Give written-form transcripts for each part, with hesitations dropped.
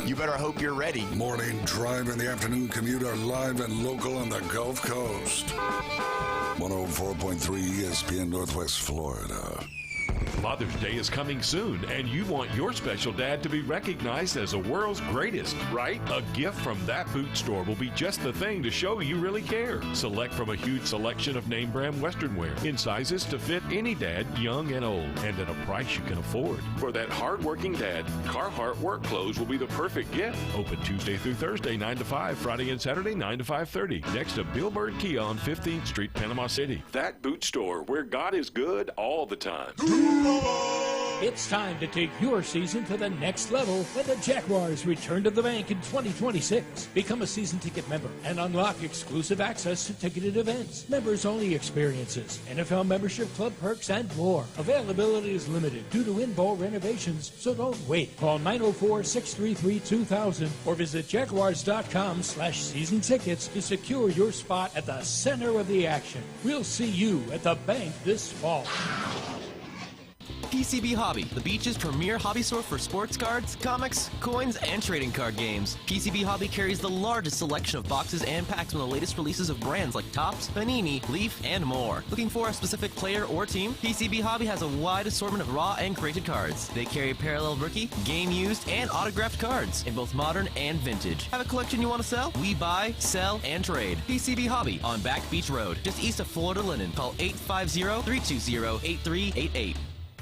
You better hope you're ready. Morning drive and the afternoon commute are live and local on the Gulf Coast. 104.3 ESPN Northwest Florida. Father's Day is coming soon, and you want your special dad to be recognized as the world's greatest, right? A gift from that boot store will be just the thing to show you really care. Select from a huge selection of name brand Western wear in sizes to fit any dad, young and old, and at a price you can afford. For that hard-working dad, Carhartt work clothes will be the perfect gift. Open Tuesday through Thursday, 9 to 5, Friday and Saturday, 9 to 5:30, next to Billboard Kia on 15th Street, Panama City. That boot store where God is good all the time. It's time to take your season to the next level when the Jaguars return to the bank in 2026. Become a season ticket member and unlock exclusive access to ticketed events, members-only experiences, NFL membership club perks, and more. Availability is limited due to in-bowl renovations, so don't wait. Call 904-633-2000 or visit jaguars.com/season tickets to secure your spot at the center of the action. We'll see you at the bank this fall. PCB Hobby, the beach's premier hobby store for sports cards, comics, coins, and trading card games. PCB Hobby carries the largest selection of boxes and packs from the latest releases of brands like Topps, Panini, Leaf, and more. Looking for a specific player or team? PCB Hobby has a wide assortment of raw and graded cards. They carry parallel rookie, game used, and autographed cards in both modern and vintage. Have a collection you want to sell? We buy, sell, and trade. PCB Hobby on Back Beach Road, just east of Florida Linen. Call 850-320-8388.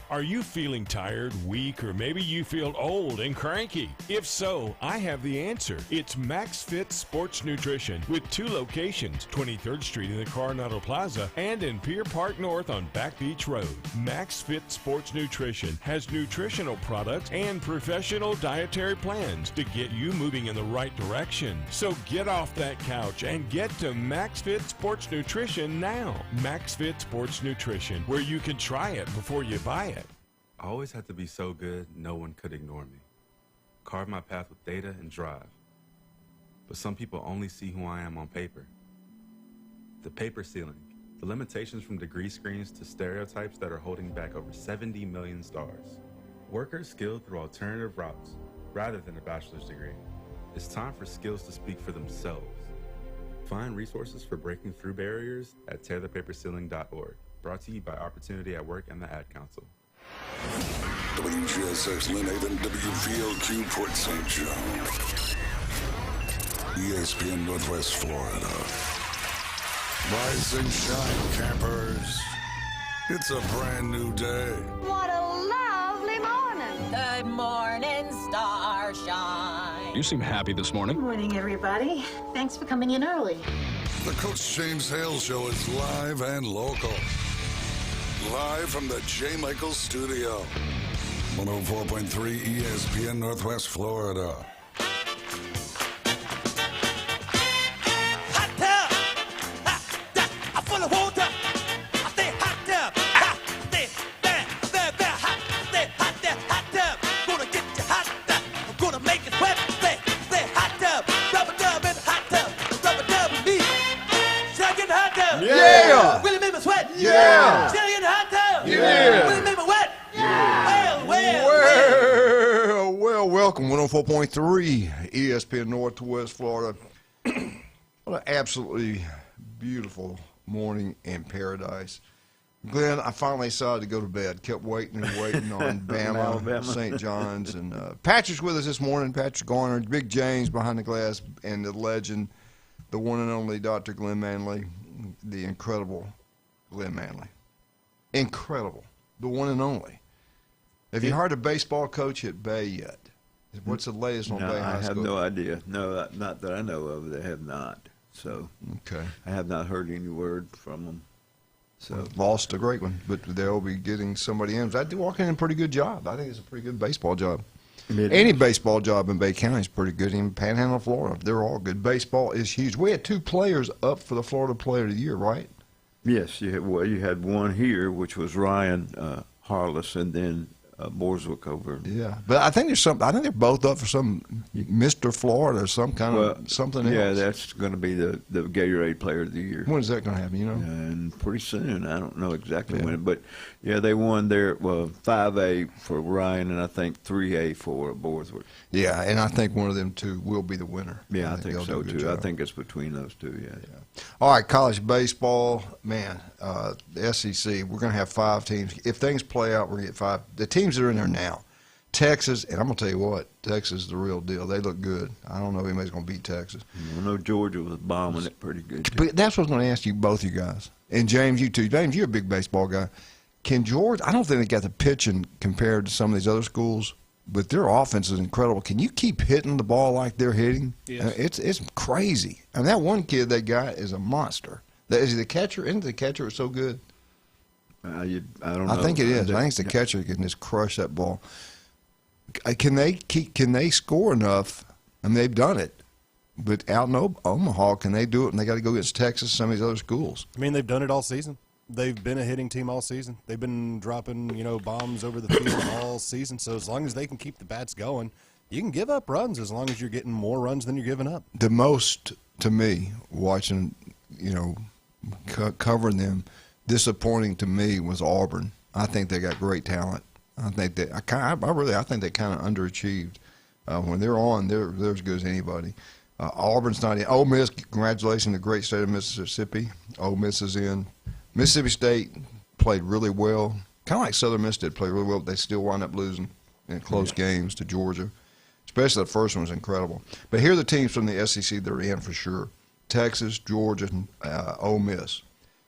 Are you feeling tired, weak, or maybe you feel old and cranky? If so, I have the answer. It's Max Fit Sports Nutrition with 2 locations, 23rd Street in the Coronado Plaza and in Pier Park North on Back Beach Road. Max Fit Sports Nutrition has nutritional products and professional dietary plans to get you moving in the right direction. So get off that couch and get to Max Fit Sports Nutrition now. Max Fit Sports Nutrition, where you can try it before you buy it. I always had to be so good, no one could ignore me. Carve my path with data and drive. But some people only see who I am on paper. The paper ceiling, the limitations from degree screens to stereotypes that are holding back over 70 million stars. Workers skilled through alternative routes, rather than a bachelor's degree. It's time for skills to speak for themselves. Find resources for breaking through barriers at tearthepaperceiling.org. Brought to you by Opportunity at Work and the Ad Council. WGSX Lynn Haven, WVLQ Port St. John. ESPN Northwest Florida. Rise and shine, campers. It's a brand new day. What a lovely morning. Good morning, starshine. You seem happy this morning. Good morning, everybody. Thanks for coming in early. The Coach James Hale Show is live and local. Live from the J. Michaels Studio. 104.3 ESPN Northwest Florida. Hot tub, I'm full of water. I stay hot tub, stay hot tub. Gonna get you hot tub, I'm gonna make it wet. Stay hot tub, rubber dub in the hot tub, rubber dub with me. Should I get in the hot tub? Yeah. Will it make me sweat? Yeah. Should I get in the hot tub? Yeah. Will it make me wet? Well, welcome, 104.3 ESPN Northwest Florida. What an absolutely beautiful morning in paradise. Glenn, I finally decided to go to bed. Kept waiting and waiting on Bama, St. John's. And Patrick's with us this morning. Patrick Garner, Big James behind the glass, and the legend, the one and only Dr. Glenn Manley, the incredible Glenn Manley. Incredible. The one and only. Have you heard a baseball coach at Bay yet? What's the latest on Bay High School? I have no idea. No, not that I know of. They have not. So okay, I have not heard any word from them. So lost a great one, but they'll be getting somebody in. I do walk in a pretty good job. I think it's a pretty good baseball job. Any baseball job in Bay County is pretty good. In Panhandle, Florida, they're all good. Baseball is huge. We had 2 players up for the Florida Player of the Year, right? Yes, you had one here, which was Ryan Harless, and then Borswick over. Yeah, but I think there's some. I think they're both up for some Mr. Florida or some kind of something else. Yeah, that's going to be the Gatorade Player of the Year. When is that going to happen? You know, and pretty soon. I don't know exactly when, but yeah, they won their 5A for Ryan, and I think 3A for Borswick. Yeah, and I think one of them two will be the winner. Yeah, I think so too. I think it's between those two. Yeah. All right, college baseball, man. The SEC. We're going to have 5 teams. If things play out, we're going to get 5. The teams that are in there now, Texas, and I'm going to tell you what, Texas is the real deal. They look good. I don't know if anybody's going to beat Texas. I know Georgia was bombing it pretty good, too. But that's what I was going to ask you, both you guys. And James, you too. James, you're a big baseball guy. Can Georgia, I don't think they got the pitching compared to some of these other schools, but their offense is incredible. Can you keep hitting the ball like they're hitting? Yes. It's crazy. And that one kid they got is a monster. Is he the catcher? Isn't the catcher so good? I don't know. I think it is. I think it's the catcher that can just crush that ball. Can they score enough? And they've done it. But out in Omaha, can they do it? And they got to go against Texas, some of these other schools. I mean, they've done it all season. They've been a hitting team all season. They've been dropping, bombs over the field all season. So as long as they can keep the bats going, you can give up runs as long as you're getting more runs than you're giving up. The most, to me, watching, covering them, disappointing to me was Auburn. I think they got great talent. I think they I think they kind of underachieved. When they're on, they're as good as anybody. Auburn's not in. Ole Miss, congratulations, the great state of Mississippi. Ole Miss is in. Mississippi State played really well. Kind of like Southern Miss did play really well, but they still wind up losing in close games to Georgia. Especially the first one was incredible. But here are the teams from the SEC that are in for sure. Texas, Georgia, Ole Miss.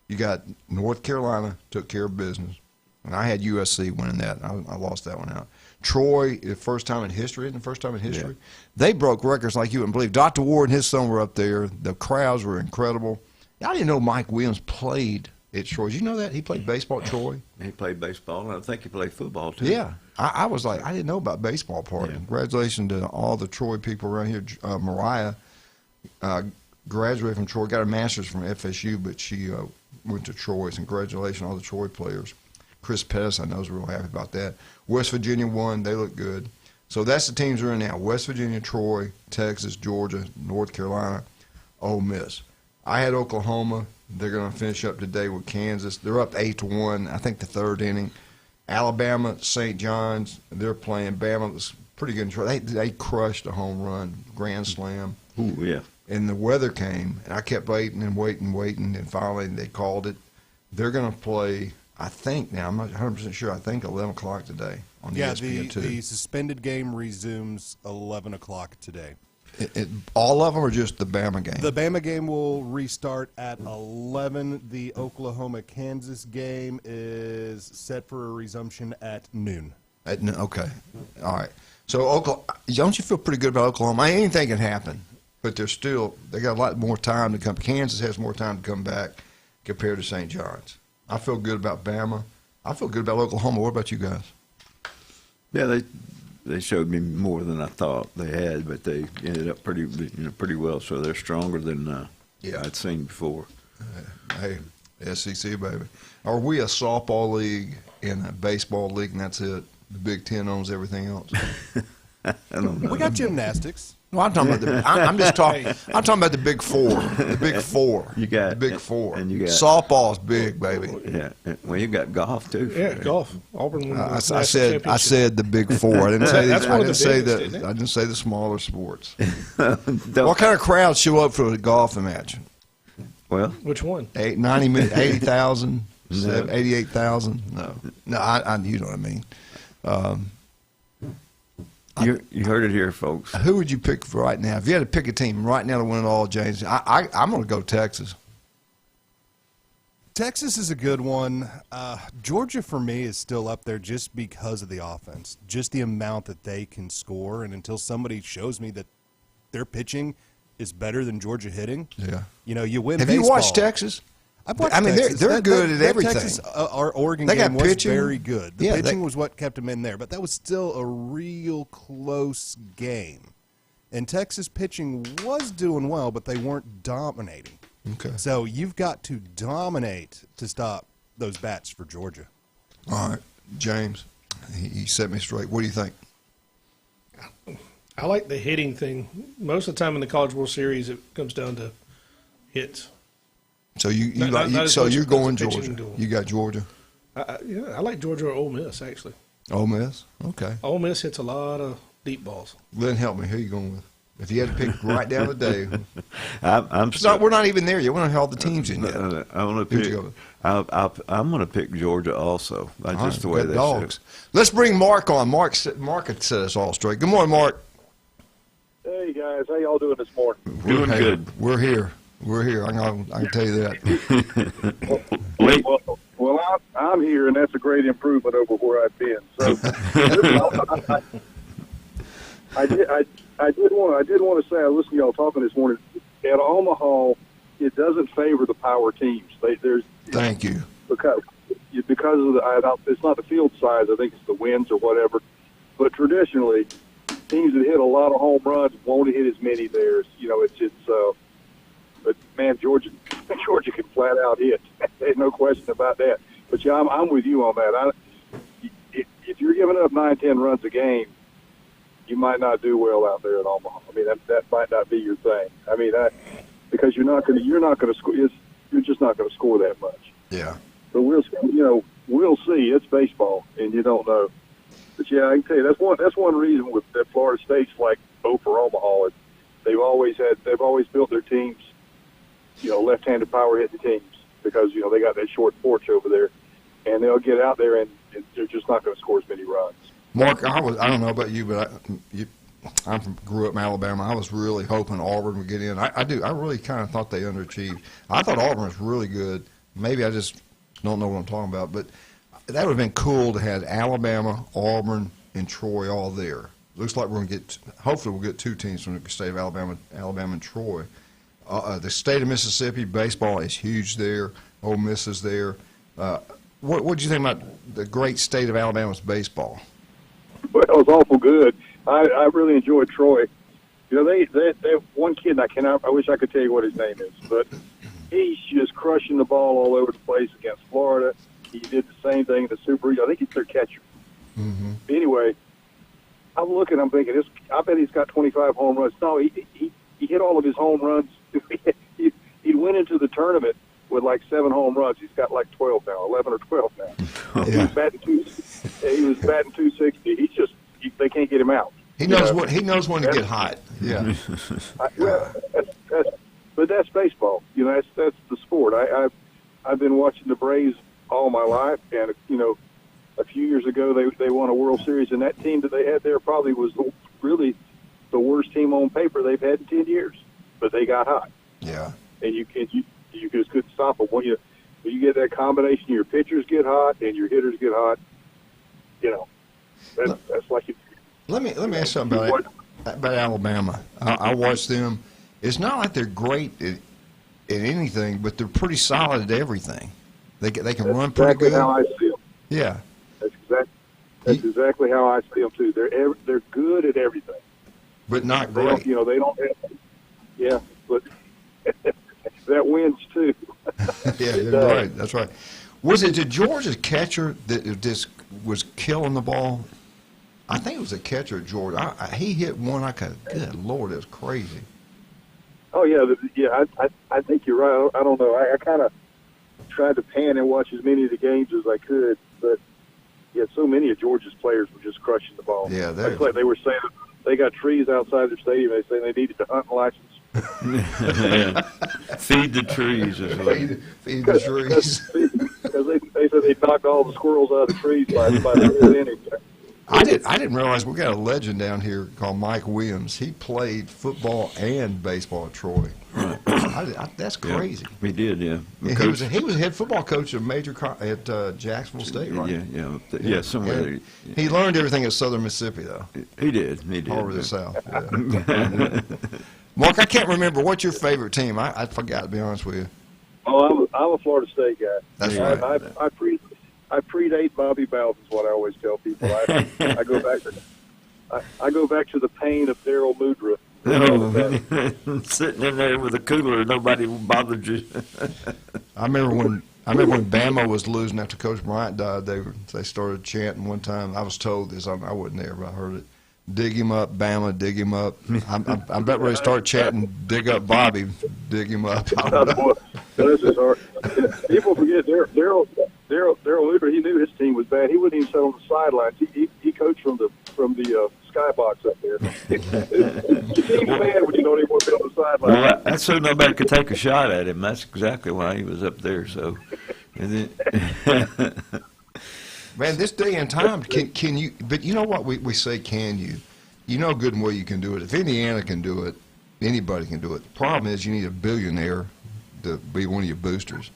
You got North Carolina, took care of business. And I had USC winning that. I lost that one out. Troy, the first time in history. Yeah. They broke records like you wouldn't believe. Dr. Ward and his son were up there. The crowds were incredible. I didn't know Mike Williams played at Troy. Did you know that? He played baseball at Troy. He played baseball, and I think he played football, too. Yeah. I was like, I didn't know about baseball part. Yeah. Congratulations to all the Troy people around here. Mariah graduated from Troy, got a master's from FSU, but she went to Troy. So congratulations to all the Troy players. Chris Pettis, I know, is real happy about that. West Virginia won. They look good. So that's the teams that are in now. West Virginia, Troy, Texas, Georgia, North Carolina, Ole Miss. I had Oklahoma. They're going to finish up today with Kansas. They're up 8-1, I think the third inning. Alabama, St. John's, they're playing. Bama was pretty good. They crushed a home run, grand slam. Ooh, yeah. And the weather came, and I kept waiting, and finally they called it. They're going to play, I think now, I'm not 100% sure, I think 11 o'clock today on ESPN2. The suspended game resumes 11 o'clock today. All of them or just the Bama game? The Bama game will restart at 11. The Oklahoma-Kansas game is set for a resumption at noon. Okay. All right. So, don't you feel pretty good about Oklahoma? Anything can happen, but they got a lot more time to come. Kansas has more time to come back compared to St. John's. I feel good about Bama. I feel good about Oklahoma. What about you guys? Yeah, they showed me more than I thought they had, but they ended up pretty well. So they're stronger than I'd seen before. Hey, SEC baby. Are we a softball league and a baseball league, and that's it? The Big Ten owns everything else. I don't know. We got gymnastics. No, I'm talking about I'm talking about the Big Four. The Big Four. You got the Big Four. And you got softball's big, baby. Yeah. Well, you got golf too. Yeah, golf. Auburn won I said the Big Four. I didn't say these. I didn't say the smaller sports. What kind of crowds show up for a golf match? Well, which one? 80,000, 88,000. No, you know what I mean. You heard it here, folks. Who would you pick for right now? If you had to pick a team right now to win it all, James, I'm going to go Texas. Texas is a good one. Georgia, for me, is still up there just because of the offense, just the amount that they can score. And until somebody shows me that their pitching is better than Georgia hitting, you win Have baseball. you watched Texas? I mean, they're good at everything. Texas, our Oregon game was very good. The pitching was what kept them in there, but that was still a real close game. And Texas pitching was doing well, but they weren't dominating. Okay. So you've got to dominate to stop those bats for Georgia. All right, James. he set me straight. What do you think? I like the hitting thing. Most of the time in the College World Series, it comes down to hits. So you're going Georgia. You got Georgia. Yeah, I like Georgia or Ole Miss actually. Ole Miss, okay. Ole Miss hits a lot of deep balls. Glenn, help me. Who are you going with? If you had to pick right down the day, we're not even there yet. We don't have all the teams in yet. I want to pick. I'm going to pick Georgia also. That's just the way they dogs. Let's bring Mark on. Mark had set us all straight. Good morning, Mark. Hey guys, how y'all doing this morning? Doing good. We're here. I can tell you that. Well, I'm here, and that's a great improvement over where I've been. So, I did want to say, I listened to y'all talking this morning. At Omaha, it doesn't favor the power teams. Thank you. Because of it's not the field size. I think it's the winds or whatever. But traditionally, teams that hit a lot of home runs won't hit as many there. But man, Georgia can flat out hit. There's no question about that. But yeah, I'm with you on that. If you're giving up 9-10 runs a game, you might not do well out there at Omaha. I mean, that might not be your thing. I mean, because you're not going to score. You're just not going to score that much. Yeah. But we'll see. It's baseball, and you don't know. But yeah, I can tell you that's one reason that Florida State's like for Omaha. They've always built their teams, left-handed power hitting teams because they got that short porch over there, and they'll get out there and they're just not going to score as many runs. Mark, I don't know about you, but I grew up in Alabama. I was really hoping Auburn would get in. I really kind of thought they underachieved. I thought Auburn was really good. Maybe I just don't know what I'm talking about, but that would have been cool to have Alabama, Auburn, and Troy all there. Looks like we're going to hopefully we'll get two teams from the state of Alabama and Troy. The state of Mississippi, baseball is huge there. Ole Miss is there. What do you think about the great state of Alabama's baseball? Well, it was awful good. I really enjoyed Troy. They have one kid, I wish I could tell you what his name is, but he's just crushing the ball all over the place against Florida. He did the same thing in the Super League. I think he's their catcher. Mm-hmm. Anyway, I'm thinking, I bet he's got 25 home runs. No, he hit all of his home runs. He went into the tournament with like 7 home runs. He's got like 12 now, 11 or 12 now. He was batting 260. They can't get him out. He knows when to get hot. Yeah. But that's baseball. That's the sport. I've been watching the Braves all my life, and a few years ago they won a World Series, and that team that they had there probably was really the worst team on paper they've had in 10 years. But they got hot. Yeah. And you just couldn't stop them. When you get that combination, your pitchers get hot and your hitters get hot. That's like it. Let me ask you something about Alabama. I watched them. It's not like they're great at anything, but they're pretty solid at everything. They can run pretty good. That's exactly how I see them. Yeah. That's exactly how I see them too. They're good at everything, but not great. They don't have. Yeah, but that wins too. Yeah, you're right. That's right. Was it the Georgia catcher that just was killing the ball? I think it was a catcher at Georgia. He hit one. Good Lord, it was crazy. Oh yeah. I think you're right. I don't know. I kind of tried to pan and watch as many of the games as I could, but yeah, so many of Georgia's players were just crushing the ball. Yeah, like they were saying they got trees outside their stadium. They say they needed a hunting license. Yeah. Feed the trees as well. Feed the trees. Because they said they knocked all the squirrels out of the trees by the third inning. I didn't realize we got a legend down here called Mike Williams. He played football and baseball at Troy. Right. That's crazy. Yeah, he did, yeah. He was a head football coach at Jacksonville State, right? Yeah, somewhere. Yeah. He learned everything at Southern Mississippi, though. He did. All over the South. Yeah. Mark, I can't remember. What's your favorite team? I forgot, to be honest with you. Oh, I'm a Florida State guy. That's right. I predate Bobby Bowles is what I always tell people. I go back to the pain of Daryl Mudra. Sitting in there with a cooler, nobody bothered you. I remember I remember when Bama was losing after Coach Bryant died, they started chanting one time. I was told this. I wasn't there, but I heard it. Dig him up, Bama, dig him up. I bet when they start chanting, dig up Bobby, dig him up. This is hard. People forget Daryl Luter. He knew his team was bad. He wouldn't even sit on the sidelines. He coached from the skybox up there. Your team's bad when you don't even want to be on the sidelines. Well, that's so nobody could take a shot at him. That's exactly why he was up there. So, and then, man, this day and time, can you? But you know what we say? Can you? You know good and well you can do it. If Indiana can do it, anybody can do it. The problem is you need a billionaire to be one of your boosters.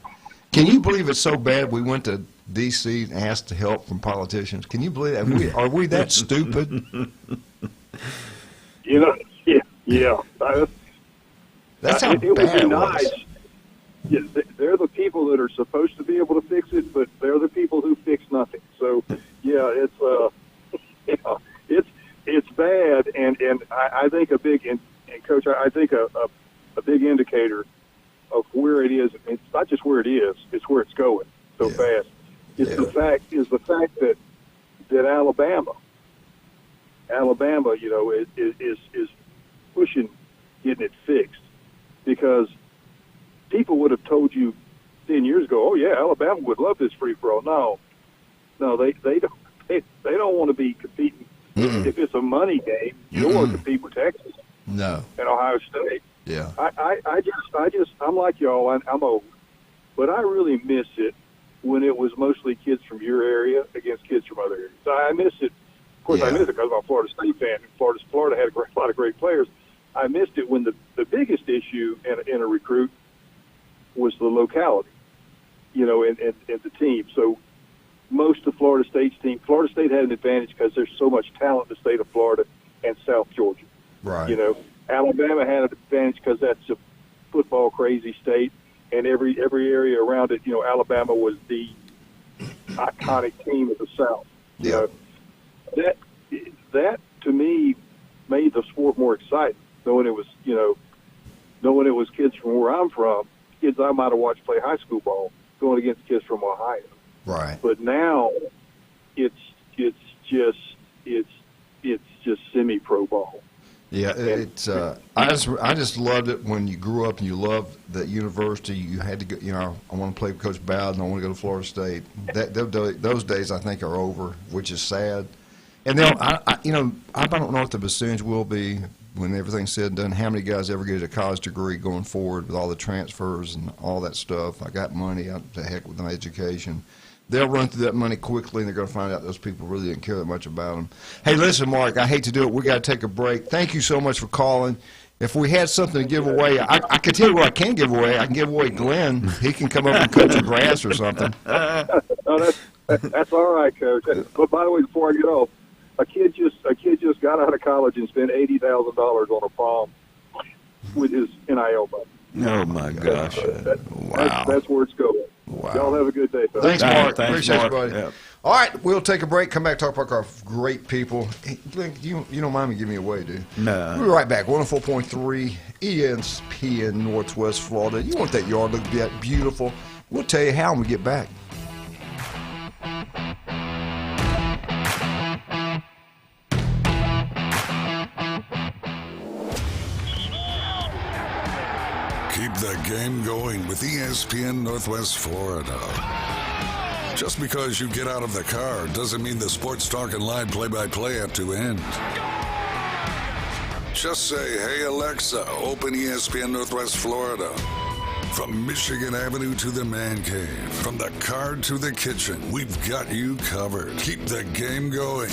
Can you believe it's so bad we went to D.C. and asked for help from politicians? Can you believe that? Are we that stupid? You know, yeah. That's how it would bad be it nice. was. Yeah, they're the people that are supposed to be able to fix it, but they're the people who fix nothing. So, yeah, it's bad, and I think a big and Coach, I think a big indicator of where it is. It's not just where it is; it's where it's going so fast. It's the fact that Alabama, you know, is pushing getting it fixed, because people would have told you 10 years ago, oh yeah, Alabama would love this free for all. No, they don't want to be competing. If it's a money game, you don't want to compete with Texas. No. And Ohio State. Yeah. I'm like y'all. I'm old, but I really miss it when it was mostly kids from your area against kids from other areas. I miss it. Of course, I miss it because I'm a Florida State fan. Florida had a lot of great players. I missed it when the biggest issue in a recruit was the locality, you know, and the team. So most of Florida State's team, Florida State had an advantage because there's so much talent in the state of Florida and South Georgia. Right. You know, Alabama had an advantage because that's a football crazy state, and every area around it, you know, Alabama was the iconic team of the South. Yeah. That to me made the sport more exciting, knowing it was kids from where I'm from, kids I might have watched play high school ball, going against kids from Ohio. Right. But now it's just semi-pro ball. Yeah, it's. I just loved it when you grew up and you loved that university. You had to go. You know, I want to play with Coach Bowden. I want to go to Florida State. Those days I think are over, which is sad. And then I don't know what the percentage will be when everything's said and done. How many guys ever get a college degree going forward with all the transfers and all that stuff? I got money. To heck with my education. They'll run through that money quickly, and they're going to find out those people really didn't care that much about them. Hey, listen, Mark, I hate to do it. We got to take a break. Thank you so much for calling. If we had something to give away, I can tell you what I can give away. I can give away Glenn. He can come up and cut your grass or something. No, that's all right, Coach. But by the way, before I get off, a kid just got out of college and spent $80,000 on a prom with his NIL money. Oh my gosh! Wow, that's where it's going. Wow. Y'all have a good day, fellas. Thanks, Mark. Thanks, Appreciate Mark. you, buddy. Yep. All right, we'll take a break. Come back, talk about our great people. Hey, Glenn, you don't mind me giving me away, do you? No. We'll be right back. 104.3 ESPN Northwest Florida. You want that yard to look that beautiful? We'll tell you how when we get back. Keep the game going with ESPN Northwest Florida. Just because you get out of the car doesn't mean the sports talk and live play-by-play have to end. Just say, hey Alexa, open ESPN Northwest Florida. From Michigan Avenue to the man cave, from the car to the kitchen, we've got you covered. Keep the game going.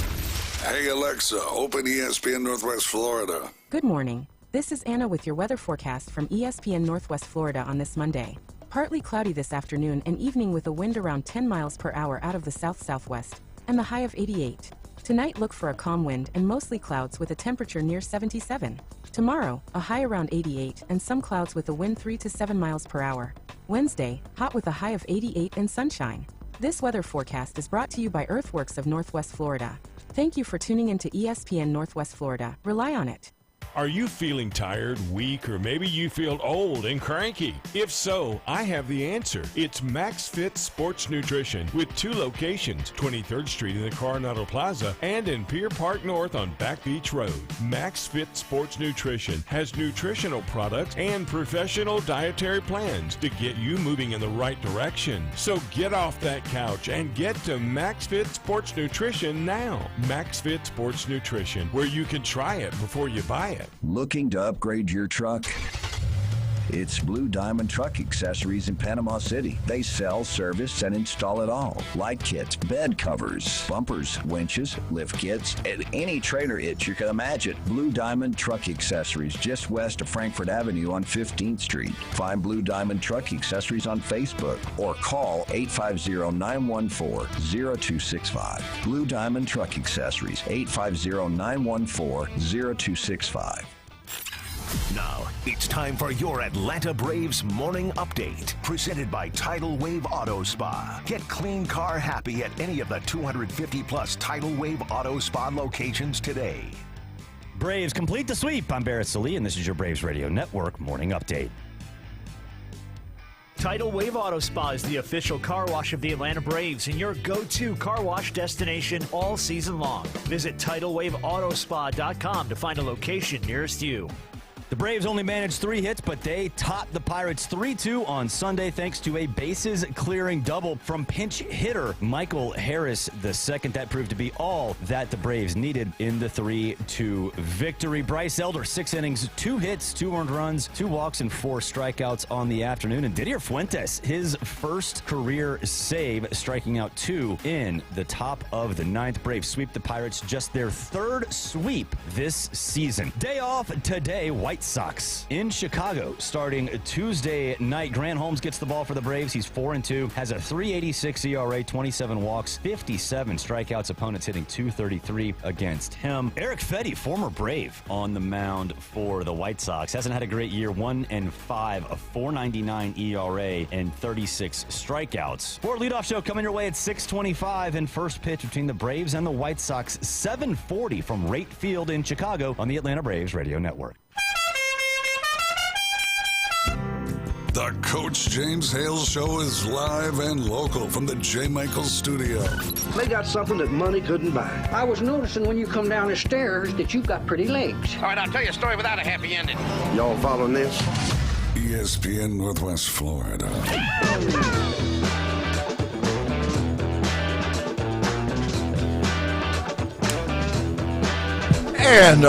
Hey Alexa, open ESPN Northwest Florida. Good morning. This is Anna with your weather forecast from ESPN Northwest Florida on this Monday. Partly cloudy this afternoon and evening with a wind around 10 miles per hour out of the south-southwest, and the high of 88. Tonight look for a calm wind and mostly clouds with a temperature near 77. Tomorrow, a high around 88 and some clouds with a wind 3 to 7 miles per hour. Wednesday, hot with a high of 88 and sunshine. This weather forecast is brought to you by Earthworks of Northwest Florida. Thank you for tuning into ESPN Northwest Florida. Rely on it. Are you feeling tired, weak, or maybe you feel old and cranky? If so, I have the answer. It's Max Fit Sports Nutrition with 2 locations, 23rd Street in the Coronado Plaza and in Pier Park North on Back Beach Road. Max Fit Sports Nutrition has nutritional products and professional dietary plans to get you moving in the right direction. So get off that couch and get to Max Fit Sports Nutrition now. Max Fit Sports Nutrition, where you can try it before you buy it. Looking to upgrade your truck? It's Blue Diamond Truck Accessories in Panama City. They sell, service, and install it all. Light kits, bed covers, bumpers, winches, lift kits, and any trailer hitch you can imagine. Blue Diamond Truck Accessories, just west of Frankfurt Avenue on 15th Street. Find Blue Diamond Truck Accessories on Facebook or call 850-914-0265. Blue Diamond Truck Accessories, 850-914-0265. Now, it's time for your Atlanta Braves Morning Update, presented by Tidal Wave Auto Spa. Get clean car happy at any of the 250-plus Tidal Wave Auto Spa locations today. Braves complete the sweep. I'm Barrett Salee, and this is your Braves Radio Network Morning Update. Tidal Wave Auto Spa is the official car wash of the Atlanta Braves and your go-to car wash destination all season long. Visit TidalWaveAutoSpa.com to find a location nearest you. The Braves only managed 3 hits, but they topped the Pirates 3-2 on Sunday thanks to a bases-clearing double from pinch hitter Michael Harris II. That proved to be all that the Braves needed in the 3-2 victory. Bryce Elder, 6 innings, 2 hits, 2 earned runs, 2 walks, and 4 strikeouts on the afternoon. And Didier Fuentes, his first career save, striking out 2 in the top of the 9th. Braves sweep the Pirates, just their 3rd sweep this season. Day off today, White Sox in Chicago starting Tuesday night. Grant Holmes gets the ball for the Braves. He's 4-2, has a 3.86 ERA, 27 walks, 57 strikeouts. Opponents hitting .233 against him. Eric Fedde, former Brave, on the mound for the White Sox. Hasn't had a great year. 1-5, a 4.99 ERA, and 36 strikeouts. For leadoff show coming your way at 6:25 and first pitch between the Braves and the White Sox, 7:40 from Rate Field in Chicago on the Atlanta Braves Radio Network. The Coach James Hale Show is live and local from the J. Michaels studio. They got something that money couldn't buy. I was noticing when you come down the stairs that you've got pretty legs. All right, I'll tell you a story without a happy ending. Y'all following this? ESPN Northwest Florida. And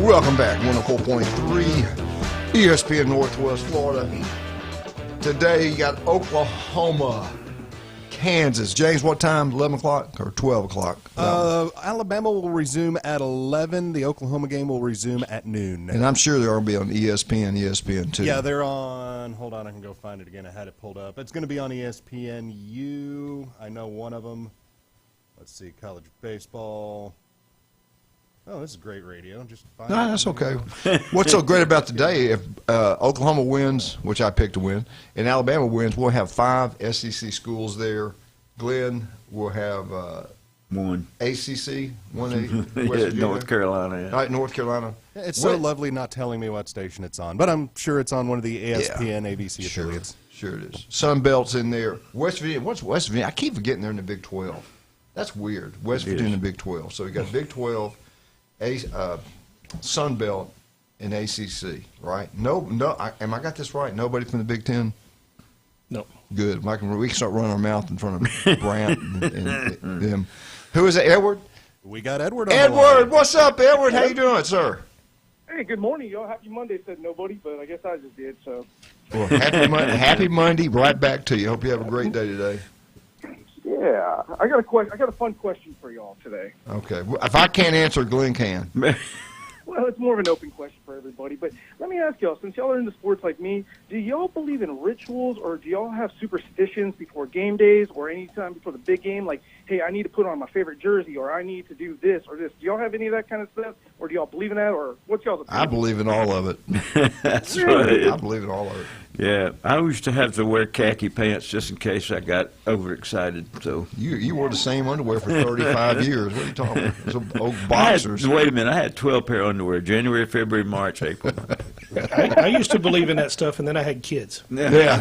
welcome back, 104.3 ESPN Northwest Florida. Today you got Oklahoma, Kansas. James, what time? 11 o'clock or 12 o'clock? Alabama will resume at 11. The Oklahoma game will resume at noon. And I'm sure they're going to be on ESPN 2. Yeah, they're on. Hold on, I can go find it again. I had it pulled up. It's going to be on ESPNU. I know one of them. Let's see, college baseball. Oh, this is great radio. Just fine. No, that's okay. What's so great about today, if Oklahoma wins, which I picked to win, and Alabama wins, we'll have 5 SEC schools there. Glenn will have one ACC, one West North Carolina. Yeah. Right, North Carolina. It's so lovely not telling me what station it's on, but I'm sure it's on one of the ESPN, ABC affiliates. Sure it is. Sun Belt's in there. West Virginia. What's West Virginia? I keep forgetting they're in the Big 12. That's weird. West Virginia in the Big 12. So we got Big 12. Sun Belt and ACC, right? No. Am I got this right? Nobody from the Big Ten? No. Good. We can start running our mouth in front of Brant and them. Who is it, Edward? We got Edward on Edward, what's up, Edward? How you doing, sir? Hey, good morning, y'all. Happy Monday, said nobody, but I guess I just did, so. Well, happy Monday, right back to you. Hope you have a great day today. Yeah, I got a fun question for y'all today. Okay. If I can't answer, Glenn can. Well, it's more of an open question for everybody, but let me ask y'all, since y'all are into sports like me, do y'all believe in rituals, or do y'all have superstitions before game days or any time before the big game? Like, hey, I need to put on my favorite jersey, or I need to do this or this. Do y'all have any of that kind of stuff, or do y'all believe in that, or what's y'all's opinion? I believe in all of it. That's really? right. I believe in all of it. Yeah, I used to have to wear khaki pants just in case I got overexcited. So you wore the same underwear for 35 years. What are you talking about? Some old boxers. Wait a minute, I had 12 pair of underwear: January, February, March, April. I used to believe in that stuff, and then I had kids. Yeah.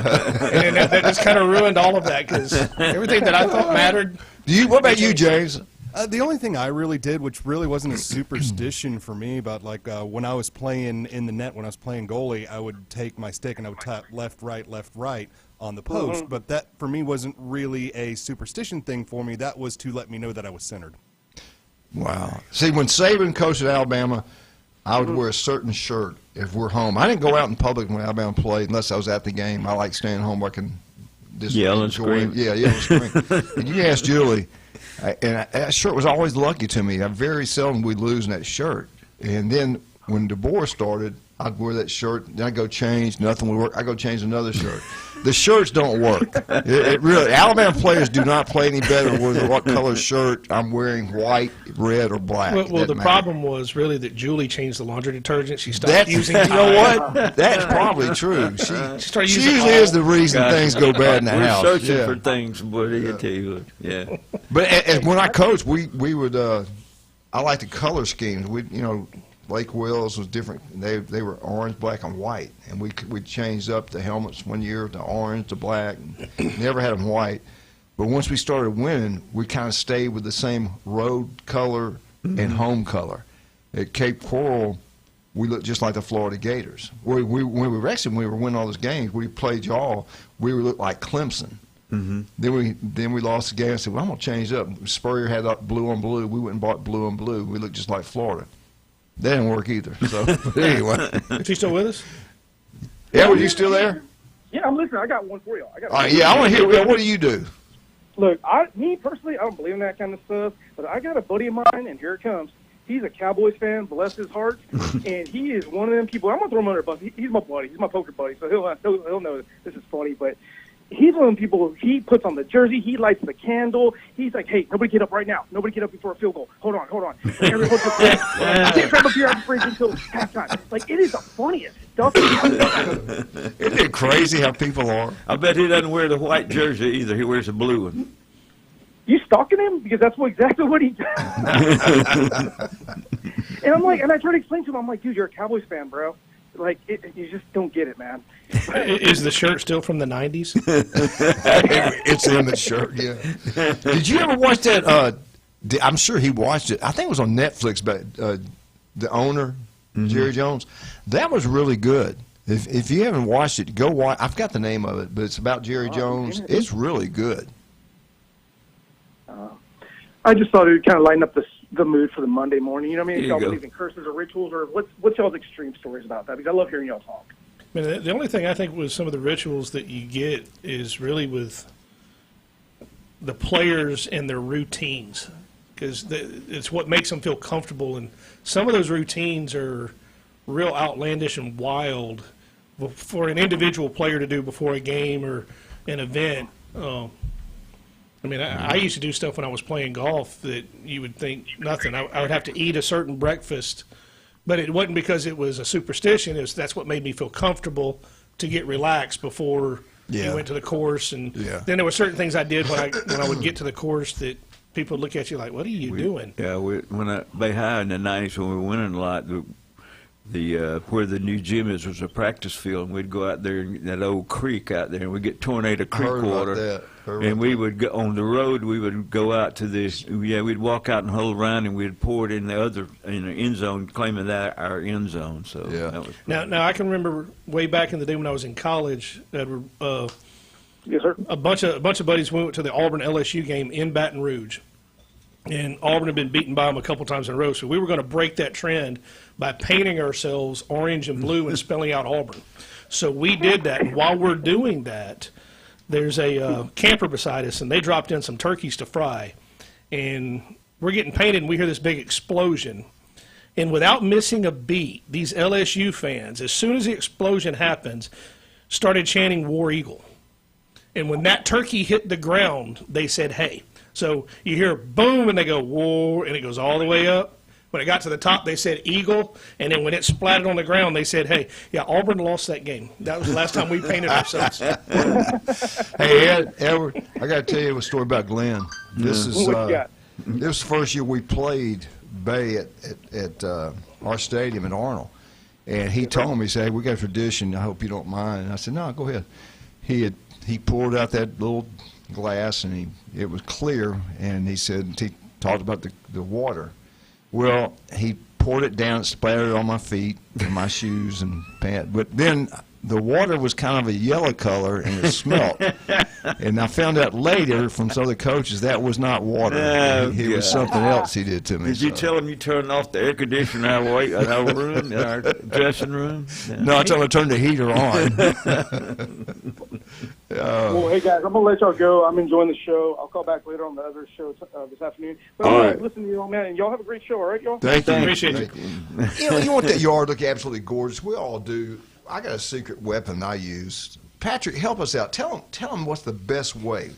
And that just kind of ruined all of that because everything that I thought mattered. What about you, James? The only thing I really did, which really wasn't a superstition for me, but like when I was playing in the net, when I was playing goalie, I would take my stick and I would tap left, right on the post. Mm-hmm. But that, for me, wasn't really a superstition thing for me. That was to let me know that I was centered. Wow. See, when Saban coached at Alabama, I would wear a certain shirt if we're home. I didn't go out in public when Alabama played unless I was at the game. I like staying home where I can just yell and enjoy scream. Yeah, yell and scream. And you asked Julie, that shirt was always lucky to me. I very seldom would lose in that shirt. And then when DeBoer started, I'd wear that shirt. Then I'd go change. Nothing would work. I'd go change another shirt. The shirts don't work. It really. Alabama players do not play any better with what color shirt I'm wearing, white, red, or black. Well, the matter. problem was really that Julie changed the laundry detergent. She stopped using You know Tide. what? That's probably true. She started using usually is the reason things go bad in the We're house. searching Yeah. for things, what do you tell you? Yeah. But when I coached, we would. I like the color schemes. Lake Wells was different. They were orange, black, and white, and we changed up the helmets one year to orange to black. Never had them white, but once we started winning, we kind of stayed with the same road color and home color. At Cape Coral, we looked just like the Florida Gators. When we were winning all those games. We played y'all. We looked like Clemson. Mm-hmm. Then we lost the game. I said, "Well, I'm gonna change up." Spurrier had blue on blue. We went and bought blue on blue. We looked just like Florida. That didn't work either. So anyway, Is he still with us? Yeah, were you still there? Yeah, I'm listening. I got one for y'all. Yeah, I want to hear. What do you do? Look, me personally, I don't believe in that kind of stuff, but I got a buddy of mine, and here it comes. He's a Cowboys fan, bless his heart, and he is one of them people. I'm gonna throw him under a bus. He's my buddy. He's my poker buddy, so he'll know this is funny, but. He's one of the people, he puts on the jersey, he lights the candle. He's like, hey, nobody get up right now. Nobody get up before a field goal. Hold on. Like, everyone puts I can't grab a beer out of the fridge until halftime. Like, it is the funniest stuff. Isn't it crazy how people are? I bet he doesn't wear the white jersey either. He wears a blue one. You stalking him? Because that's exactly what he does. And I'm like, and I try to explain to him, I'm like, dude, you're a Cowboys fan, bro. Like, you just don't get it, man. Is the shirt still from the 90s? It's in the shirt, yeah. Did you ever watch that? I'm sure he watched it. I think it was on Netflix, but the owner, Jerry Jones. That was really good. If you haven't watched it, go watch. I've got the name of it, but it's about Jerry Jones. It's really good. I just thought it would kind of lighten up the mood for the Monday morning. You know what I mean? If y'all go. believe in curses or rituals, or what's y'all's extreme stories about that? Because I love hearing y'all talk. I mean, the only thing I think with some of the rituals that you get is really with the players and their routines, because it's what makes them feel comfortable. And some of those routines are real outlandish and wild for an individual player to do before a game or an event. I mean, I used to do stuff when I was playing golf that you would think nothing. I would have to eat a certain breakfast, but it wasn't because it was a superstition. That's what made me feel comfortable to get relaxed before you went to the course. And then there were certain things I did when I would get to the course that people would look at you like, what are you doing? Yeah, when I Bay High in the 90s when we were winning a lot, where the new gym is was a practice field, and we'd go out there in that old creek out there, and we'd get Tornado Creek water. And we would go on the road. We would go out to this. Yeah, we'd walk out and huddle around, and we'd pour it in the end zone, claiming that our end zone. So that was now I can remember way back in the day when I was in college, Edward. Yes, sir. A bunch of buddies went to the Auburn LSU game in Baton Rouge, and Auburn had been beaten by them a couple times in a row. So we were going to break that trend by painting ourselves orange and blue and spelling out Auburn. So we did that, and while we're doing that, there's a camper beside us, and they dropped in some turkeys to fry. And we're getting painted, and we hear this big explosion. And without missing a beat, these LSU fans, as soon as the explosion happens, started chanting War Eagle. And when that turkey hit the ground, they said, hey. So you hear boom, and they go, war, and it goes all the way up. When it got to the top, they said Eagle, and then when it splattered on the ground, they said, hey, yeah, Auburn lost that game. That was the last time we painted ourselves. Hey, Edward, I got to tell you a story about Glenn. This is this was the first year we played Bay at our stadium in Arnold. And he told me, he said, hey, we got a tradition. I hope you don't mind. And I said, no, go ahead. He poured out that little glass, and it was clear. And he said, he talked about the water. Well, he poured it down, splattered it on my feet and my shoes and pants. But then the water was kind of a yellow color, and it smelled. And I found out later from some of the coaches that was not water. It was something else he did to me. Did you tell him you turned off the air conditioner in our room, in our dressing room? No, I told him to turn the heater on. Well, hey, guys, I'm going to let y'all go. I'm enjoying the show. I'll call back later on the other show this afternoon. But All right. Listen to you all, man. And y'all have a great show, all right, y'all? Thank you. Appreciate it. You want that yard to look absolutely gorgeous. We all do. I got a secret weapon I use. Patrick, help us out. Tell them what's the best way.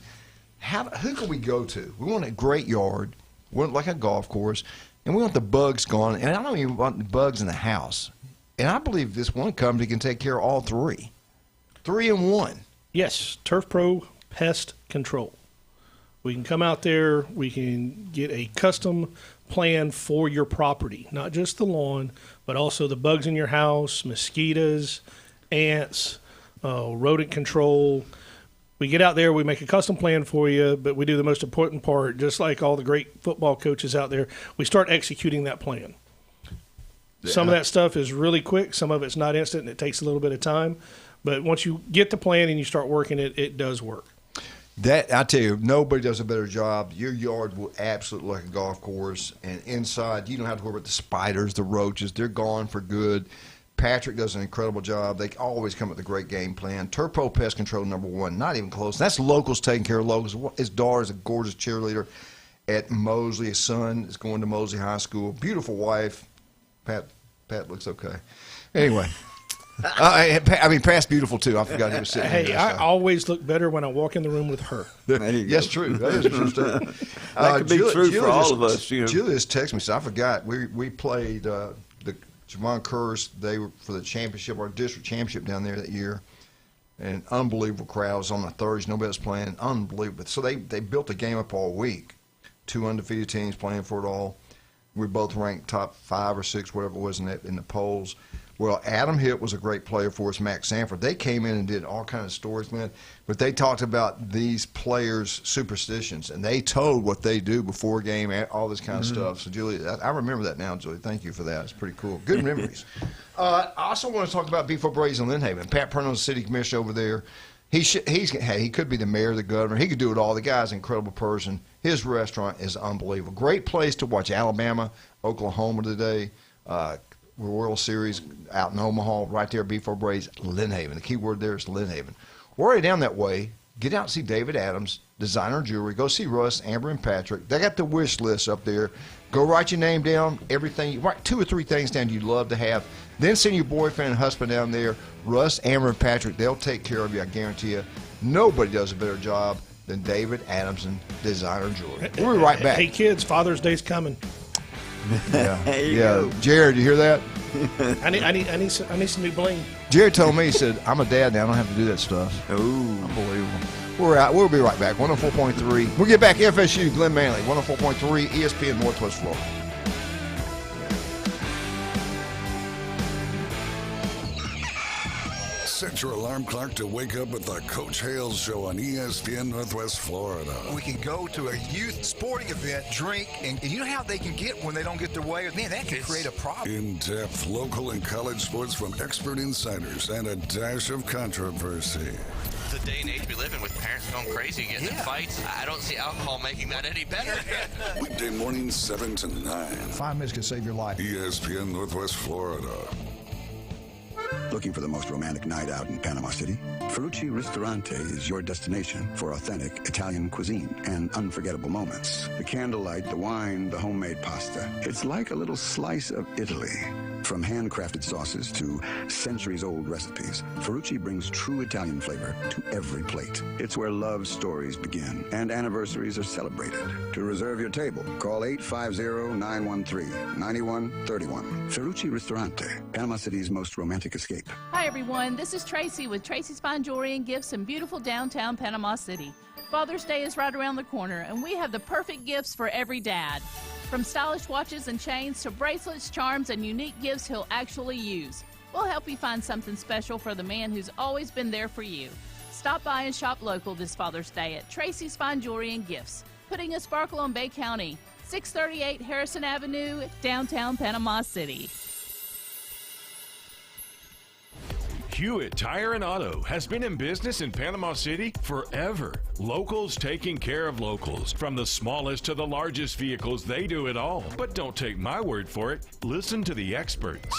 Who can we go to? We want a great yard. We want like a golf course. And we want the bugs gone. And I don't even want the bugs in the house. And I believe this one company can take care of all three. 3 in 1. Yes, Turf Pro Pest Control. We can come out there. We can get a custom plan for your property, not just the lawn, but also the bugs in your house, mosquitoes, ants, rodent control. We get out there, we make a custom plan for you, but we do the most important part, just like all the great football coaches out there. We start executing that plan. Yeah. Some of that stuff is really quick. Some of it's not instant, and it takes a little bit of time. But once you get the plan and you start working it, it does work. That, I tell you, nobody does a better job. Your yard will absolutely look like a golf course. And inside, you don't have to worry about the spiders, the roaches. They're gone for good. Patrick does an incredible job. They always come up with a great game plan. Turf Pro Pest Control, #1. Not even close. That's locals taking care of locals. His daughter is a gorgeous cheerleader at Mosley. His son is going to Mosley High School. Beautiful wife. Pat looks okay. Anyway. I mean, Pat's beautiful, too. I forgot he was sitting here. Hey, I always look better when I walk in the room with her. Yes, true. That is true stuff. That could be true for all of us. You know. Julius texted me, so I forgot. We played the Javon Kerrs. They were for the championship, our district championship down there that year. And unbelievable crowd. It was on a Thursday. Nobody was playing. Unbelievable. So they built a game up all week. 2 undefeated teams playing for it all. We both ranked top 5 or 6, whatever it was in the polls. Well, Adam Hitt was a great player for us, Max Sanford. They came in and did all kinds of stories, man. But they talked about these players' superstitions, and they told what they do before a game, all this kind of stuff. So, Julie, I remember that now, Julie. Thank you for that. It's pretty cool. Good memories. I also want to talk about Beef O'Brady's in Lynn Haven. Pat Pernell's the city commissioner over there. He could be the mayor, the governor. He could do it all. The guy's an incredible person. His restaurant is unbelievable. Great place to watch Alabama, Oklahoma today. World Series out in Omaha, right there, Beef O'Brady's, Lynn Haven. The key word there is Lynn Haven. We're already down that way. Get out and see David Adams, designer jewelry. Go see Russ, Amber, and Patrick. They got the wish list up there. Go write your name down, everything. Write 2 or 3 things down you'd love to have. Then send your boyfriend and husband down there. Russ, Amber, and Patrick, they'll take care of you, I guarantee you. Nobody does a better job than David Adamson, designer jewelry. We'll be right back. Hey, kids, Father's Day's coming. Yeah. Jared, you hear that? I need some new bling. Jared told me, he said, I'm a dad now. I don't have to do that stuff. Ooh. Unbelievable. We're out. We'll be right back. 104.3. We'll get back FSU, Glenn Manley. 104.3 ESPN Northwest Florida. Set your alarm clock to wake up with the Coach Hale Show on ESPN Northwest Florida. We can go to a youth sporting event, drink, and you know how they can get when they don't get their way? Man, that can create a problem. In-depth local and college sports from expert insiders and a dash of controversy. The day and age we live in with parents going crazy, getting in fights. I don't see alcohol making that any better. Weekday mornings 7 to 9. 5 minutes can save your life. ESPN Northwest Florida. Looking for the most romantic night out in Panama City? Ferrucci Ristorante is your destination for authentic Italian cuisine and unforgettable moments. The candlelight, the wine, the homemade pasta. It's like a little slice of Italy. From handcrafted sauces to centuries-old recipes, Ferrucci brings true Italian flavor to every plate. It's where love stories begin and anniversaries are celebrated. To reserve your table, call 850-913-9131. Ferrucci Ristorante, Panama City's most romantic escape. Hi, everyone. This is Tracy with Tracy's Fine Jewelry and Gifts in beautiful downtown Panama City. Father's Day is right around the corner, and we have the perfect gifts for every dad. From stylish watches and chains to bracelets, charms, and unique gifts he'll actually use. We'll help you find something special for the man who's always been there for you. Stop by and shop local this Father's Day at Tracy's Fine Jewelry and Gifts, putting a sparkle on Bay County, 638 Harrison Avenue, downtown Panama City. Hewitt Tire and Auto has been in business in Panama City forever. Locals taking care of locals. From the smallest to the largest vehicles, they do it all. But don't take my word for it. Listen to the experts.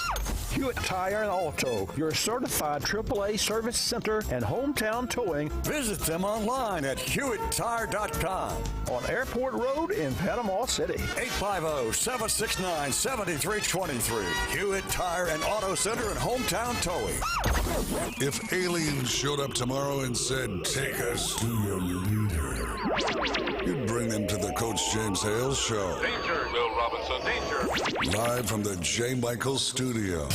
Hewitt Tire and Auto, your certified AAA service center and hometown towing. Visit them online at HewittTire.com. On Airport Road in Panama City. 850-769-7323. Hewitt Tire and Auto Center and hometown towing. If aliens showed up tomorrow and said, "Take us to your leader," you'd bring them to the Coach James Hale Show. Danger, Bill Robinson, danger. Live from the J. Michael Studio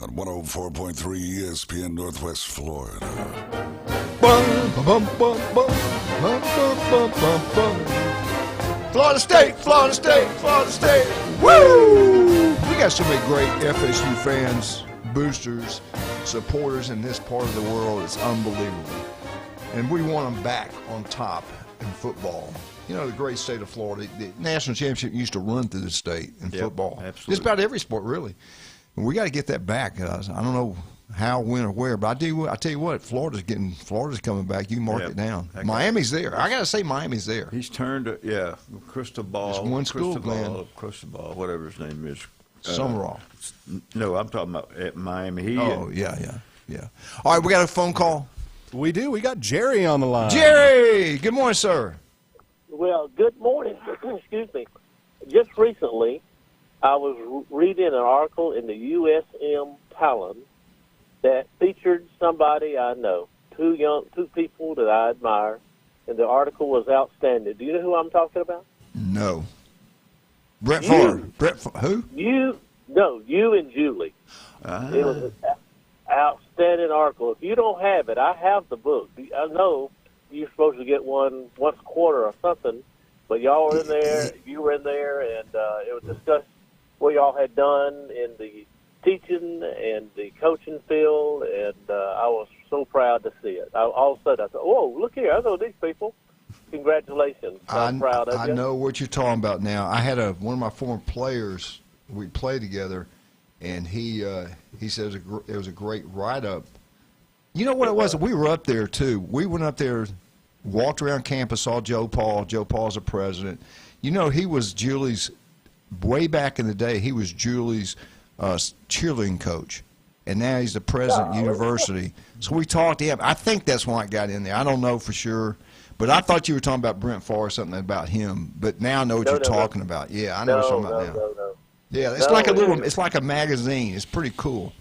on 104.3 ESPN Northwest Florida. Florida State, Florida State, Florida State. Woo! We got so many great FSU fans, boosters, supporters in this part of the world. It's unbelievable. And we want them back on top in football. You know, the great state of Florida, the national championship used to run through the state in football. Absolutely. Just about every sport, really. And we got to get that back, guys. I don't know how, when, or where, but I tell you what, Florida's coming back. You mark it down. Miami's there. I got to say Miami's there. He's turned Cristobal. It's one school, Cristobal, whatever his name is. Summerall. No, I'm talking about at Miami. Yeah. All right, we got a phone call. We do. We got Jerry on the line. Jerry, good morning, sir. Well, good morning. Excuse me. Just recently, I was reading an article in the USM Talon that featured somebody I know, two people that I admire, and the article was outstanding. Do you know who I'm talking about? No. Brett Favre. Who? You and Julie. It was an outstanding article. If you don't have it, I have the book. I know you're supposed to get one once a quarter or something, but y'all were in there, you were in there, and it was discussed what y'all had done in the teaching and the coaching field, and I was so proud to see it. All of a sudden, I thought, "Oh, look here! I know these people." Congratulations! I'm proud of you. I know what you're talking about now. I had one of my former players. We played together, and he said it was a great write-up. You know what it was? We were up there too. We went up there, walked around campus, saw Joe Paul. Joe Paul's the president. You know, he was Julie's way back in the day. He was Julie's cheerleading coach, and now he's the president of the university. So we talked to him. I think that's why I got in there. I don't know for sure. But I thought you were talking about Brent Favre, something about him. But now I know what you're talking about. Yeah, I know what you're talking about now. Yeah, it's like it's like a magazine. It's pretty cool.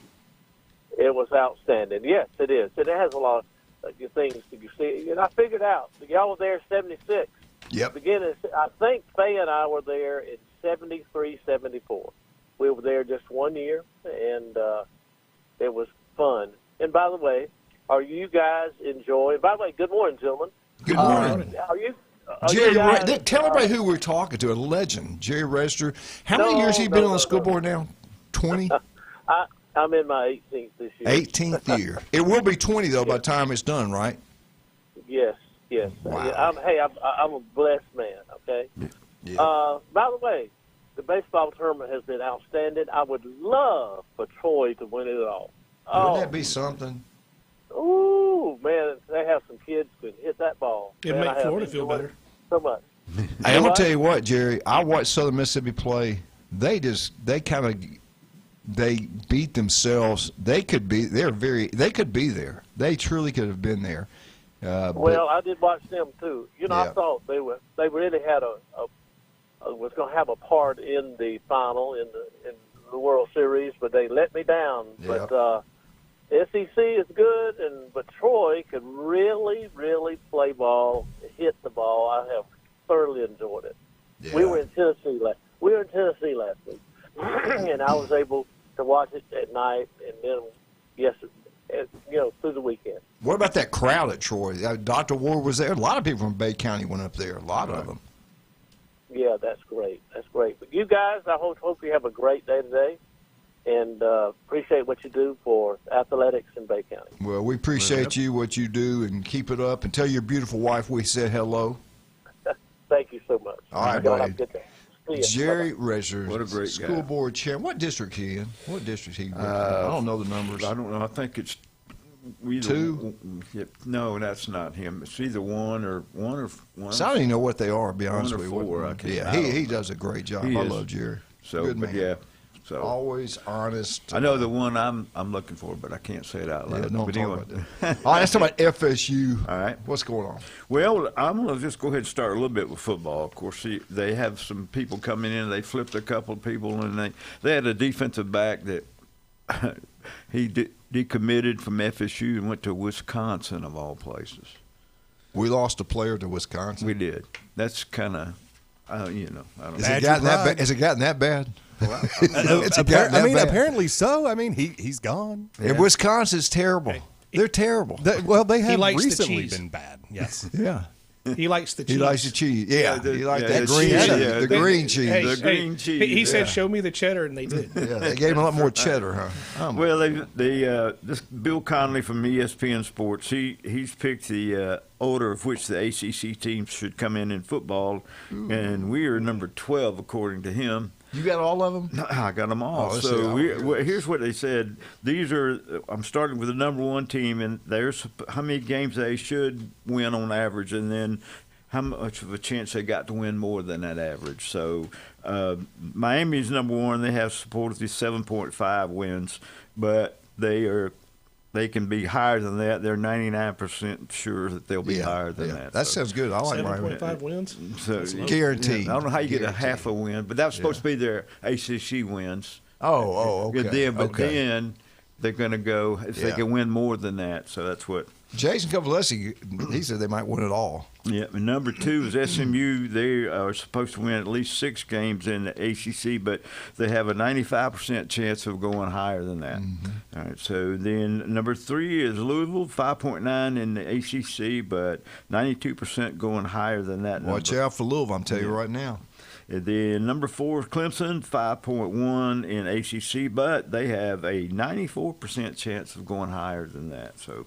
It was outstanding. Yes, it is. And it has a lot of things that you see. And I figured out, y'all were there in 76. Yep. Beginning, I think Faye and I were there in 73, 74. We were there just 1 year, and it was fun. And by the way, are you guys enjoying? By the way, good morning, gentlemen. Good morning. Are you? Jerry, tell everybody who we're talking to. A legend, Jerry Register. How many years has he been on the school board now? 20? I'm in my 18th this year. 18th year. It will be 20 though by the time it's done, right? Yes. Wow. I'm a blessed man. Okay. Yeah. By the way, the baseball tournament has been outstanding. I would love for Troy to win it all. Wouldn't that be something? Ooh, man, they have some kids who can hit that ball. It'd make Florida feel better. So much. Hey, I'm gonna tell you what, Jerry. I watched Southern Mississippi play. They beat themselves. They could be there. They truly could have been there. Well, I did watch them too. You know, I thought they really had was going to have a part in the final in the World Series, but they let me down. Yep. But SEC is good, but Troy can really, really play ball, hit the ball. I have thoroughly enjoyed it. Yeah. We were in Tennessee last week, and I was able to watch it at night, and then through the weekend. What about that crowd at Troy? Dr. Ward was there. A lot of people from Bay County went up there. A lot of them. Yeah, that's great. That's great. But you guys, I hope you have a great day today, and appreciate what you do for athletics in Bay County. Well, we appreciate you, what you do, and keep it up. And tell your beautiful wife we said hello. Thank you so much. All right, y'all buddy. have a good day. See ya. Jerry Rezer, What a great guy. school board chair. What district he in? What district he? I don't know the numbers. I don't know. I think it's Two? No, that's not him. It's either one or one. So I don't even know what they are. To be One honest or with you. four, I can't- Yeah, I don't he know. does a great job. He I is. love Jerry. So, Good but man. yeah. So Always honest. I know the one I'm looking for, but I can't say it out loud. Yeah, don't But talk anyway. about that. All right, let's talk about FSU. All right. What's going on? Well, I'm going to just go ahead and start a little bit with football. Of course, they have some people coming in. They flipped a couple of people, and they had a defensive back that he decommitted from FSU and went to Wisconsin, of all places. We lost a player to Wisconsin. We did. That's kind of, I don't Has know. it gotten that bad? Has it gotten that bad? Apparently so. I mean, he's gone. And Wisconsin's terrible. They're terrible. They have likes the recently cheese. been bad. Yes. Yeah. He likes the cheese. He likes the cheese. Yeah, he likes that the green cheddar. cheese. Yeah, The green cheese. The green cheese. He said, Yeah. "Show me the cheddar," and they did. Yeah, they gave him a lot more cheddar, huh? Well, this Bill Connolly from ESPN Sports, he's picked the order of which the ACC teams should come in football, and we are number 12 according to him. You got all of them? No, I got them all. Oh, let's So see. here's what they said. These are. I'm starting with the number one team, and there's how many games they should win on average, and then how much of a chance they got to win more than that average. So Miami's number one. They have supposedly 7.5 wins, but they can be higher than that. They're 99% sure that they'll be higher than that. That sounds good. I like Miami. 7.5 wins. So, Guaranteed. I don't know how you get a Guaranteed. half a win, but that's supposed to be their ACC wins. Oh, okay. Then they're going to go if they Yeah. can win more than that. So that's what. Jason Cavaletti, he said they might win it all. Yeah, and number two is SMU. They are supposed to win at least 6 games in the ACC, but they have a 95% chance of going higher than that. Mm-hmm. All right, so then number 3 is Louisville, 5.9 in the ACC, but 92% going higher than that number. Watch out for Louisville, I'm telling you right now. And then number 4 is Clemson, 5.1 in ACC, but they have a 94% chance of going higher than that. So,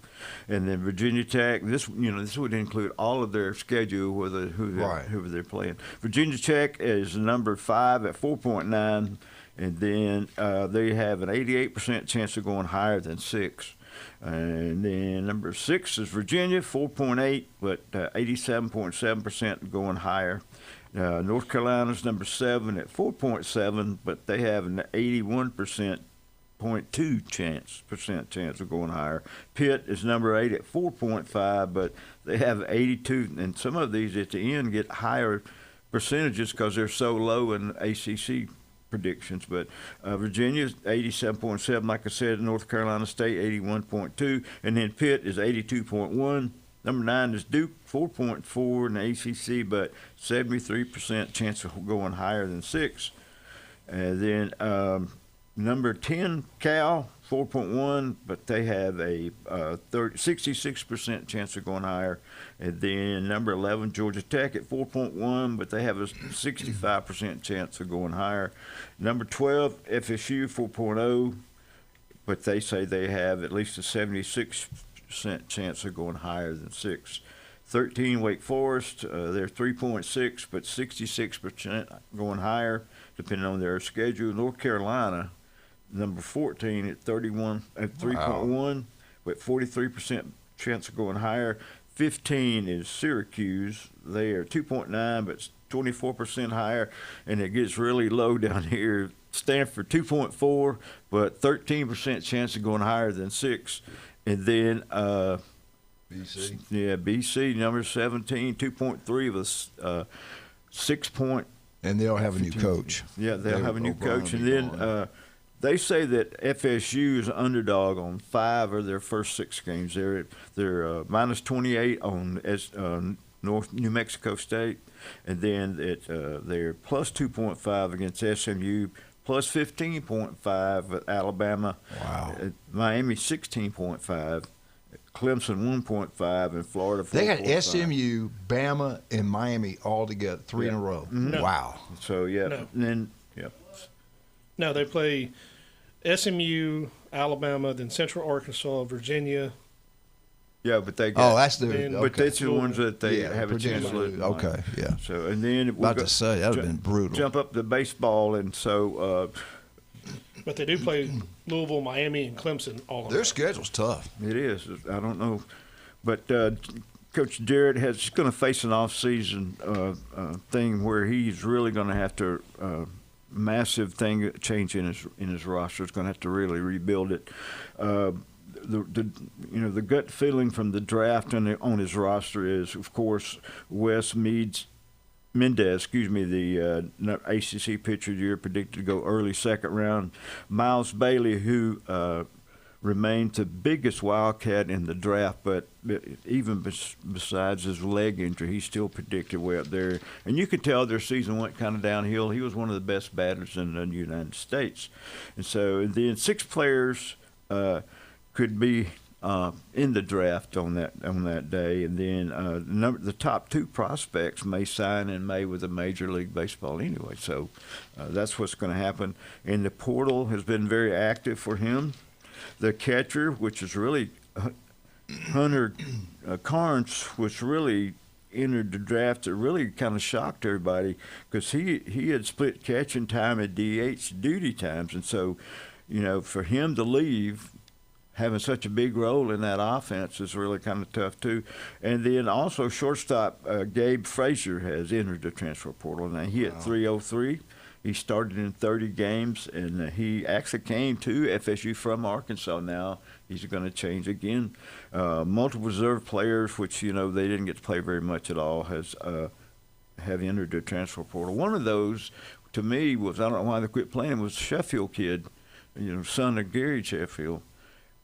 and then Virginia Tech. This would include all of their schedule, who they're playing. Virginia Tech is number 5 at 4.9, and then they have an 88% chance of going higher than 6. And then number 6 is Virginia, 4.8, but 87.7% going higher. North Carolina's number 7 at 4.7, but they have an 81.2% chance of going higher. Pitt is number 8 at 4.5, but they have 82, and some of these at the end get higher percentages because they're so low in ACC predictions. But Virginia's 87.7, like I said. North Carolina State 81.2, and then Pitt is 82.1. Number 9 is Duke, 4.4 in the ACC, but 73% chance of going higher than 6. And then number 10, Cal, 4.1, but they have a 66% chance of going higher. And then number 11, Georgia Tech at 4.1, but they have a 65% chance of going higher. Number 12, FSU, 4.0, but they say they have at least a 76% chance of going higher than 6. 13, Wake Forest, they're 3.6, but 66% going higher, depending on their schedule. North Carolina, number 14 at 3.1, but 43% chance of going higher. 15 is Syracuse. They are 2.9, but 24% higher, and it gets really low down here. Stanford, 2.4, but 13% chance of going higher than 6. And then BC. Yeah, BC, number 17, 2.3 with 6 point. And they'll have a new coach. Yeah, they'll have a new coach. And then They say that FSU is an underdog on 5 of their first 6 games. They're minus 28 on North New Mexico State, and then they're plus 2.5 against SMU, plus 15.5 at Alabama. Wow. Miami 16.5. Clemson 1.5 and Florida 4.5. They got SMU, Bama, and Miami all together, 3 in a row. No. Wow. So yeah, No. and then No, they play SMU, Alabama, then Central Arkansas, Virginia. Yeah, but they got. That's the. Then- But that's the ones that they have a Virginia chance to lose. Okay, yeah. So and then About to say, that would have been brutal. Jump up to baseball, and so But they do play Louisville, Miami, and Clemson all in Their a row. schedule's tough. it is. I don't know, but Coach Jarrett is going to face an off-season thing where he's really going to have to massive thing change in his roster. He's going to have to really rebuild it. The gut feeling from the draft on his roster is, of course, Wes Mendez, the ACC Pitcher of the Year, predicted to go early second round. Miles Bailey, who remained the biggest Wildcat in the draft, but even besides his leg injury, he's still predicted way up there. And you could tell their season went kind of downhill. He was one of the best batters in the United States. And so then 6 players could be in the draft on that day, and then the top 2 prospects may sign in May with a Major League Baseball anyway. So that's what's going to happen. And the portal has been very active for him. The catcher, which is really Hunter Carnes, was really entered the draft. It really kind of shocked everybody because he had split catching time at DH duty times, and so for him to leave, having such a big role in that offense is really kind of tough too. And then also shortstop Gabe Frazier has entered the transfer portal. Now he hit .303. He started in 30 games, and he actually came to FSU from Arkansas. Now he's going to change again. Multiple reserve players, which they didn't get to play very much at all, have entered the transfer portal. One of those, to me, was, I don't know why they quit playing, was the Sheffield kid, son of Gary Sheffield.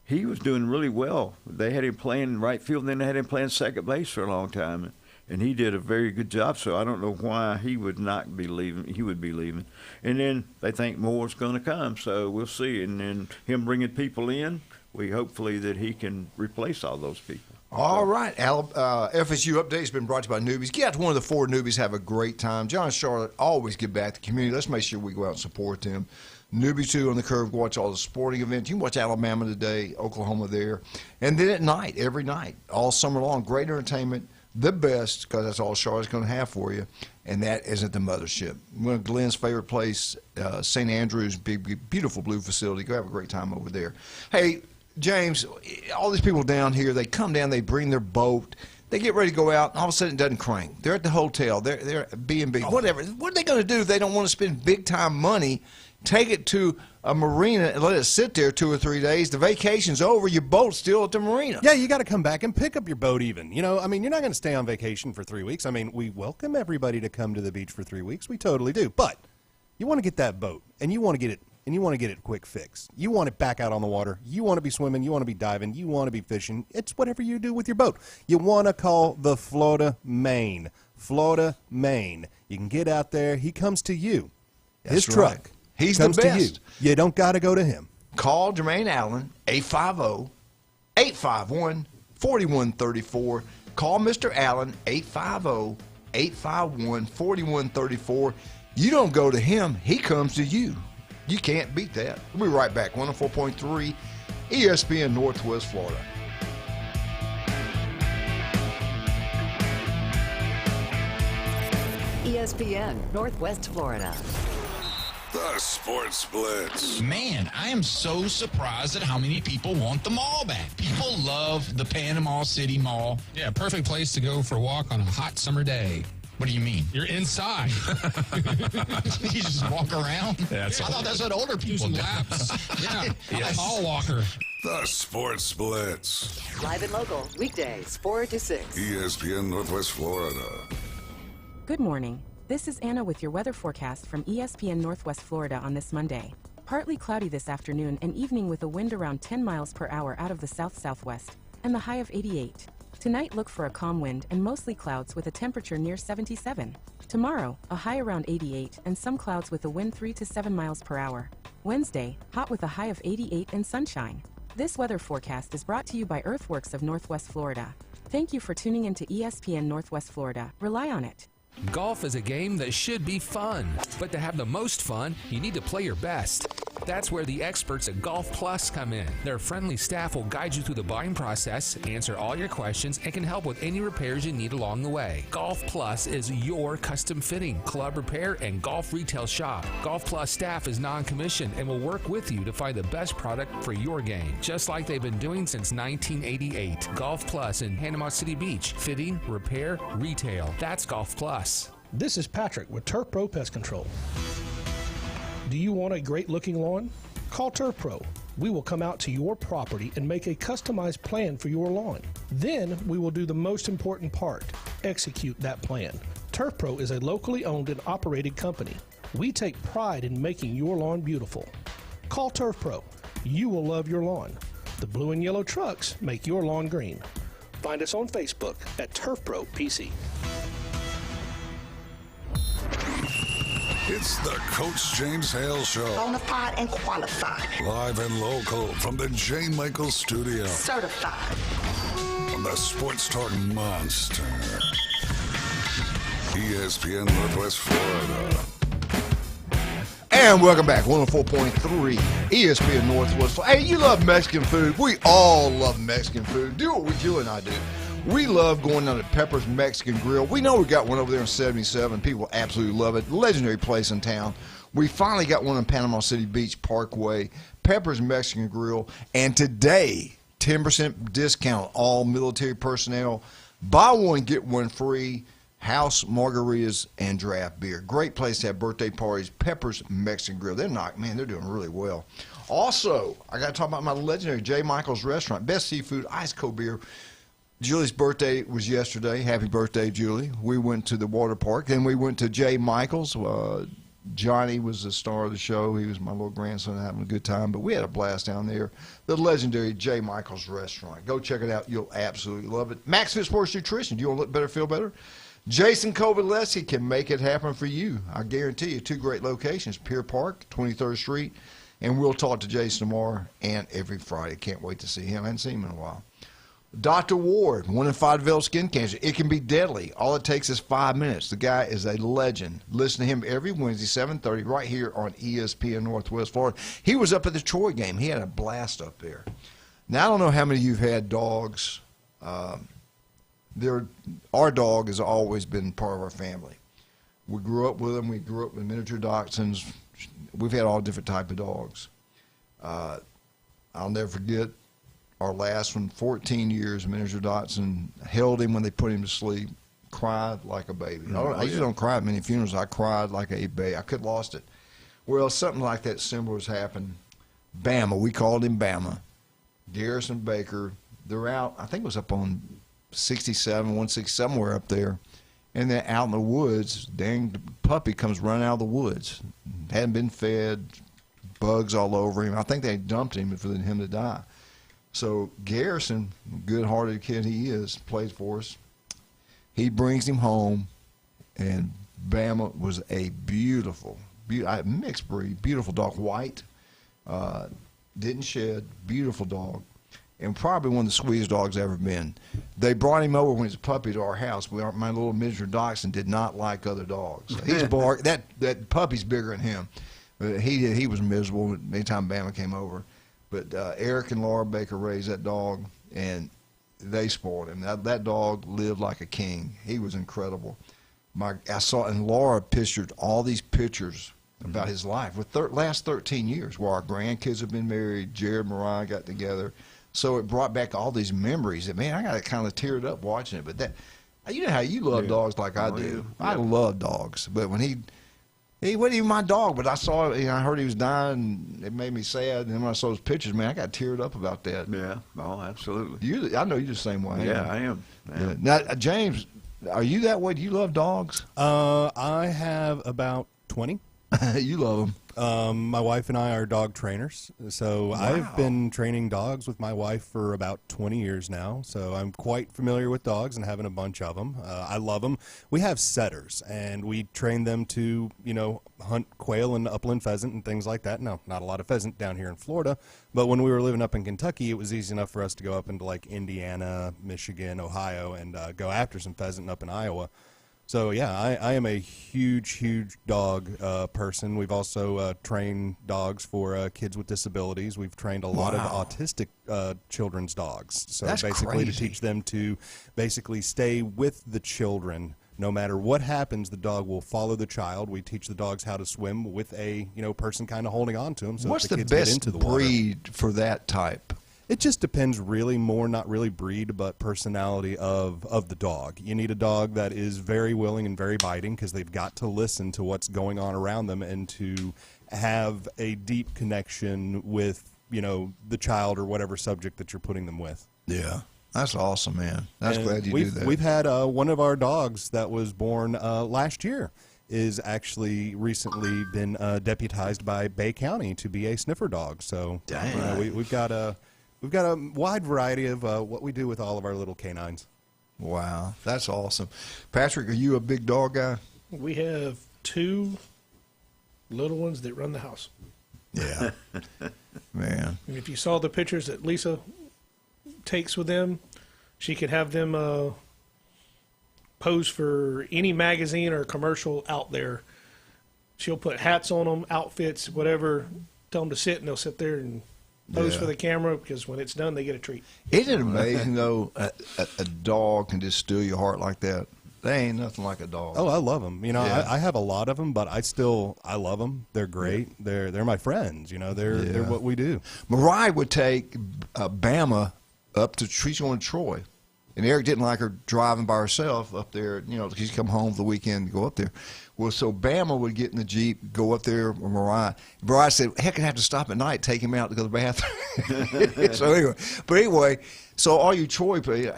He was doing really well. They had him playing right field, and then they had him playing second base for a long time, and he did a very good job. So I don't know why he would not be leaving. He would be leaving. And then they think more's going to come, so we'll see. And then him bringing people in, we hopefully that he can replace all those people. All right. FSU Update has been brought to you by Newbies. Get out to one of the 4 Newbies. Have a great time. John and Charlotte always give back to the community. Let's make sure we go out and support them. Newbie 2 on the Curve, watch all the sporting events. You can watch Alabama today, Oklahoma there. And then at night, every night, all summer long, great entertainment, the best, because that's all Charlotte's going to have for you, and that is at the Mothership. One of Glenn's favorite place, St. Andrews, big, beautiful blue facility. Go have a great time over there. Hey, James, all these people down here, they come down, they bring their boat, they get ready to go out, and all of a sudden it doesn't crank. They're at the hotel, they're at B&B, whatever. What are they going to do if they don't want to spend big-time money? Take it to a marina and let it sit there 2 or 3 days. The vacation's over. Your boat's still at the marina. Yeah, you got to come back and pick up your boat even. You're not going to stay on vacation for 3 weeks. We welcome everybody to come to the beach for 3 weeks. We totally do. But you want to get that boat, and you want to get it quick fix. You want it back out on the water. You want to be swimming. You want to be diving. You want to be fishing. It's whatever you do with your boat. You want to call the Florida Main. Florida Main. You can get out there. He comes to you. His That's right. truck. He's comes the best. To you. You don't got to go to him. Call Jermaine Allen, 850-851-4134. Call Mr. Allen, 850-851-4134. You don't go to him. He comes to you. You can't beat that. We'll be right back. 104.3 ESPN Northwest Florida. ESPN Northwest Florida. The Sports Blitz. Man, I am so surprised at how many people want the mall back. People love the Panama City Mall. Yeah, perfect place to go for a walk on a hot summer day. What do you mean? You're inside. You just walk around? Yeah, I thought that's what older people do. Laps. Yeah, Yes. a mall walker. The Sports Blitz. Live and local, weekdays, 4 to 6. ESPN Northwest Florida. Good morning. This is Anna with your weather forecast from ESPN Northwest Florida on this Monday. Partly cloudy this afternoon and evening with a wind around 10 miles per hour out of the south-southwest, and the high of 88. Tonight look for a calm wind and mostly clouds with a temperature near 77. Tomorrow, a high around 88 and some clouds with a wind 3 to 7 miles per hour. Wednesday, hot with a high of 88 and sunshine. This weather forecast is brought to you by Earthworks of Northwest Florida. Thank you for tuning into ESPN Northwest Florida. Rely on it. Golf is a game that should be fun, but to have the most fun, you need to play your best. That's where the experts at Golf Plus come in. Their friendly staff will guide you through the buying process, answer all your questions, and can help with any repairs you need along the way. Golf Plus is your custom fitting, club repair, and golf retail shop. Golf Plus staff is non-commissioned and will work with you to find the best product for your game, just like they've been doing since 1988. Golf Plus in Panama City Beach. Fitting, repair, retail. That's Golf Plus. This is Patrick with Turf Pro Pest Control. Do you want a great-looking lawn? Call Turf Pro. We will come out to your property and make a customized plan for your lawn. Then we will do the most important part, execute that plan. Turf Pro is a locally owned and operated company. We take pride in making your lawn beautiful. Call Turf Pro. You will love your lawn. The blue and yellow trucks make your lawn green. Find us on Facebook at Turf Pro PC. It's the Coach James Hale Show. Bonafide and qualified. Live and local from the J. Michael Studio. Certified. On the Sports Talk Monster. ESPN Northwest Florida. And welcome back, 104.3 ESPN Northwest. Hey, you love Mexican food. We all love Mexican food. Do what Julie and I do. We love going down to Pepper's Mexican Grill. We know we got one over there in 77. People absolutely love it. Legendary place in town. We finally got one in Panama City Beach Parkway, Pepper's Mexican Grill. And today, 10% discount, all military personnel. Buy one, get one free. House margaritas and draft beer. Great place to have birthday parties. Pepper's Mexican Grill. They're doing really well. Also, I got to talk about my legendary J. Michael's Restaurant. Best seafood, ice cold beer. Julie's birthday was yesterday. Happy birthday, Julie. We went to the water park. Then we went to J. Michael's. Johnny was the star of the show. He was my little grandson having a good time. But we had a blast down there. The legendary J. Michael's Restaurant. Go check it out. You'll absolutely love it. Max Fit Sports Nutrition. Do you want to look better, feel better? Jason Kovaleski can make it happen for you. I guarantee you. Two great locations. Pier Park, 23rd Street. And we'll talk to Jason tomorrow and every Friday. Can't wait to see him. I haven't seen him in a while. Dr. Ward, 1 in 5 develop skin cancer. It can be deadly. All it takes is 5 minutes. The guy is a legend. Listen to him every Wednesday, 7:30, right here on ESPN Northwest Florida. He was up at the Troy game. He had a blast up there. Now, I don't know how many of you have had dogs. Our dog has always been part of our family. We grew up with them. We grew up with miniature dachshunds. We've had all different type of dogs. I'll never forget our last one, 14 years, miniature dachshund, held him when they put him to sleep, cried like a baby. I usually don't cry at many funerals. I cried like a baby. I could have lost it. Well, something like that similar has happened. Bama, we called him Bama. Garrison Baker, they're out, I think it was up on 67, 160, somewhere up there. And then out in the woods, dang puppy comes running out of the woods. Hadn't been fed, bugs all over him. I think they dumped him for him to die. So Garrison, good-hearted kid he is, plays for us. He brings him home, and Bama was a beautiful mixed breed, beautiful dog, white, didn't shed, beautiful dog, and probably one of the sweetest dogs ever been. They brought him over when he was a puppy to our house. My little miniature dachshund did not like other dogs. He's barked. That puppy's bigger than him. He was miserable anytime Bama came over. But Eric and Laura Baker raised that dog, and they spoiled him. That dog lived like a king. He was incredible. I saw, and Laura pictured all these pictures about his life with last 13 years, where our grandkids have been married. Jared and Mariah got together. So it brought back all these memories that, man, I got kind of teared up watching it. But you know how you love dogs like I do. Yeah. I love dogs. But when he wasn't even my dog, but I saw it, I heard he was dying, and it made me sad. And then when I saw his pictures, man, I got teared up about that. Yeah, oh, absolutely. I know you're the same way. Yeah, I am. Yeah. Now, James, are you that way? Do you love dogs? I have about 20. You love them. My wife and I are dog trainers. So I've been training dogs with my wife for about 20 years now. So I'm quite familiar with dogs and having a bunch of them. I love them. We have setters, and we train them to, hunt quail and upland pheasant and things like that. No, not a lot of pheasant down here in Florida. But when we were living up in Kentucky, it was easy enough for us to go up into like Indiana, Michigan, Ohio, and go after some pheasant up in Iowa. So, yeah, I am a huge dog person. We've also trained dogs for kids with disabilities. We've trained a lot of autistic children's dogs. So That's basically crazy. to teach them to basically stay with the children. No matter what happens, the dog will follow the child. We teach the dogs how to swim with a person kind of holding on to them. So What's if the the kids get best into the water. breed for that type? It just depends really more, not really breed, but personality of the dog. You need a dog that is very willing and very biting because they've got to listen to what's going on around them and to have a deep connection with, the child or whatever subject that you're putting them with. Yeah. That's awesome, man. That's And glad you do that. We've had one of our dogs that was born last year is actually recently been deputized by Bay County to be a sniffer dog. So we've got a wide variety of what we do with all of our little canines. Wow, that's awesome. Patrick, are you a big dog guy? We have 2 little ones that run the house. Yeah, man. And if you saw the pictures that Lisa takes with them, she could have them pose for any magazine or commercial out there. She'll put hats on them, outfits, whatever, tell them to sit, and they'll sit there and pose for the camera, because when it's done, they get a treat. Isn't it amazing, though, a dog can just steal your heart like that? They ain't nothing like a dog. Oh, I love them. I have a lot of them, but I love them. They're great. They're my friends. They're what we do. Mariah would take Bama up to she's going to Troy, and Eric didn't like her driving by herself up there. She'd come home for the weekend and go up there. Well, so Bama would get in the Jeep, go up there with Mariah. Mariah said, heck, I'd have to stop at night, take him out to go to the bathroom. So all you Troy people,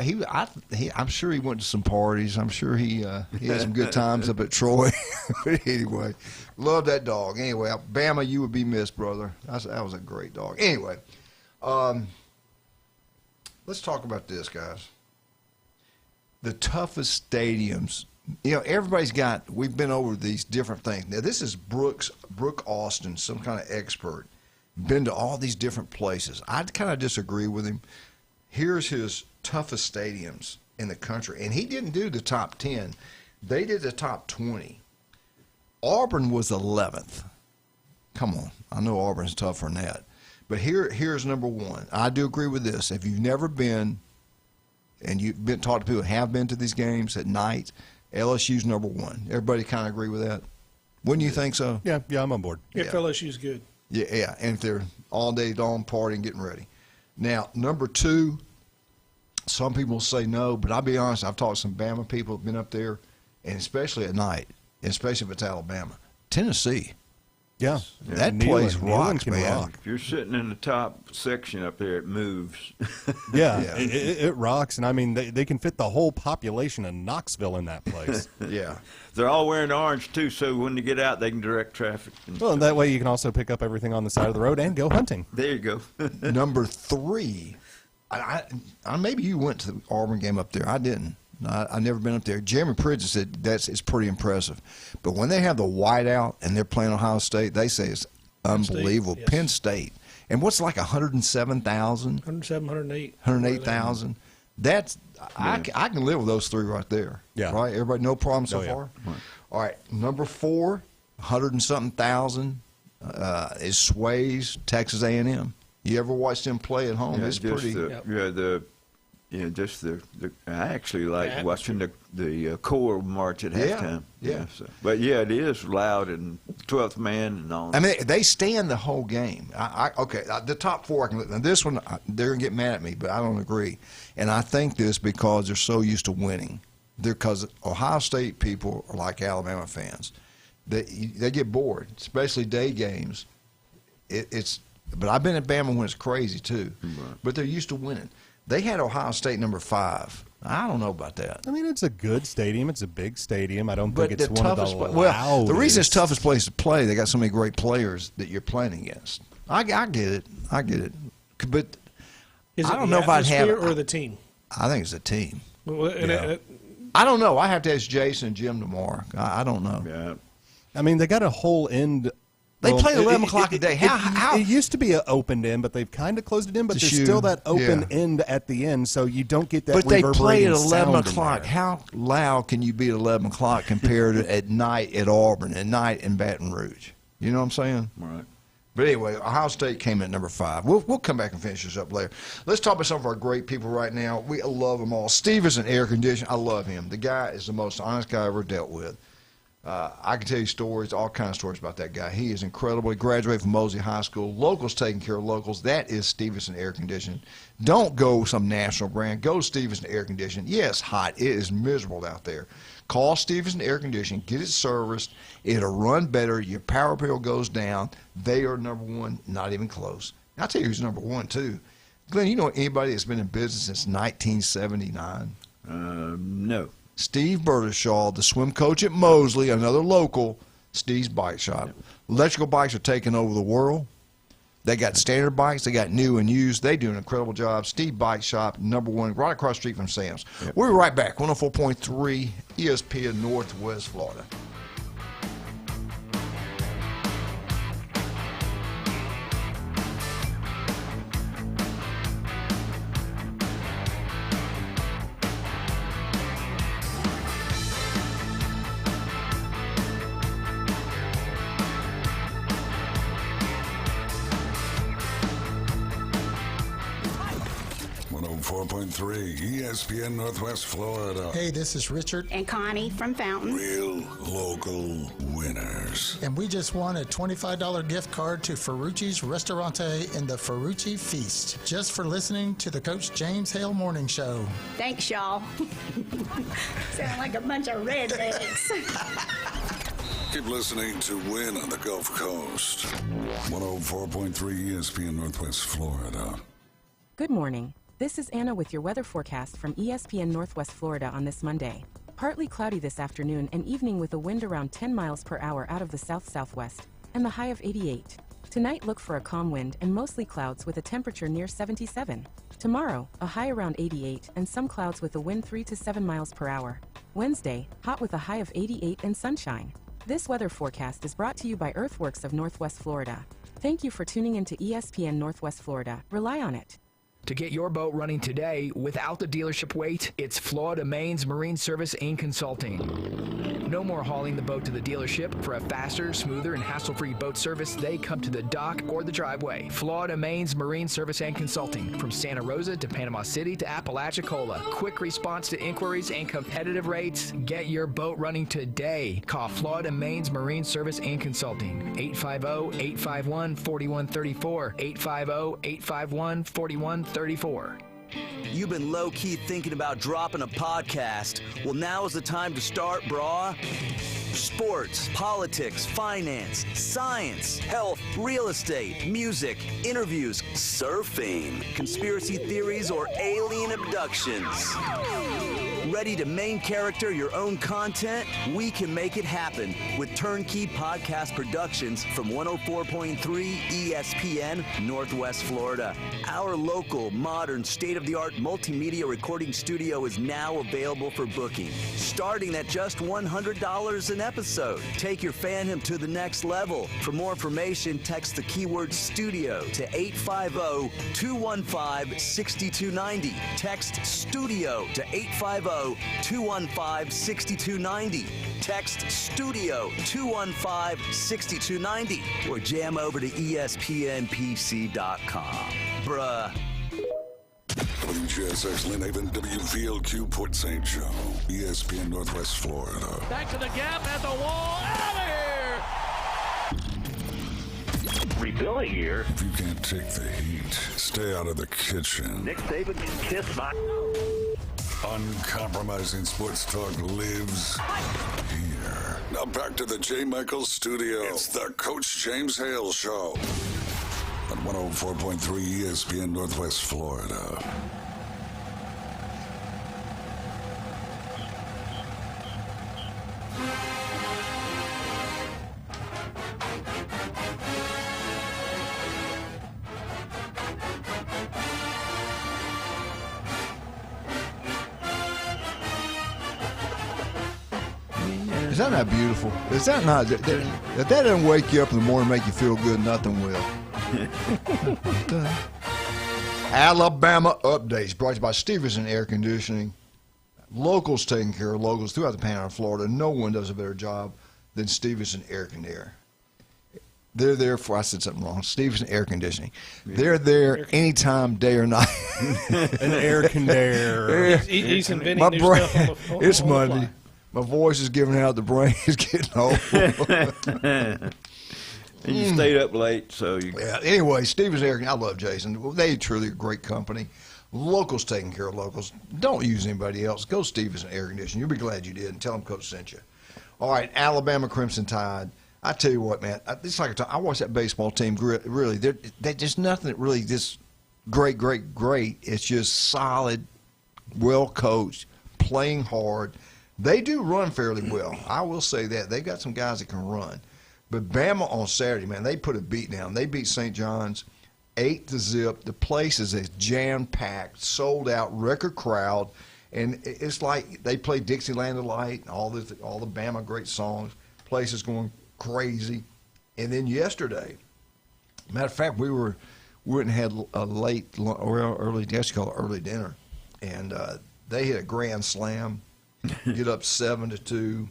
I'm sure he went to some parties. I'm sure he had some good times up at Troy. But anyway, love that dog. Anyway, Bama, you would be missed, brother. That was a great dog. Anyway, let's talk about this, guys. The toughest stadiums. We've been over these different things. Now, this is Brooke Austin, some kind of expert, been to all these different places. I kind of disagree with him. Here's his toughest stadiums in the country. And he didn't do the top 10. They did the top 20. Auburn was 11th. Come on. I know Auburn's tougher than that. But here's number 1. I do agree with this. If you've never been, and you've been talking to people who have been to these games at night, LSU's number 1. Everybody kind of agree with that? Wouldn't you think so? Yeah, I'm on board. If LSU's good. Yeah, and if they're all day long partying, getting ready. Now, number 2, some people say no, but I'll be honest, I've talked to some Bama people who have been up there, and especially at night, and especially if it's Alabama. Tennessee. Yeah. That place rocks, man. Rock. If you're sitting in the top section up there, it moves. Yeah. It rocks. And, I mean, they can fit the whole population of Knoxville in that place. Yeah. They're all wearing orange, too, so when they get out, they can direct traffic. Well, and that way you can also pick up everything on the side of the road and go hunting. There you go. Number 3, I maybe you went to the Auburn game up there. I didn't. I've never been up there. Jeremy Pridgeon said it's pretty impressive. But when they have the whiteout and they're playing Ohio State, they say it's unbelievable. Yes. Penn State. And what's like 107,000? 107, 108. 108,000. That's I can live with those 3 right there. Yeah. Right? Everybody, no problem so far? Right. All right. Number 4, 100-something thousand is Sway's Texas A&M. You ever watch them play at home? It's pretty. I actually like watching the core march at halftime. Yeah. But it is loud and 12th man and all. I mean, they stand the whole game. The top 4 I can. Now this one, they're gonna get mad at me, but I don't agree. And I think this because they're so used to winning. Because Ohio State people are like Alabama fans. They get bored, especially day games. But I've been at Bama when it's crazy too. Right. But they're used to winning. They had Ohio State number 5. I don't know about that. I mean, it's a good stadium. It's a big stadium. I don't think it's the one of the toughest. loudest. The reason it's toughest place to play, they got so many great players that you're playing against. I get it. But Is it I don't the know if I'd have atmosphere or the team? I think it's a team. Well, and I don't know. I have to ask Jason and Jim tomorrow. I don't know. Yeah. I mean, they got a whole end. They play 11 o'clock a day. How? It used to be an open end, but they've kind of closed it in. But To there's shoot. still that open Yeah. end at the end, so you don't get that. But they play at reverberating 11 sound in o'clock. there. How loud can you be at 11 o'clock compared to at night at Auburn, at night in Baton Rouge? You know what I'm saying? Right. But anyway, Ohio State came in at number 5. We'll come back and finish this up later. Let's talk about some of our great people right now. We love them all. Steve is an air conditioner. I love him. The guy is the most honest guy I ever dealt with. I can tell you stories, all kinds of stories about that guy. He is incredible. He graduated from Mosley High School. Locals taking care of locals. That is Stevenson Air Conditioning. Don't go some national brand. Go Stevenson Air Conditioning. Yes, hot. It is miserable out there. Call Stevenson Air Conditioning. Get it serviced. It'll run better. Your power bill goes down. They are number 1. Not even close. I'll tell you who's number 1, too. Glenn, you know anybody that's been in business since 1979? No. Steve Bertishaw, the swim coach at Mosley, another local, Steve's Bike Shop. Electrical bikes are taking over the world. They got standard bikes. They got new and used. They do an incredible job. Steve Bike Shop, number 1, right across the street from Sam's. Yep. We'll be right back. 104.3 ESPN Northwest Florida. ESPN Northwest Florida. Hey, this is Richard and Connie from Fountain. Real local winners. And we just won a $25 gift card to Ferrucci's Restaurante in the Ferrucci Feast, just for listening to the Coach James Hale Morning Show. Thanks, y'all. Sound like a bunch of rednecks. Keep listening to Win on the Gulf Coast. 104.3 ESPN Northwest Florida. Good morning. This is Anna with your weather forecast from ESPN Northwest Florida on this Monday. Partly cloudy this afternoon and evening with a wind around 10 miles per hour out of the south-southwest, and the high of 88. Tonight look for a calm wind and mostly clouds with a temperature near 77. Tomorrow, a high around 88 and some clouds with a wind 3 to 7 miles per hour. Wednesday, hot with a high of 88 and sunshine. This weather forecast is brought to you by Earthworks of Northwest Florida. Thank you for tuning into ESPN Northwest Florida. Rely on it. To get your boat running today without the dealership wait, it's Florida Main's Marine Service and Consulting. No more hauling the boat to the dealership. For a faster, smoother, and hassle-free boat service, they come to the dock or the driveway. Florida Main's Marine Service and Consulting. From Santa Rosa to Panama City to Apalachicola. Quick response to inquiries and competitive rates. Get your boat running today. Call Florida Main's Marine Service and Consulting. 850-851-4134. 850-851-4134. You've been low-key thinking about dropping a podcast. Well, now is the time to start, brah. Sports, politics, finance, science, health, real estate, music, interviews, surfing, conspiracy theories, or alien abductions. Ready to main character your own content? We can make it happen with Turnkey Podcast Productions from 104.3 ESPN Northwest Florida. Our local, modern, state-of-the-art multimedia recording studio is now available for booking, starting at just $100 an episode. Take your fandom to the next level. For more information, text the keyword studio to 850-215-6290. Text studio to 850-215-6290. Text studio 215-6290 or jam over to ESPNPC.com. Bruh. WGSX Lynn Haven, WVLQ Port St. Joe, ESPN Northwest Florida. Back to the gap at the wall, out of here! Rebuilding here. If you can't take the heat, stay out of the kitchen. Nick Saban can kiss my... Uncompromising sports talk lives here. Now back to the J. Michaels studio. It's the Coach James Hale Show on 104.3 ESPN Northwest Florida. Is that not beautiful? Is that not? If that doesn't wake you up in the morning and make you feel good, nothing will. Alabama updates brought to you by Stevenson Air Conditioning. Locals taking care of locals throughout the Panhandle of Florida. No one does a better job than Stevenson Air Conditioning. They're there for, I said something wrong, Stevenson Air Conditioning. They're there anytime, day or night. An air conditioner. He's inventing My new brain, stuff on the it's on the Monday. fly. My voice is giving out. The brain is getting old. And you stayed up late, so you. Yeah. Anyway, Stevens Air. I love Jason. They truly are a great company. Locals taking care of locals. Don't use anybody else. Go Stevens Air Conditioning. You'll be glad you did, and tell them Coach sent you. All right, Alabama Crimson Tide. I tell you what, man. It's like I watched that baseball team. Really, they're just nothing that really just great. It's just solid, well coached, playing hard. They do run fairly well. I will say that. They got some guys that can run. But Bama on Saturday, man, they put a beat down. They beat St. John's 8-0. The place is jam-packed, sold out, record crowd. And it's like they play Dixieland Delight, all the Bama great songs. Place is going crazy. And then yesterday, matter of fact, we went and had a late or early, I guess you call it early dinner. And they hit a grand slam, get up 7-2.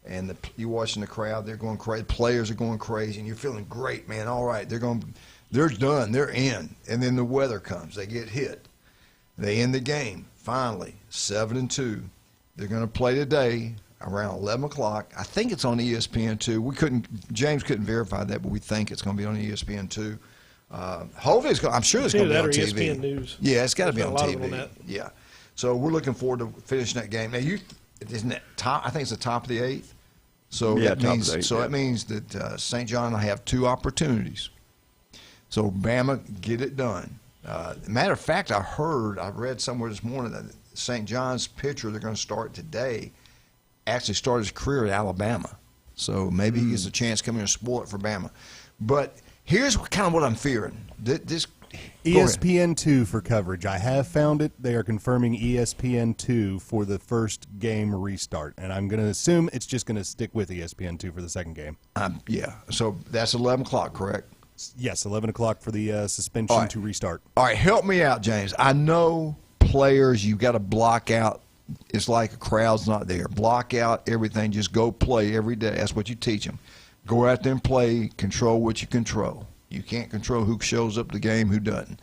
And you're watching the crowd; they're going crazy. Players are going crazy, and you're feeling great, man. All right, they're done, they're in. And then the weather comes; they get hit. They end the game finally, 7-2. They're going to play today around 11 o'clock. I think it's on ESPN2. James couldn't verify that, but we think it's going to be on ESPN2. Hopefully, I'm sure it's going to be on TV. ESPN News. Yeah, it's got to be on a lot TV. of them on that. Yeah, so we're looking forward to finishing that game. Now isn't that top? I think it's the top of the 8th. So yeah, that means that St. John will have 2 opportunities. So Bama get it done. Matter of fact, I read somewhere this morning that St. John's pitcher they're going to start today actually started his career at Alabama. So maybe he gets a chance to come in and spoil it for Bama. But here's kind of what I'm fearing. This ESPN2 for coverage. I have found it. They are confirming ESPN2 for the first game restart. And I'm going to assume it's just going to stick with ESPN2 for the second game. Yeah. So that's 11 o'clock, correct? Yes, 11 o'clock for the suspension to restart. All right, help me out, James. I know players, you got to block out. It's like a crowd's not there. Block out everything. Just go play every day. That's what you teach them. Go out there and play. Control what you control. You can't control who shows up to the game, who doesn't.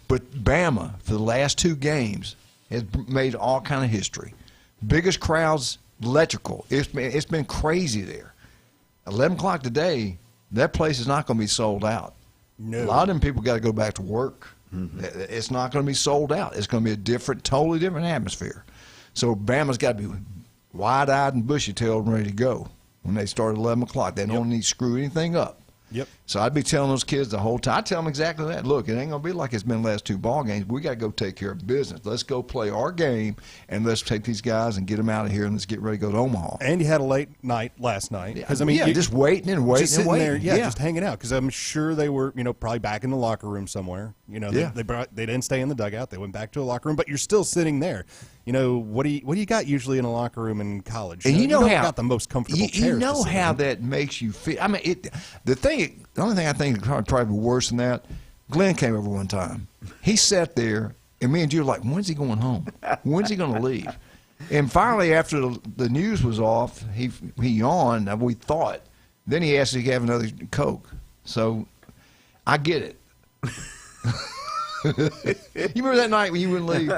But Bama, for the last 2 games, has made all kind of history. Biggest crowds, electrical. It's been crazy there. 11 o'clock today, that place is not going to be sold out. No. A lot of them people got to go back to work. Mm-hmm. It's not going to be sold out. It's going to be a totally different atmosphere. So Bama's got to be wide-eyed and bushy-tailed and ready to go when they start at 11 o'clock. They don't need to screw anything up. Yep. So I'd be telling those kids the whole time. I tell them exactly that. Look, it ain't going to be like it's been the last 2 ball games. We got to go take care of business. Let's go play our game, and let's take these guys and get them out of here, and let's get ready to go to Omaha. And you had a late night last night. Because just waiting and waiting just sitting and waiting. there, just hanging out. Because I'm sure they were, probably back in the locker room somewhere. They didn't stay in the dugout. They went back to a locker room, but you're still sitting there. What do you got usually in a locker room in college? And you know how got the most comfortable chairs. You know how that makes you feel. I mean, the only thing I think is probably worse than that. Glenn came over one time. He sat there, and me and you were like, "When's he going home? When's he going to leave?" And finally, after the news was off, he yawned. And we thought. Then he asked if he could have another Coke. So I get it. You remember that night when you wouldn't leave?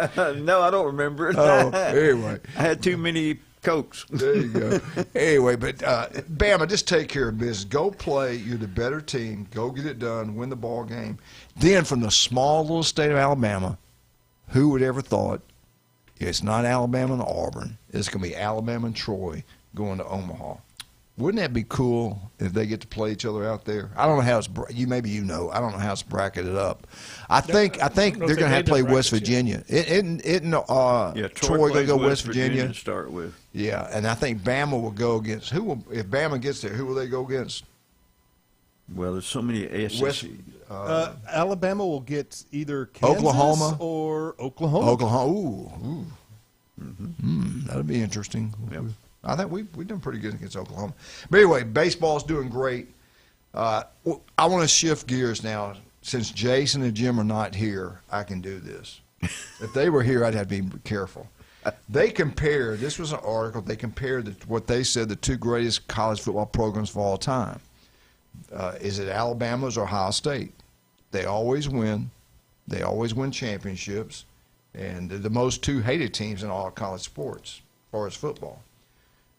No, I don't remember it. Oh, anyway. I had too many Cokes. There you go. Anyway, but Bama, just take care of business. Go play. You're the better team. Go get it done. Win the ball game. Then from the small little state of Alabama, who would ever thought it's not Alabama and Auburn. It's going to be Alabama and Troy going to Omaha. Wouldn't that be cool if they get to play each other out there? I don't know how it's I don't know how it's bracketed up. I think they're going to have to play West Virginia. Troy going to go West Virginia to start with. Yeah, and I think Bama will go against if Bama gets there, who will they go against? Well, there's so many SEC. Alabama will get either Kansas Oklahoma or Oklahoma. Ooh. Mm-hmm. That'll be interesting. Yep. I think we've done pretty good against Oklahoma. But anyway, baseball's doing great. I want to shift gears now. Since Jason and Jim are not here, I can do this. If they were here, I'd have to be careful. They compared, this was an article, they compared what they said the two greatest college football programs of all time. Is it Alabama's or Ohio State? They always win. They always win championships. And they're the most two hated teams in all college sports as far as football.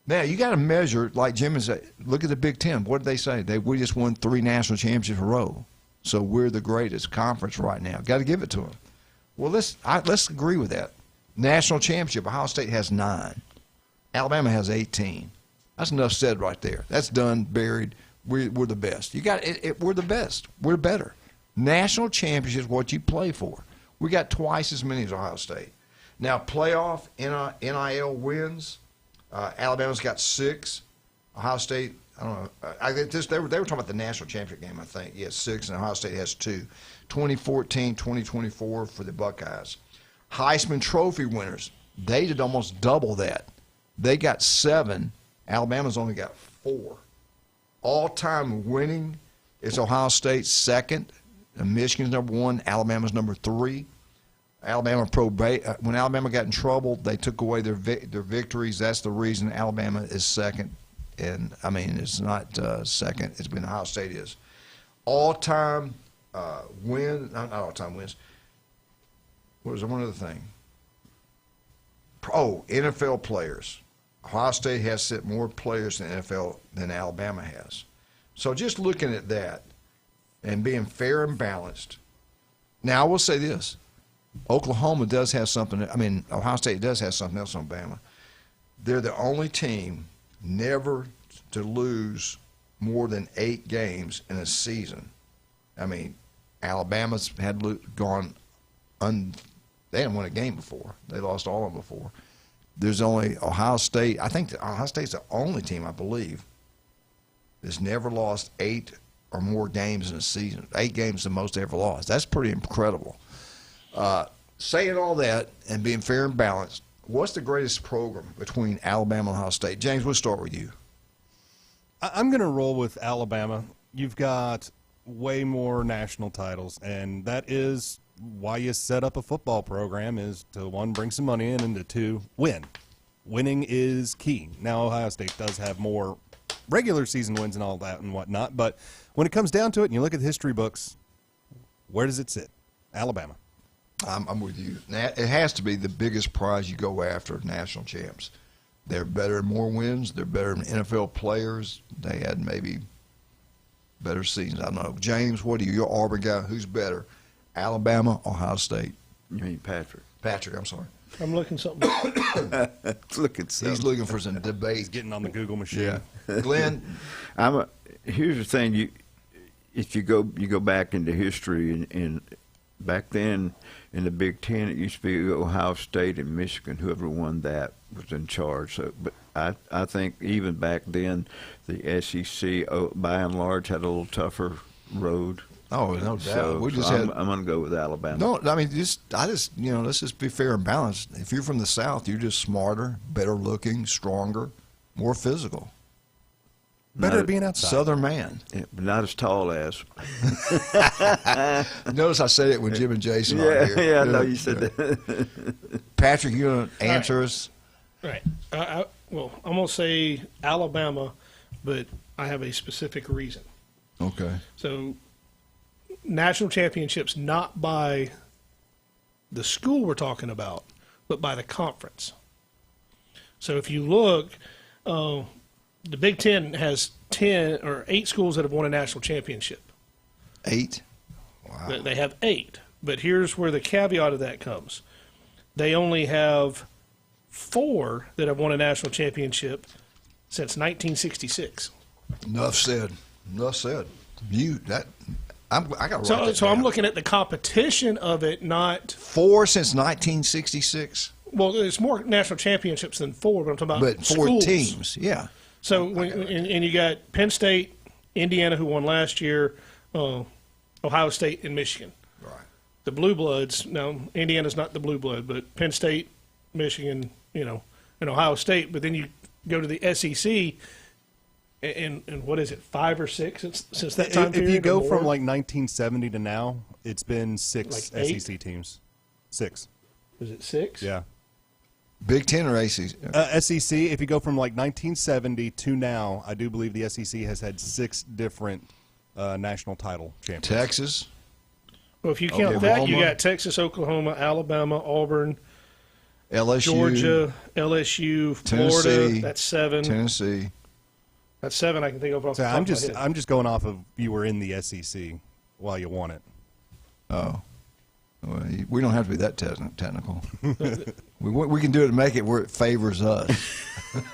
Now, you got to measure, like Jim said, look at the Big Ten. What did they say? We just won 3 national championships in a row. So we're the greatest conference right now. Got to give it to them. Well, let's agree with that. National championship, Ohio State has 9. Alabama has 18. That's enough said right there. That's done, buried. We're the best. You got it. We're the best. We're better. National championship is what you play for. We got twice as many as Ohio State. Now, playoff NIL wins. Alabama's got 6. Ohio State, I don't know. They were talking about the national championship game, I think. Yeah, 6, and Ohio State has 2. 2014, 2024 for the Buckeyes. Heisman Trophy winners, they did almost double that. They got 7. Alabama's only got 4. All-time winning is Ohio State 2nd. Michigan's number 1. Alabama's number 3. When Alabama got in trouble, they took away their victories. That's the reason Alabama is 2nd. And, I mean, it's not 2nd. It's been Ohio State is. All-time not all-time wins. What was there one other thing? NFL players. Ohio State has sent more players in the NFL than Alabama has. So just looking at that and being fair and balanced. Now, I will say this. Oklahoma does have something. I mean, Ohio State does have something else on Bama. They're the only team never to lose more than 8 games in a season. I mean, Alabama's had gone they hadn't won a game before. They lost all of them before. There's only Ohio State. I think Ohio State's the only team, I believe, that's never lost 8 or more games in a season. 8 games is the most they ever lost. That's pretty incredible. Saying all that and being fair and balanced, what's the greatest program between Alabama and Ohio State? James, we'll start with you. I'm going to roll with Alabama. You've got way more national titles, and that is why you set up a football program, is to, 1, bring some money in, and to 2, win. Winning is key. Now, Ohio State does have more regular season wins and all that and whatnot, but when it comes down to it and you look at the history books, where does it sit? Alabama. I'm with you. It has to be the biggest prize you go after, national champs. They're better in more wins. They're better than NFL players. They had maybe better seasons. I don't know. James, what are you? You're an Auburn guy. Who's better, Alabama, Ohio State? You mean Patrick? Patrick, I'm sorry. I'm looking something. He's looking for some debate. He's getting on the Google machine. Yeah. Glenn? Here's the thing. If you go back into history, and back then in the Big Ten, it used to be Ohio State and Michigan. Whoever won that was in charge. So, but I think even back then, the SEC by and large had a little tougher road. Oh, no doubt. So I'm going to go with Alabama. No, I mean, let's just be fair and balanced. If you're from the South, you're just smarter, better looking, stronger, more physical. Better at being outside. Southern man. Yeah, but not as tall as. Notice I said it when Jim and Jason are here. Yeah, I know you said that. Patrick, you going to answer us? Right. Well, I'm going to say Alabama, but I have a specific reason. Okay. So, national championships not by the school we're talking about, but by the conference. So if you look, the Big Ten has 10 or 8 schools that have won a national championship. 8? Wow. They have 8. But here's where the caveat of that comes. They only have 4 that have won a national championship since 1966. Enough said. I got to write that So down. I'm looking at the competition of it, not 4 since 1966. Well, there's more national championships than 4, but I'm talking about But 4 schools. teams, yeah. So and you got Penn State, Indiana, who won last year, Ohio State, and Michigan. Right. The Blue Bloods. Now Indiana's not the Blue Blood, but Penn State, Michigan, and Ohio State. But then you go to the SEC, and what is it, 5 or 6 since that time period? If you go from like 1970 to now, it's been 6 Like SEC teams. 6. Was it 6? Yeah. Big Ten or SEC? SEC, if you go from like 1970 to now, I do believe the SEC has had 6 different national title champions. Texas? Well, if you count that, you got Texas, Oklahoma, Alabama, Auburn, LSU, Georgia, LSU, Florida. Tennessee, That's 7. Tennessee. That's 7 I can think of off So the top I'm of my head. just going off of you were in the SEC while you won it. Oh. Well, we don't have to be that technical. we can do it to make it where it favors us.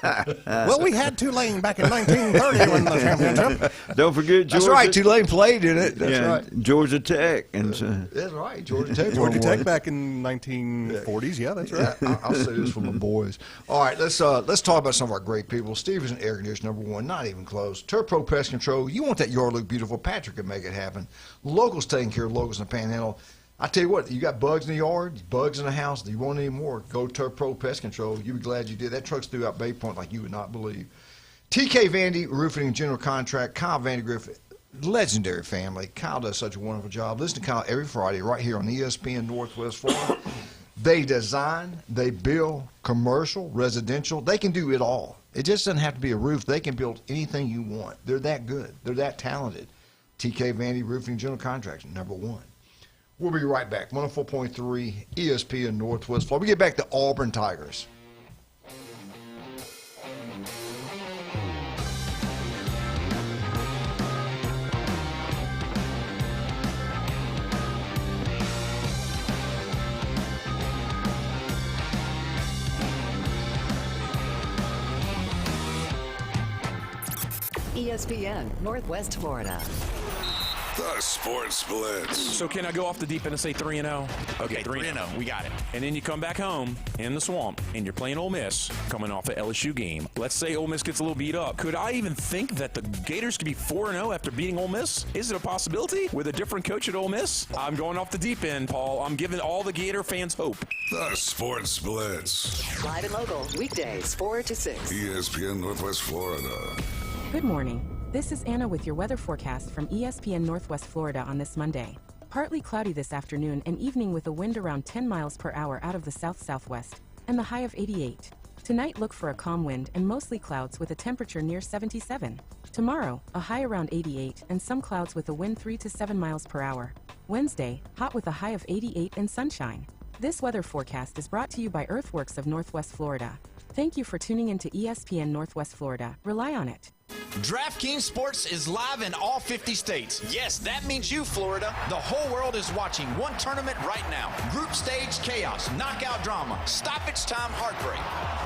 Well, we had Tulane back in 1930 when the championship. Don't forget Georgia. That's right. Tulane played in it. That's right. Georgia Tech. And that's right. Georgia Tech. Georgia Tech back in 1940s. Yeah, that's right. Yeah, I'll say this for my boys. All right, let's talk about some of our great people. Steve is an air conditioner #1, not even close. Turpro Pest Control. You want that yard look beautiful? Patrick can make it happen. Locals taking care of locals in the Panhandle. I tell you what, you got bugs in the yard, bugs in the house. Do you want any more? Go to Pro Pest Control. You'll be glad you did. That truck's throughout Bay Point like you would not believe. TK Vandy Roofing and General Contract. Kyle Vandegrift, legendary family. Kyle does such a wonderful job. Listen to Kyle every Friday right here on ESPN Northwest Florida. They design, they build commercial, residential. They can do it all. It just doesn't have to be a roof. They can build anything you want. They're that good. They're that talented. TK Vandy Roofing and General Contracts, #1. We'll be right back. 104.3 ESPN Northwest Florida. We get back to Auburn Tigers. ESPN Northwest Florida. The Sports Blitz. So can I go off the deep end and say 3-0? Okay, 3-0. We got it. And then you come back home in the swamp, and you're playing Ole Miss, coming off an LSU game. Let's say Ole Miss gets a little beat up. Could I even think that the Gators could be 4-0 after beating Ole Miss? Is it a possibility with a different coach at Ole Miss? I'm going off the deep end, Paul. I'm giving all the Gator fans hope. The Sports Blitz. Live and local, weekdays 4 to 6. ESPN Northwest Florida. Good morning. This is Anna with your weather forecast from ESPN Northwest Florida on this Monday. Partly cloudy this afternoon and evening with a wind around 10 miles per hour out of the south-southwest and the high of 88. Tonight look for a calm wind and mostly clouds with a temperature near 77. Tomorrow, a high around 88 and some clouds with a wind 3 to 7 miles per hour. Wednesday, hot with a high of 88 and sunshine. This weather forecast is brought to you by Earthworks of Northwest Florida. Thank you for tuning into ESPN Northwest Florida. Rely on it. DraftKings Sports is live in all 50 states. Yes, that means you, Florida. The whole world is watching one tournament right now. Group stage chaos, knockout drama, stoppage time heartbreak.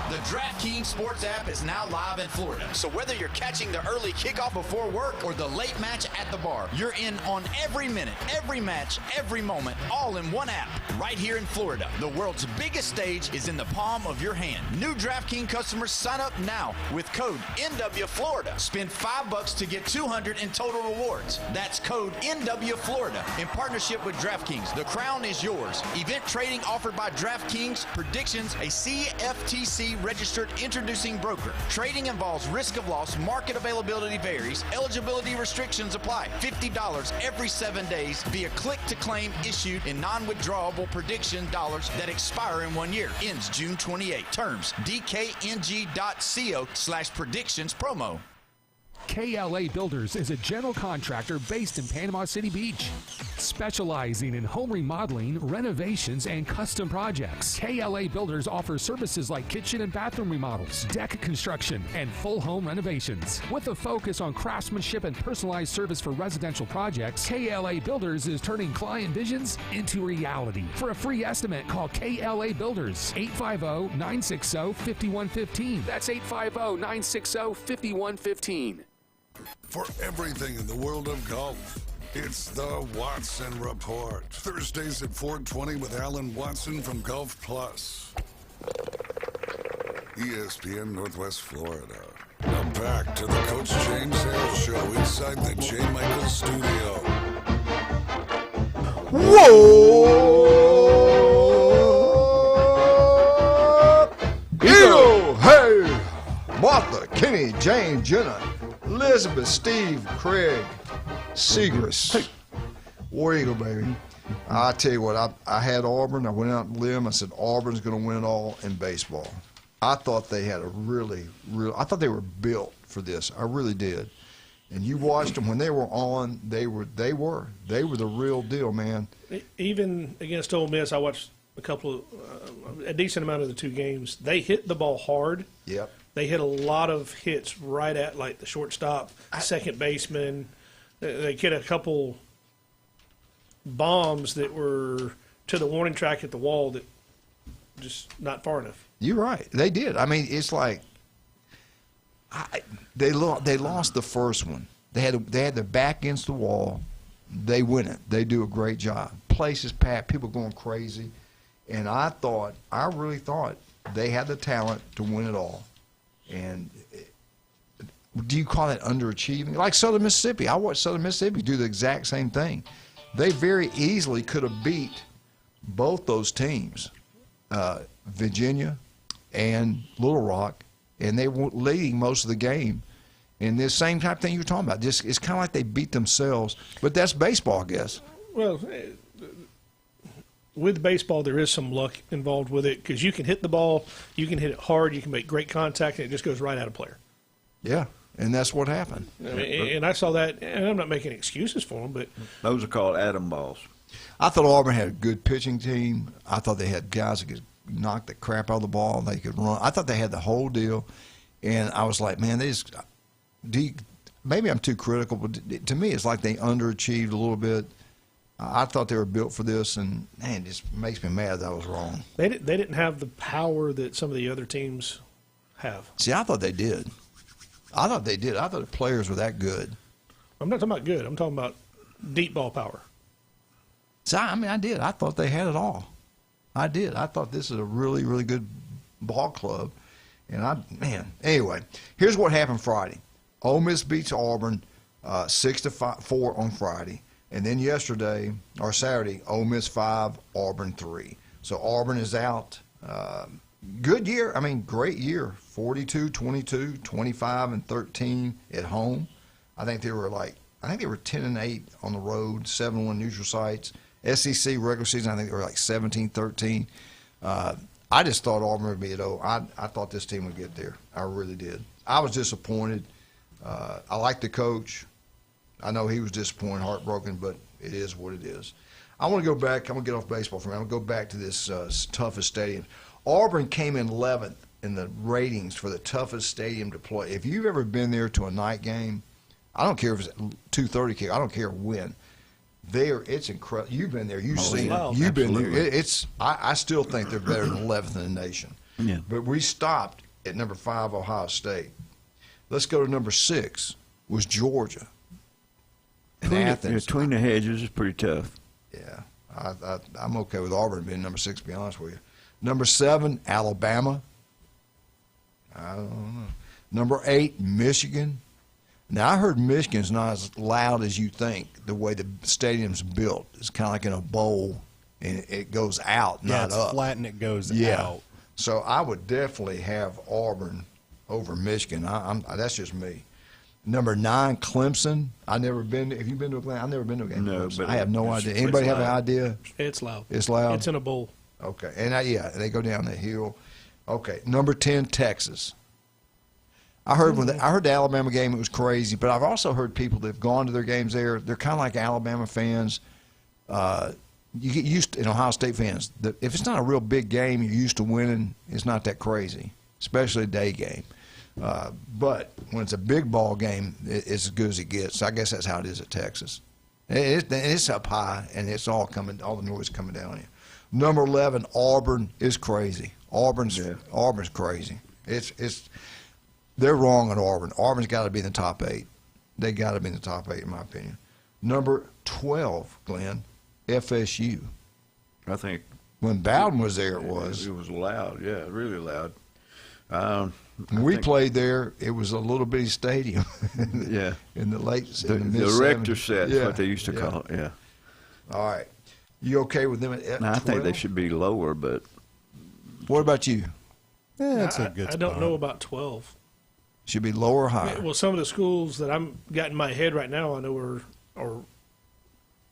The DraftKings Sports app is now live in Florida. So whether you're catching the early kickoff before work or the late match at the bar, you're in on every minute, every match, every moment, all in one app. Right here in Florida, the world's biggest stage is in the palm of your hand. New DraftKings customers sign up now with code NWFlorida. Spend $5 to get $200 in total rewards. That's code NWFlorida in partnership with DraftKings. The crown is yours. Event trading offered by DraftKings. Predictions, a CFTC registered introducing broker. Trading involves risk of loss. Market availability varies. Eligibility restrictions apply. $50 every 7 days via click-to-claim issued in non-withdrawable prediction dollars that expire in 1 year. Ends June 28. Terms, dkng.co/predictions promo. KLA Builders is a general contractor based in Panama City Beach, specializing in home remodeling, renovations, and custom projects. KLA Builders offers services like kitchen and bathroom remodels, deck construction, and full home renovations. With a focus on craftsmanship and personalized service for residential projects, KLA Builders is turning client visions into reality. For a free estimate, call KLA Builders, 850-960-5115. That's 850-960-5115. For everything in the world of golf, it's the Watson Report. Thursdays at 4:20 with Alan Watson from Golf Plus. ESPN Northwest Florida. Now back to the Coach James Hale Show inside the J. Michael Studio. Whoa! Eagle! Hey! Jeannie, Jane, Jenna, Elizabeth, Steve, Craig, Segrist. War Eagle, baby. I tell you what, I had Auburn. I went out on a limb. I said Auburn's going to win it all in baseball. I thought they had a I thought they were built for this. I really did. And you watched them when they were on. They were the real deal, man. Even against Ole Miss, I watched a decent amount of the two games. They hit the ball hard. Yep. They hit a lot of hits right at like the shortstop, second baseman. They hit a couple bombs that were to the warning track at the wall that just not far enough. You're right. They did. I mean, it's like they lost the first one. They had their back against the wall. They win it. They do a great job. Place is packed. People going crazy. And I really thought they had the talent to win it all. And do you call that underachieving? Like Southern Mississippi. I watched Southern Mississippi do the exact same thing. They very easily could have beat both those teams, Virginia and Little Rock, and they were leading most of the game. And this same type of thing you're talking about, just it's kind of like they beat themselves. But that's baseball, I guess. Well, with baseball, there is some luck involved with it because you can hit the ball, you can hit it hard, you can make great contact, and it just goes right at a player. Yeah, and that's what happened. I mean, and I saw that, and I'm not making excuses for them, but those are called atom balls. I thought Auburn had a good pitching team. I thought they had guys that could knock the crap out of the ball. They could run. I thought they had the whole deal, and I was like, man, maybe I'm too critical, but to me, it's like they underachieved a little bit. I thought they were built for this, and man, it just makes me mad that I was wrong. They didn't have the power that some of the other teams have. See, I thought they did. I thought the players were that good. I'm not talking about good. I'm talking about deep ball power. See, I did. I thought they had it all. I did. I thought this is a really, really good ball club. And anyway, here's what happened Friday. Ole Miss beats Auburn 6-4 on Friday. And then Saturday, Ole Miss 5, Auburn 3. So Auburn is out. Good year. Great year. 42-22, 25-13 at home. I think they were 10-8 on the road, 7-1 neutral sites. SEC regular season, I think they were like 17-13. I just thought Auburn would be at O. I thought this team would get there. I really did. I was disappointed. I like the coach. I know he was disappointed, heartbroken, but it is what it is. I want to go back. I'm going to get off baseball for a minute. I'm going to go back to this toughest stadium. Auburn came in 11th in the ratings for the toughest stadium to play. If you've ever been there to a night game, I don't care if it's 2:30 kick. I don't care when. It's incredible. You've been there. You've seen it. You've been there. I still think they're better than 11th in the nation. Yeah. But we stopped at number 5, Ohio State. Let's go to number 6, was Georgia. Between the hedges is pretty tough. Yeah. I'm okay with Auburn being number 6, to be honest with you. Number 7, Alabama. I don't know. Number 8, Michigan. Now, I heard Michigan's not as loud as you think, the way the stadium's built. It's kind of like in a bowl, and it goes out, not it's up. Flat and it goes out. So I would definitely have Auburn over Michigan. That's just me. Number 9, Clemson. Have you been to a game? I've never been to a game. No, but I have no idea. Anybody have an idea? It's loud. It's loud? It's in a bowl. Okay. And they go down the hill. Okay. Number 10, Texas. I heard I heard the Alabama game, it was crazy, but I've also heard people that have gone to their games there. They're kind of like Alabama fans. You get used to, and Ohio State fans, that if it's not a real big game, you're used to winning, it's not that crazy, especially a day game. But when it's a big ball game, it's as good as it gets. So I guess that's how it is at Texas. It's up high, and it's all the noise coming down here. Number 11, Auburn is crazy. Auburn's crazy. They're wrong on Auburn. Auburn's got to be in the top 8. They got to be in the top 8, in my opinion. Number 12, Glenn, FSU. I think when Bowden was there, it was. It was loud. Yeah, really loud. When we played there, it was a little bitty stadium. Yeah. In the late the Rector set, is what they used to call it. Yeah. All right. You okay with them at 12? I think they should be lower, but. What about you? Yeah, that's a good spot. I don't know about 12. Should be low or high. Well, some of the schools that I'm got in my head right now, I know are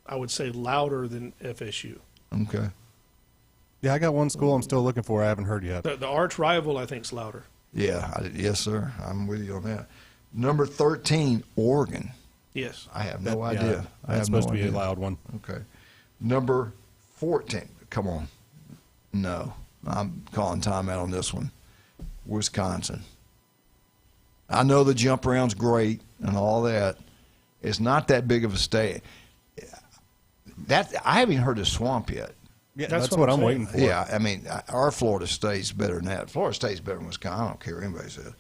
I would say louder than FSU. Okay. Yeah, I got one school I'm still looking for. I haven't heard yet. The arch rival, I think, is louder. Yeah, yes, sir. I'm with you on that. Number 13, Oregon. Yes. I have no idea. That's supposed to be a loud one. Okay. Number 14. Come on. No. I'm calling timeout on this one. Wisconsin. I know the jump around's great and all that. It's not that big of a state. I haven't heard of Swamp yet. Yeah, that's what I'm waiting for. Yeah, I mean, our Florida State's better than that. Florida State's better than Wisconsin. I don't care what anybody says.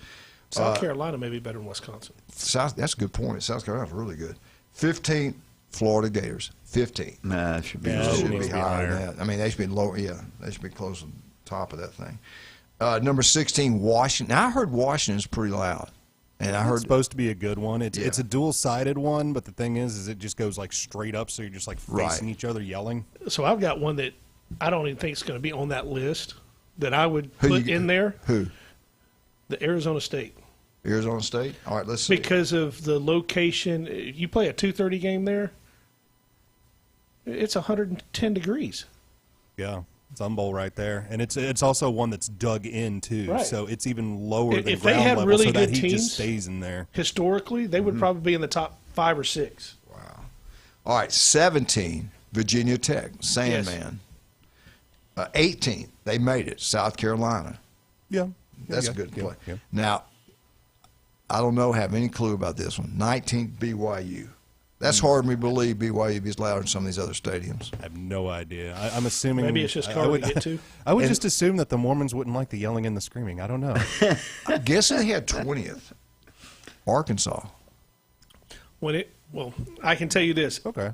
South Carolina may be better than Wisconsin. That's a good point. South Carolina's really good. 15th, Florida Gators. 15. Nah, it should be should be higher than that. I mean, they should be lower. Yeah, they should be close to the top of that thing. Number 16, Washington. Now, I heard Washington's pretty loud. And I heard it's supposed to be a good one. It's a dual-sided one, but the thing is it just goes like straight up, so you're just like facing each other yelling. So I've got one that I don't even think is going to be on that list that I would put in there. Who? The Arizona State. Arizona State? All right, let's see. Because of the location. You play a 2:30 game there, it's 110 degrees. Yeah. It's Sun Bowl right there, and it's also one that's dug in too, right. So it's even lower than if ground they had level, really so good that heat teams, just stays in there. Historically, they would probably be in the top 5 or 6. Wow! All right, 17, Virginia Tech, Sandman. 18, they made it, South Carolina. Yeah, that's a good play. Yeah. Now, I don't have any clue about this one. 19, BYU. That's hard for me to believe BYU is louder than some of these other stadiums. I have no idea. I'm assuming maybe it's just hard to get to. I would just assume that the Mormons wouldn't like the yelling and the screaming. I don't know. I'm guessing they had 20th, Arkansas. Well, I can tell you this. Okay.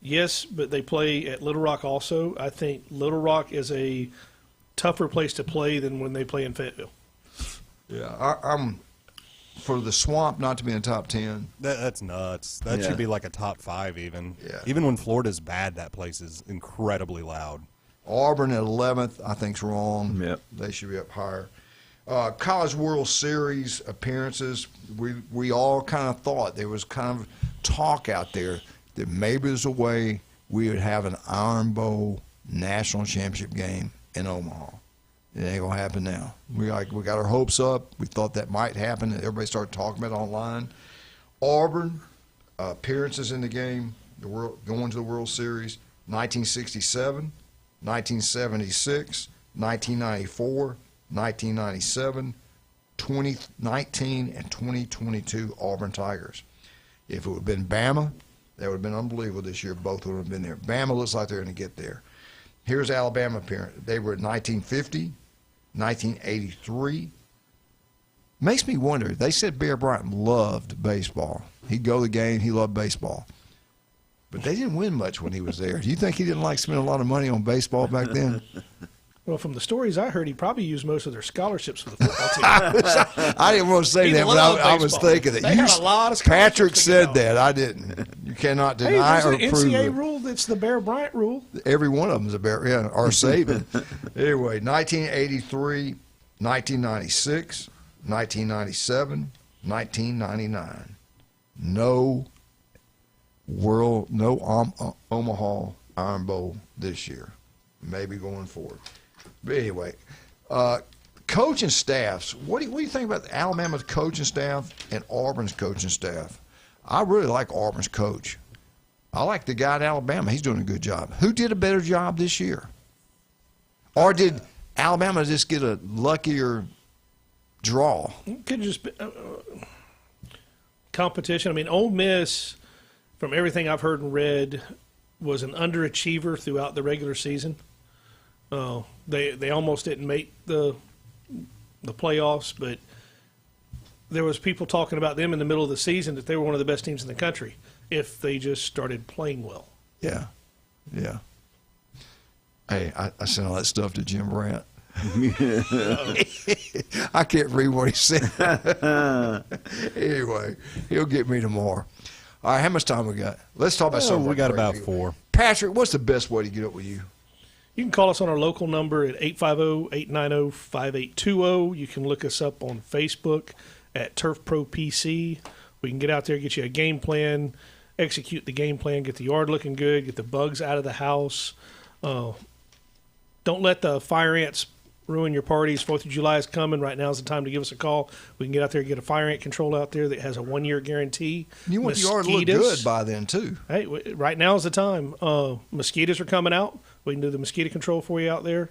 Yes, but they play at Little Rock also. I think Little Rock is a tougher place to play than when they play in Fayetteville. Yeah, I'm for the Swamp not to be in the top 10. That's nuts. That should be like a top 5 even. Yeah. Even when Florida's bad, that place is incredibly loud. Auburn at 11th, I think's wrong. Yep. They should be up higher. College World Series appearances, we all kind of thought there was kind of talk out there that maybe there's a way we would have an Iron Bowl national championship game in Omaha. It ain't gonna happen now. We got our hopes up. We thought that might happen. Everybody started talking about it online. Auburn appearances in the game, going to the World Series, 1967, 1976, 1994, 1997, 2019, and 2022 Auburn Tigers. If it would have been Bama, that would have been unbelievable this year. Both would have been there. Bama looks like they're going to get there. Here's Alabama appearance. They were at 1950. 1983. Makes me wonder. They said Bear Bryant loved baseball. He'd go to the game. He loved baseball. But they didn't win much when he was there. Do you think he didn't like spending a lot of money on baseball back then? Well, from the stories I heard, he probably used most of their scholarships for the football team. I didn't want to say that, but I was thinking that. They got a lot of Patrick said that. I didn't. You cannot deny or there's prove an NCAA it. rule that's the Bear Bryant rule. Every one of them is a Bear, or Saban. Anyway, 1983, 1996, 1997, 1999. No Omaha Iron Bowl this year. Maybe going forward. But anyway, coaching staffs. What do you think about Alabama's coaching staff and Auburn's coaching staff? I really like Auburn's coach. I like the guy at Alabama. He's doing a good job. Who did a better job this year? Or did Alabama just get a luckier draw? It could just be competition. I mean, Ole Miss, from everything I've heard and read, was an underachiever throughout the regular season. They almost didn't make the playoffs, but there was people talking about them in the middle of the season that they were one of the best teams in the country if they just started playing well. Yeah. Hey, I sent all that stuff to Jim Brandt. I can't read what he said. Anyway, he'll get me tomorrow. All right, how much time we got? Let's talk about something. We got about 4. Patrick, what's the best way to get up with you? You can call us on our local number at 850-890-5820. You can look us up on Facebook at Turf Pro PC. We can get out there, get you a game plan, execute the game plan, get the yard looking good, get the bugs out of the house. Don't let the fire ants ruin your parties. 4th of July is coming. Right now is the time to give us a call. We can get out there and get a fire ant control out there that has a 1-year guarantee. You want the yard to look good by then, too. Hey, right now is the time. Mosquitoes are coming out. We can do the mosquito control for you out there.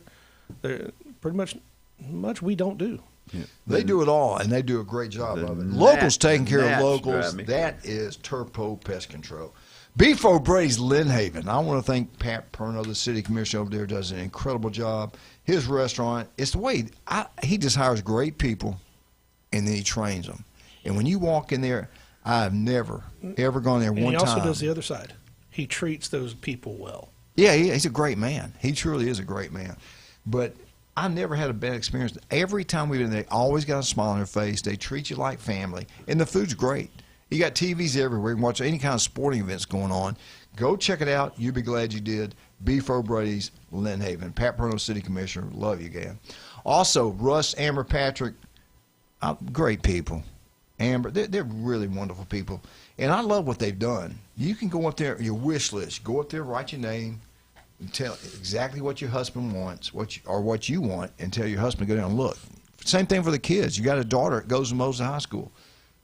They're pretty much we don't do. Yeah. They do it all, and they do a great job of it. Locals taking care of locals. That is Turpo Pest Control. Beef O'Brady's Lynn Haven. I want to thank Pat Perno, the city commissioner over there, does an incredible job. His restaurant, it's the way he just hires great people, and then he trains them. And when you walk in there, I've never, ever gone there one time. And he also does the other side. He treats those people well. Yeah, he's a great man. He truly is a great man. But I never had a bad experience. Every time we've been there, they always got a smile on their face. They treat you like family. And the food's great. You got TVs everywhere. You can watch any kind of sporting events going on. Go check it out. You'll be glad you did. Beef O'Brady's, Lynn Haven. Pat Perno, City Commissioner. Love you, Gam. Also, Russ, Amber, Patrick, great people. Amber, they're really wonderful people. And I love what they've done. You can go up there, your wish list. Go up there, write your name, and tell exactly what your husband wants, what you want, and tell your husband to go down and look. Same thing for the kids. You got a daughter that goes to Mosley High School.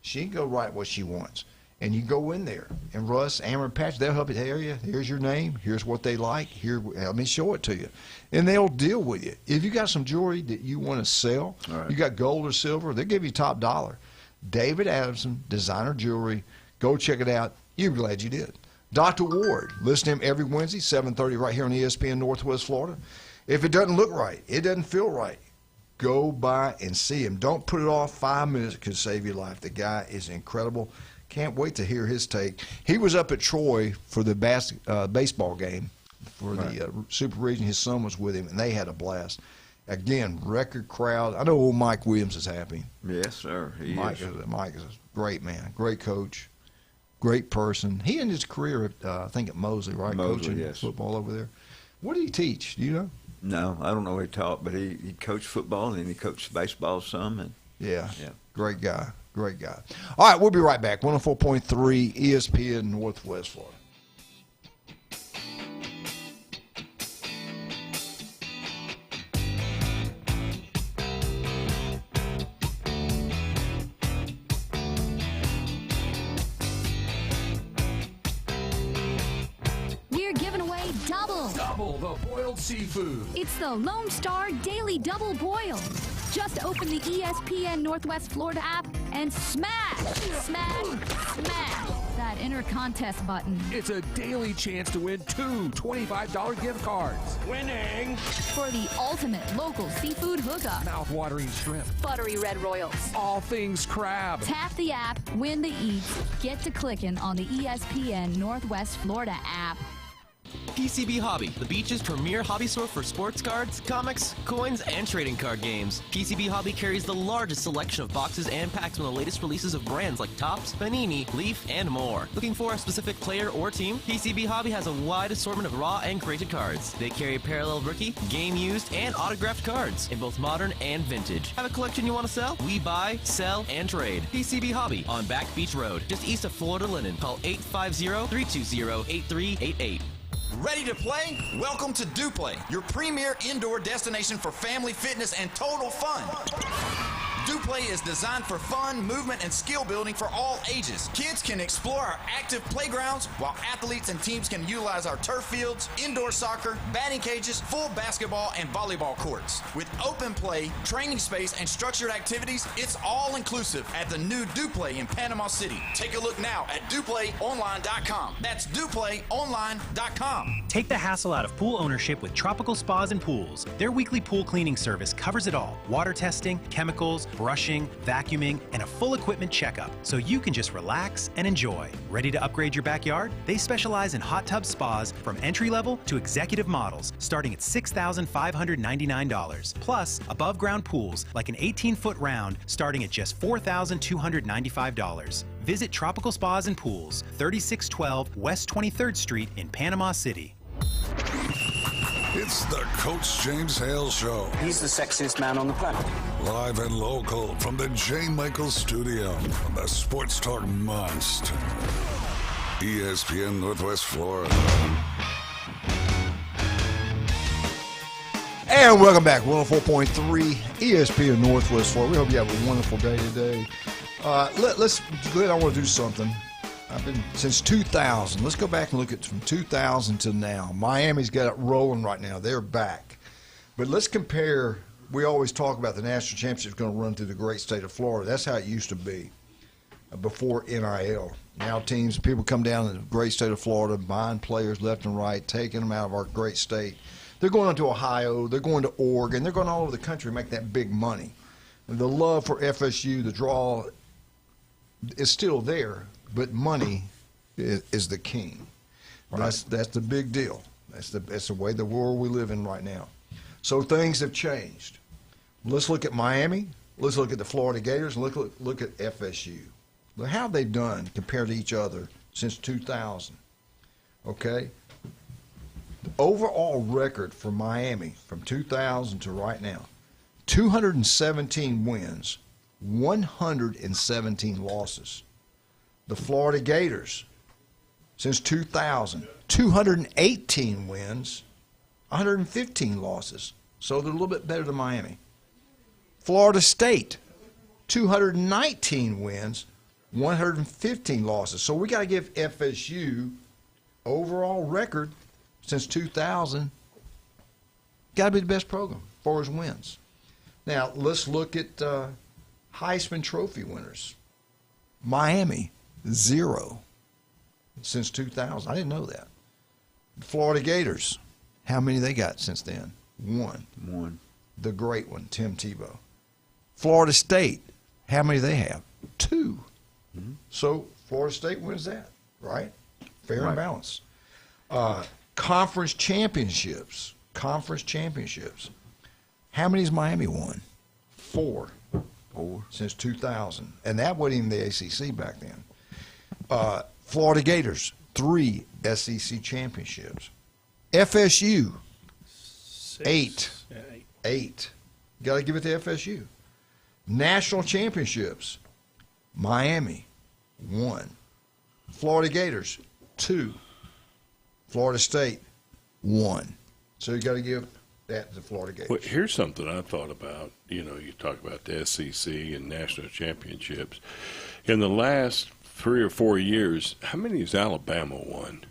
She can go write what she wants. And you go in there. And Russ, Amber, and Patrick, they'll help you tell you, here's your name, here's what they like, here, let me show it to you. And they'll deal with you. If you got some jewelry that you want to sell, you got gold or silver, they'll give you top dollar. David Adamson, Designer Jewelry. Go check it out. You're glad you did. Dr. Ward, listen to him every Wednesday, 7:30 right here on ESPN Northwest Florida. If it doesn't look right, it doesn't feel right, go by and see him. Don't put it off. 5 minutes could save your life. The guy is incredible. Can't wait to hear his take. He was up at Troy for the baseball game for the Super Region. His son was with him, and they had a blast. Again, record crowd. I know old Mike Williams is happy. Yes, sir. Mike is a great man, great coach, great person. He ended his career at, I think, at Mosley, right? Mosley, coaching football over there. What did he teach? Do you know? No, I don't know what he taught, but he coached football and he coached baseball some. And yeah, great guy, great guy. All right, we'll be right back. 104.3 ESPN Northwest Florida. Double the boiled seafood. It's the Lone Star Daily Double Boil. Just open the ESPN Northwest Florida app and smash that enter contest button. It's a daily chance to win 2 $25 gift cards. Winning! For the ultimate local seafood hookup. Mouth-watering shrimp. Buttery red royals. All things crab. Tap the app, win the eats. Get to clicking on the ESPN Northwest Florida app. PCB Hobby, the beach's premier hobby store for sports cards, comics, coins, and trading card games. PCB Hobby carries the largest selection of boxes and packs from the latest releases of brands like Topps, Panini, Leaf, and more. Looking for a specific player or team? PCB Hobby has a wide assortment of raw and graded cards. They carry parallel rookie, game used, and autographed cards in both modern and vintage. Have a collection you want to sell? We buy, sell, and trade. PCB Hobby on Back Beach Road, just east of Florida Linen. Call 850-320-8388. Ready to play? Welcome to DuPlay, your premier indoor destination for family fitness and total fun. DuPlay is designed for fun, movement, and skill building for all ages. Kids can explore our active playgrounds, while athletes and teams can utilize our turf fields, indoor soccer, batting cages, full basketball, and volleyball courts. With open play, training space, and structured activities, it's all inclusive at the new DuPlay in Panama City. Take a look now at DuPlayOnline.com. That's DuPlayOnline.com. Take the hassle out of pool ownership with Tropical Spas and Pools. Their weekly pool cleaning service covers it all. Water testing, chemicals, brushing, vacuuming, and a full equipment checkup, so you can just relax and enjoy. Ready to upgrade your backyard? They specialize in hot tub spas from entry-level to executive models, starting at $6,599. Plus, above-ground pools like an 18-foot round starting at just $4,295. Visit Tropical Spas and Pools, 3612 West 23rd Street in Panama City. It's the Coach James Hale Show. He's the sexiest man on the planet. Live and local from the J. Michael Studio on the Sports Talk Monster. ESPN Northwest Florida. And welcome back, 104.3 ESPN Northwest Florida. We hope you have a wonderful day today. Glenn, I want to do something. I've been since 2000. Let's go back and look at from 2000 to now. Miami's got it rolling right now. They're back. But let's compare. We always talk about the national championship going to run through the great state of Florida. That's how it used to be before NIL. Now people come down to the great state of Florida, buying players left and right, taking them out of our great state. They're going to Ohio. They're going to Oregon. They're going all over the country to make that big money. And the love for FSU, the draw, is still there, but money is the king. Right. That's the big deal. That's the way the world we live in right now. So things have changed. Let's look at Miami. Let's look at the Florida Gators. And look at FSU. Look how they've done compared to each other since 2000. Okay? The overall record for Miami from 2000 to right now, 217 wins, 117 losses. The Florida Gators, since 2000, 218 wins, 115 losses. So they're a little bit better than Miami. Florida State, 219 wins, 115 losses. So we got to give FSU overall record since 2000. Got to be the best program as far as wins. Now let's look at Heisman Trophy winners. Miami, 0 since 2000. I didn't know that. Florida Gators, how many they got since then? 1. The great one, Tim Tebow. Florida State, how many they have? 2. Mm-hmm. So Florida State wins that, right? Fair and balanced. Conference championships. How many has Miami won? 4 since 2000. And that wasn't even the ACC back then. Florida Gators, 3 SEC championships. FSU, 8. 8. Got to give it to FSU. National championships, Miami, 1. Florida Gators, 2. Florida State, 1. So you got to give that to Florida Gators. Well, here's something I thought about. You talk about the SEC and national championships. In the last 3 or 4 years, how many has Alabama won?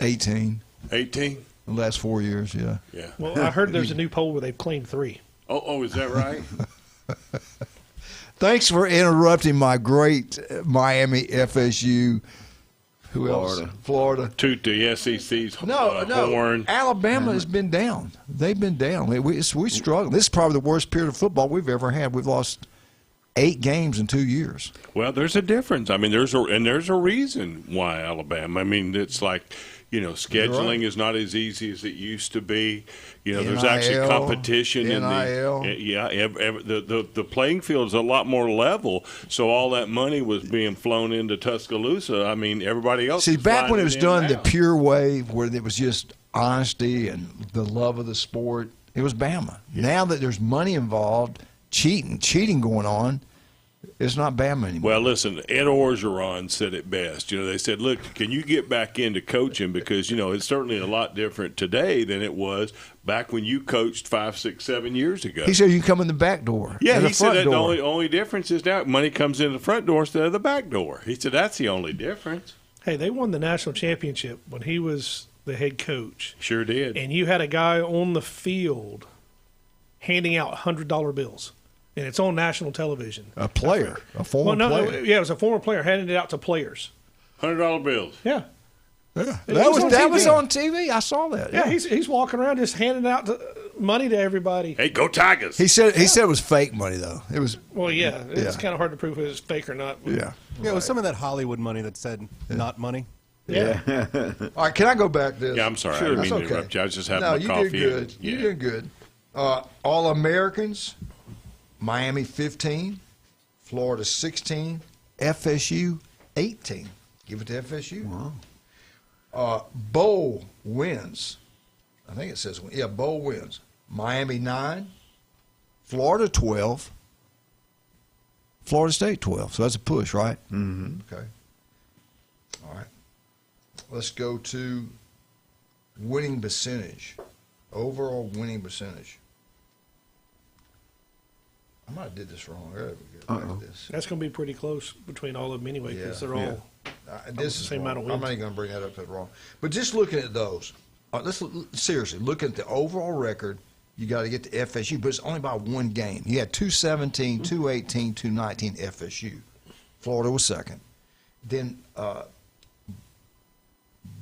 18. 18? The last 4 years, yeah. Yeah. Well, I heard there's a new poll where they've claimed 3. Oh, is that right? Thanks for interrupting my great Miami FSU. Who else? Florida. Toot the SEC's No. horn. Alabama has been down. They've been down. We struggle. This is probably the worst period of football we've ever had. We've lost 8 games in 2 years. Well, there's a difference. I mean, there's a reason why Alabama. I mean, it's like, scheduling is not as easy as it used to be. There's actually competition in the playing field is a lot more level. So all that money was being flown into Tuscaloosa. I mean, everybody else. See, back when it was done the pure way, where it was just honesty and the love of the sport, it was Bama. Yeah. Now that there's money involved, cheating going on, it's not Bama anymore. Well, listen, Ed Orgeron said it best. They said, look, can you get back into coaching? Because, it's certainly a lot different today than it was back when you coached 5, 6, 7 years ago. He said you come in the back door. Yeah, he said that the only difference is now money comes in the front door instead of the back door. He said that's the only difference. Hey, they won the national championship when he was the head coach. Sure did. And you had a guy on the field handing out $100 bills. And it's on national television. A player, a former player. Yeah, it was a former player handing it out to players. $100 bills. Yeah. That was on TV. I saw that. Yeah, he's walking around just handing out money to everybody. Hey, go Tigers! He said it was fake money though. It was. Well, yeah, it's kind of hard to prove if it's fake or not. Yeah. Yeah, it was some of that Hollywood money that said not money. Yeah. All right, can I go back to this? Yeah, I'm sorry. Sure, I didn't mean to interrupt you. I was just having my coffee. You did good. You did good. All-Americans, Miami 15, Florida 16, FSU 18. Give it to FSU. Wow. Bowl wins. I think it says, bowl wins. Miami 9, Florida 12. Florida State 12. So that's a push, right? Mm-hmm. Okay. All right. Let's go to winning percentage. Overall winning percentage. I might have did this wrong. I gotta get back to this. That's going to be pretty close between all of them anyway, because they're all this the is same wrong. amount of I'm wins. not even going to bring that up. That's wrong. But just looking at those, seriously, look at the overall record. You got to get to FSU, but it's only by one game. You had 217, 218, 219 FSU. Florida was second. Then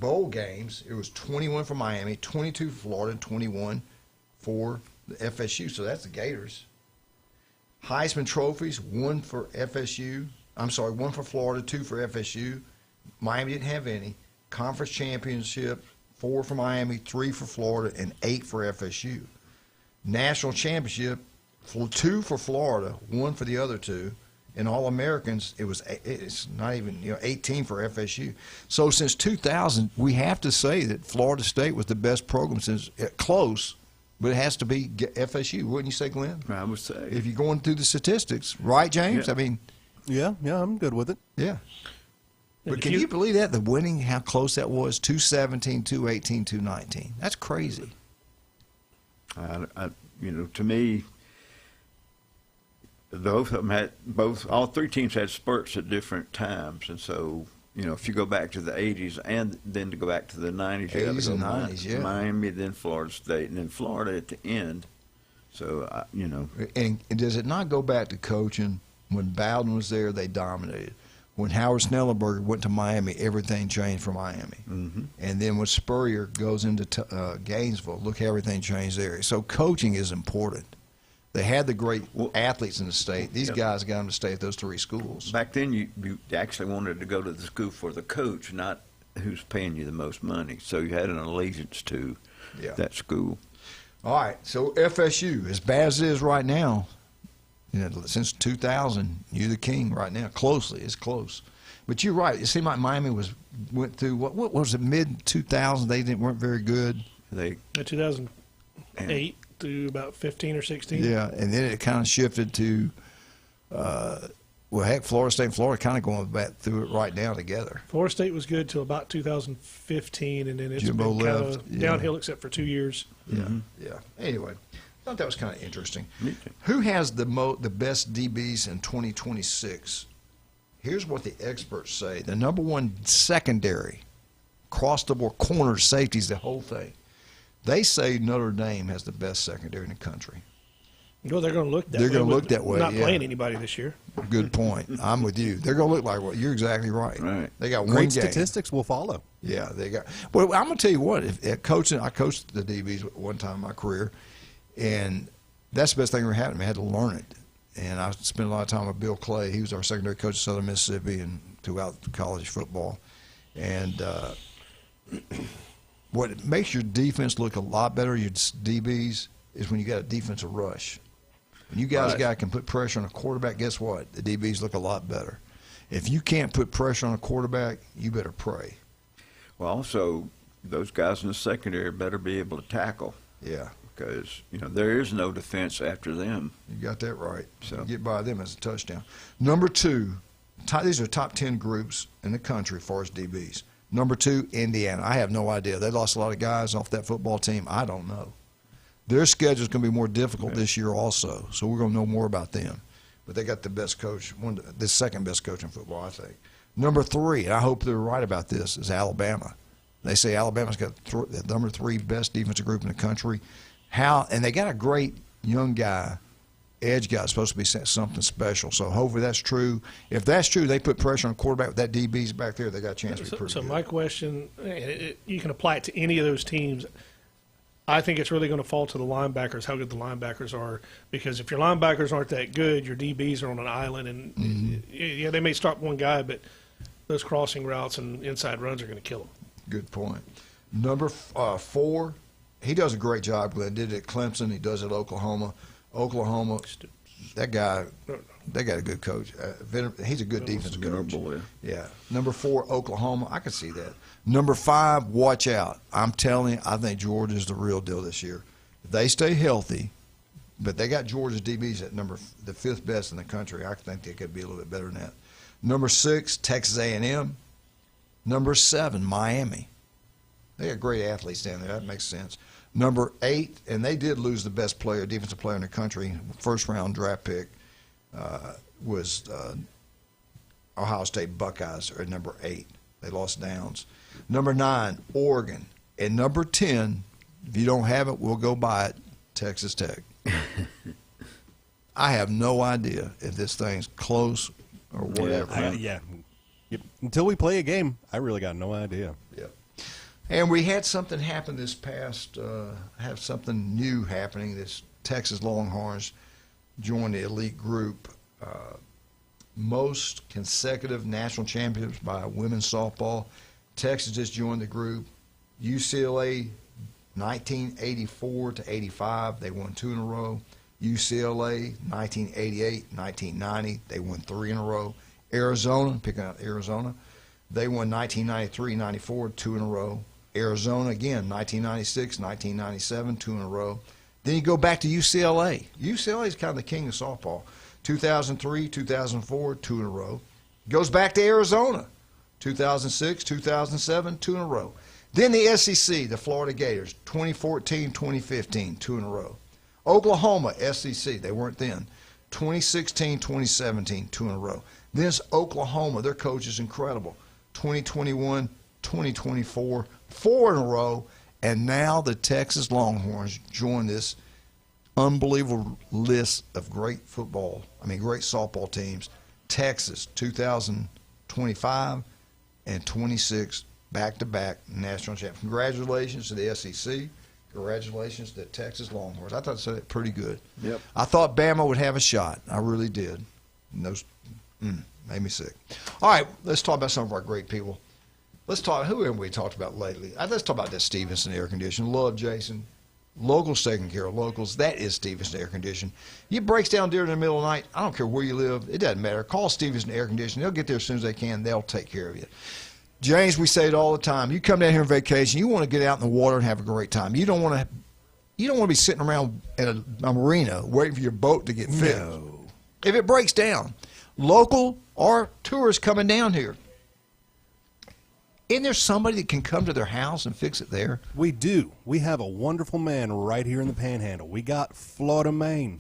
bowl games, it was 21 for Miami, 22 for Florida, and 21 for the FSU. So that's the Gators. Heisman trophies, one for FSU. I'm sorry, one for Florida, two for FSU. Miami didn't have any. Conference championship, 4 for Miami, 3 for Florida, and 8 for FSU. National championship, 2 for Florida, 1 for the other 2. And All-Americans, it's not even 18 for FSU. So since 2000, we have to say that Florida State was the best program since close. But it has to be FSU, wouldn't you say, Glenn? I would say. If you're going through the statistics, right, James? Yeah. I mean, yeah, I'm good with it. Yeah. But can you believe that? The winning, how close that was? 217, 218, 219. That's crazy. To me, both of them all three teams had spurts at different times. And so, if you go back to the 80s and then to go back to the 90s, you 80s and 90s, yeah. Miami, then Florida State, and then Florida at the end. So, And does it not go back to coaching? When Bowden was there, they dominated. When Howard Snellenberger went to Miami, everything changed for Miami. Mm-hmm. And then when Spurrier goes into Gainesville, look how everything changed there. So coaching is important. They had the great athletes in the state. These guys got them to stay at those 3 schools. Back then, you actually wanted to go to the school for the coach, not who's paying you the most money. So you had an allegiance to that school. All right, so FSU, as bad as it is right now, since 2000, you're the king right now. It's close. But you're right. It seemed like Miami went through, what was it, mid-2000s? They weren't very good. 2008 to about 15 or 16. Yeah, and then it kind of shifted to, Florida State and Florida kind of going back through it right now together. Florida State was good till about 2015, and then it's Jimbo been kind left, of downhill except for 2 years. Yeah, yeah. Anyway, I thought that was kind of interesting. Who has the best DBs in 2026? Here's what the experts say. The number one secondary, across the board, corners, safeties, the whole thing. They say Notre Dame has the best secondary in the country. No, they're going to look that way. They're going to look that way. Not playing anybody this year. Good point. I'm with you. They're going to look like what? You're exactly right. Right. They got Great one game. statistics will follow. Yeah, they got. Well, I'm going to tell you what. I coached the DBs one time in my career, and that's the best thing that ever happened to me. I had to learn it. And I spent a lot of time with Bill Clay. He was our secondary coach at Southern Mississippi and throughout college football. And what makes your defense look a lot better, your DBs, is when you got a defensive rush. When you guys can put pressure on a quarterback, guess what? The DBs look a lot better. If you can't put pressure on a quarterback, you better pray. Well, also, those guys in the secondary better be able to tackle. Yeah. Because, there is no defense after them. You got that right. So you get by them as a touchdown. Number 2, these are top 10 groups in the country as far as DBs. Number 2, Indiana. I have no idea. They lost a lot of guys off that football team. I don't know. Their schedule is going to be more difficult this year also, so we're going to know more about them. But they got the best coach, the second best coach in football, I think. Number 3, and I hope they're right about this, is Alabama. They say Alabama's got the number 3 best defensive group in the country. And they got a great young guy, edge guy, supposed to be something special. So hopefully that's true. If that's true, they put pressure on the quarterback with that DB's back there. They got a chance to be pretty good. My question, you can apply it to any of those teams. I think it's really going to fall to the linebackers, how good the linebackers are. Because if your linebackers aren't that good, your DBs are on an island. And, they may stop one guy, but those crossing routes and inside runs are going to kill them. Good point. Number 4, he does a great job. Glenn did it at Clemson. He does it at Oklahoma. That guy, they got a good coach. He's a good defensive coach. Yeah. Number 4, Oklahoma. I can see that. Number 5, watch out. I'm telling you, I think Georgia's the real deal this year. If they stay healthy, But they got Georgia's DBs at the 5th best in the country. I think they could be a little bit better than that. Number 6, Texas A&M. Number 7, Miami. They got great athletes down there. That makes sense. Number 8, and they did lose the best player, defensive player in the country, first-round draft pick, was Ohio State Buckeyes are at number 8. They lost Downs. Number 9, Oregon. And number 10, if you don't have it, we'll go buy it, Texas Tech. I have no idea if this thing's close or whatever. Yep. Until we play a game, I really got no idea. Yep. And we had something happen this past, have something new happening. This Texas Longhorns joined the elite group. Most consecutive national champions by women's softball. Texas just joined the group. UCLA, 1984 to 85, they won 2 in a row. UCLA, 1988, 1990, they won 3 in a row. Arizona, picking out Arizona, they won 1993, 94, 2 in a row. Arizona, again, 1996, 1997, 2 in a row. Then you go back to UCLA. UCLA is kind of the king of softball. 2003, 2004, 2 in a row. Goes back to Arizona. 2006, 2007, 2 in a row. Then the SEC, the Florida Gators, 2014, 2015, 2 in a row. Oklahoma, SEC, they weren't then. 2016, 2017, 2 in a row. Then it's Oklahoma, their coach is incredible. 2021, 2024, 4 in a row. And now the Texas Longhorns join this unbelievable list of great softball teams. Texas, 2025 and 26 back-to-back national champions. Congratulations to the SEC. Congratulations to the Texas Longhorns. I thought I said it pretty good. Yep. I thought Bama would have a shot. I really did. And those made me sick. All right, let's talk about some of our great people. Let's talk. Who have we talked about lately? Let's talk about that Stevenson Air Conditioning. Love Jason. Locals taking care of locals. That is Stevenson Air Conditioning. You breaks down during the middle of the night. I don't care where you live. It doesn't matter. Call Stevenson Air Conditioning. They'll get there as soon as they can. They'll take care of you. James, we say it all the time. You come down here on vacation, you want to get out in the water and have a great time. You don't want to be sitting around at a marina waiting for your boat to get fixed. No. If it breaks down, local or tourists coming down here, isn't there somebody that can come to their house and fix it there? We do. We have a wonderful man right here in the Panhandle. We got Florida Maine.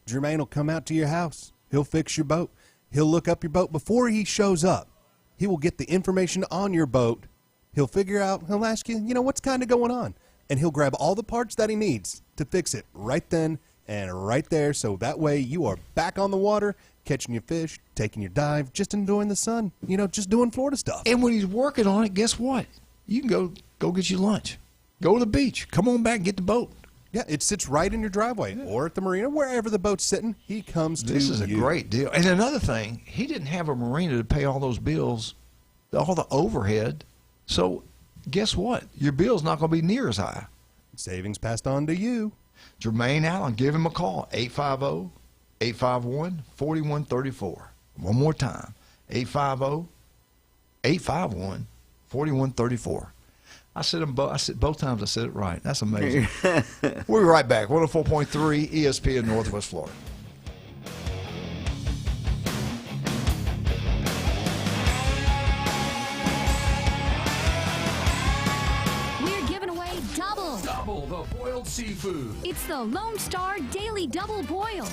Jermaine will come out to your house. He'll fix your boat. He'll look up your boat before he shows up. He will get the information on your boat. He'll figure out, he'll ask you, what's kind of going on. And he'll grab all the parts that he needs to fix it right then and right there. So that way you are back on the water, catching your fish, taking your dive, just enjoying the sun, just doing Florida stuff. And when he's working on it, guess what? You can go get your lunch. Go to the beach. Come on back and get the boat. Yeah, it sits right in your driveway or at the marina, wherever the boat's sitting, he comes to you. This is a great deal. And another thing, he didn't have a marina to pay all those bills, all the overhead. So guess what? Your bill's not going to be near as high. Savings passed on to you. Jermaine Allen, give him a call, 850-851-4134. One more time, 850-851-4134. I said both times I said it right. That's amazing. We'll be right back. 104.3 ESPN Northwest Florida. We're giving away double the boiled seafood. It's the Lone Star Daily Double Boil.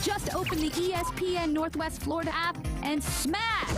Just open the ESPN Northwest Florida app and smash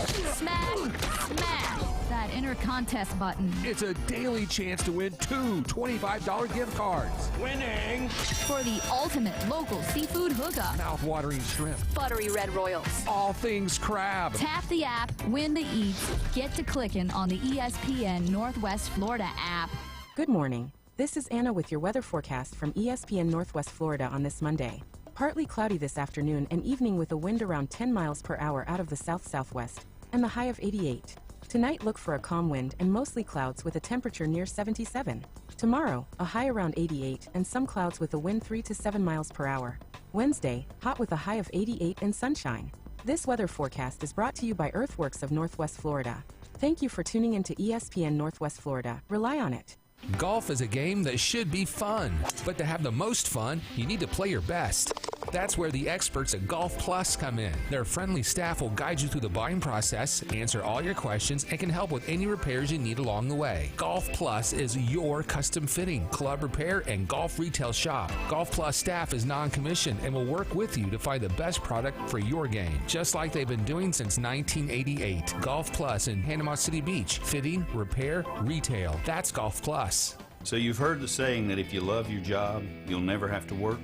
that enter contest button. It's a daily chance to win 2 $25 gift cards. Winning! For the ultimate local seafood hookup. Mouth-watering shrimp. Buttery red royals. All things crab. Tap the app, win the eats. Get to clicking on the ESPN Northwest Florida app. Good morning. This is Anna with your weather forecast from ESPN Northwest Florida on this Monday. Partly cloudy this afternoon and evening with a wind around 10 miles per hour out of the south-southwest and the high of 88. Tonight, look for a calm wind and mostly clouds with a temperature near 77. Tomorrow, a high around 88 and some clouds with a wind 3 to 7 miles per hour. Wednesday, hot with a high of 88 and sunshine. This weather forecast is brought to you by Earthworks of Northwest Florida. Thank you for tuning into ESPN Northwest Florida. Rely on it. Golf is a game that should be fun, but to have the most fun, you need to play your best. That's where the experts at Golf Plus come in. Their friendly staff will guide you through the buying process, answer all your questions, and can help with any repairs you need along the way. Golf Plus is your custom fitting, club repair, and golf retail shop. Golf Plus staff is non-commissioned and will work with you to find the best product for your game, just like they've been doing since 1988. Golf Plus in Panama City Beach. Fitting, repair, retail. That's Golf Plus. So you've heard the saying that if you love your job, you'll never have to work?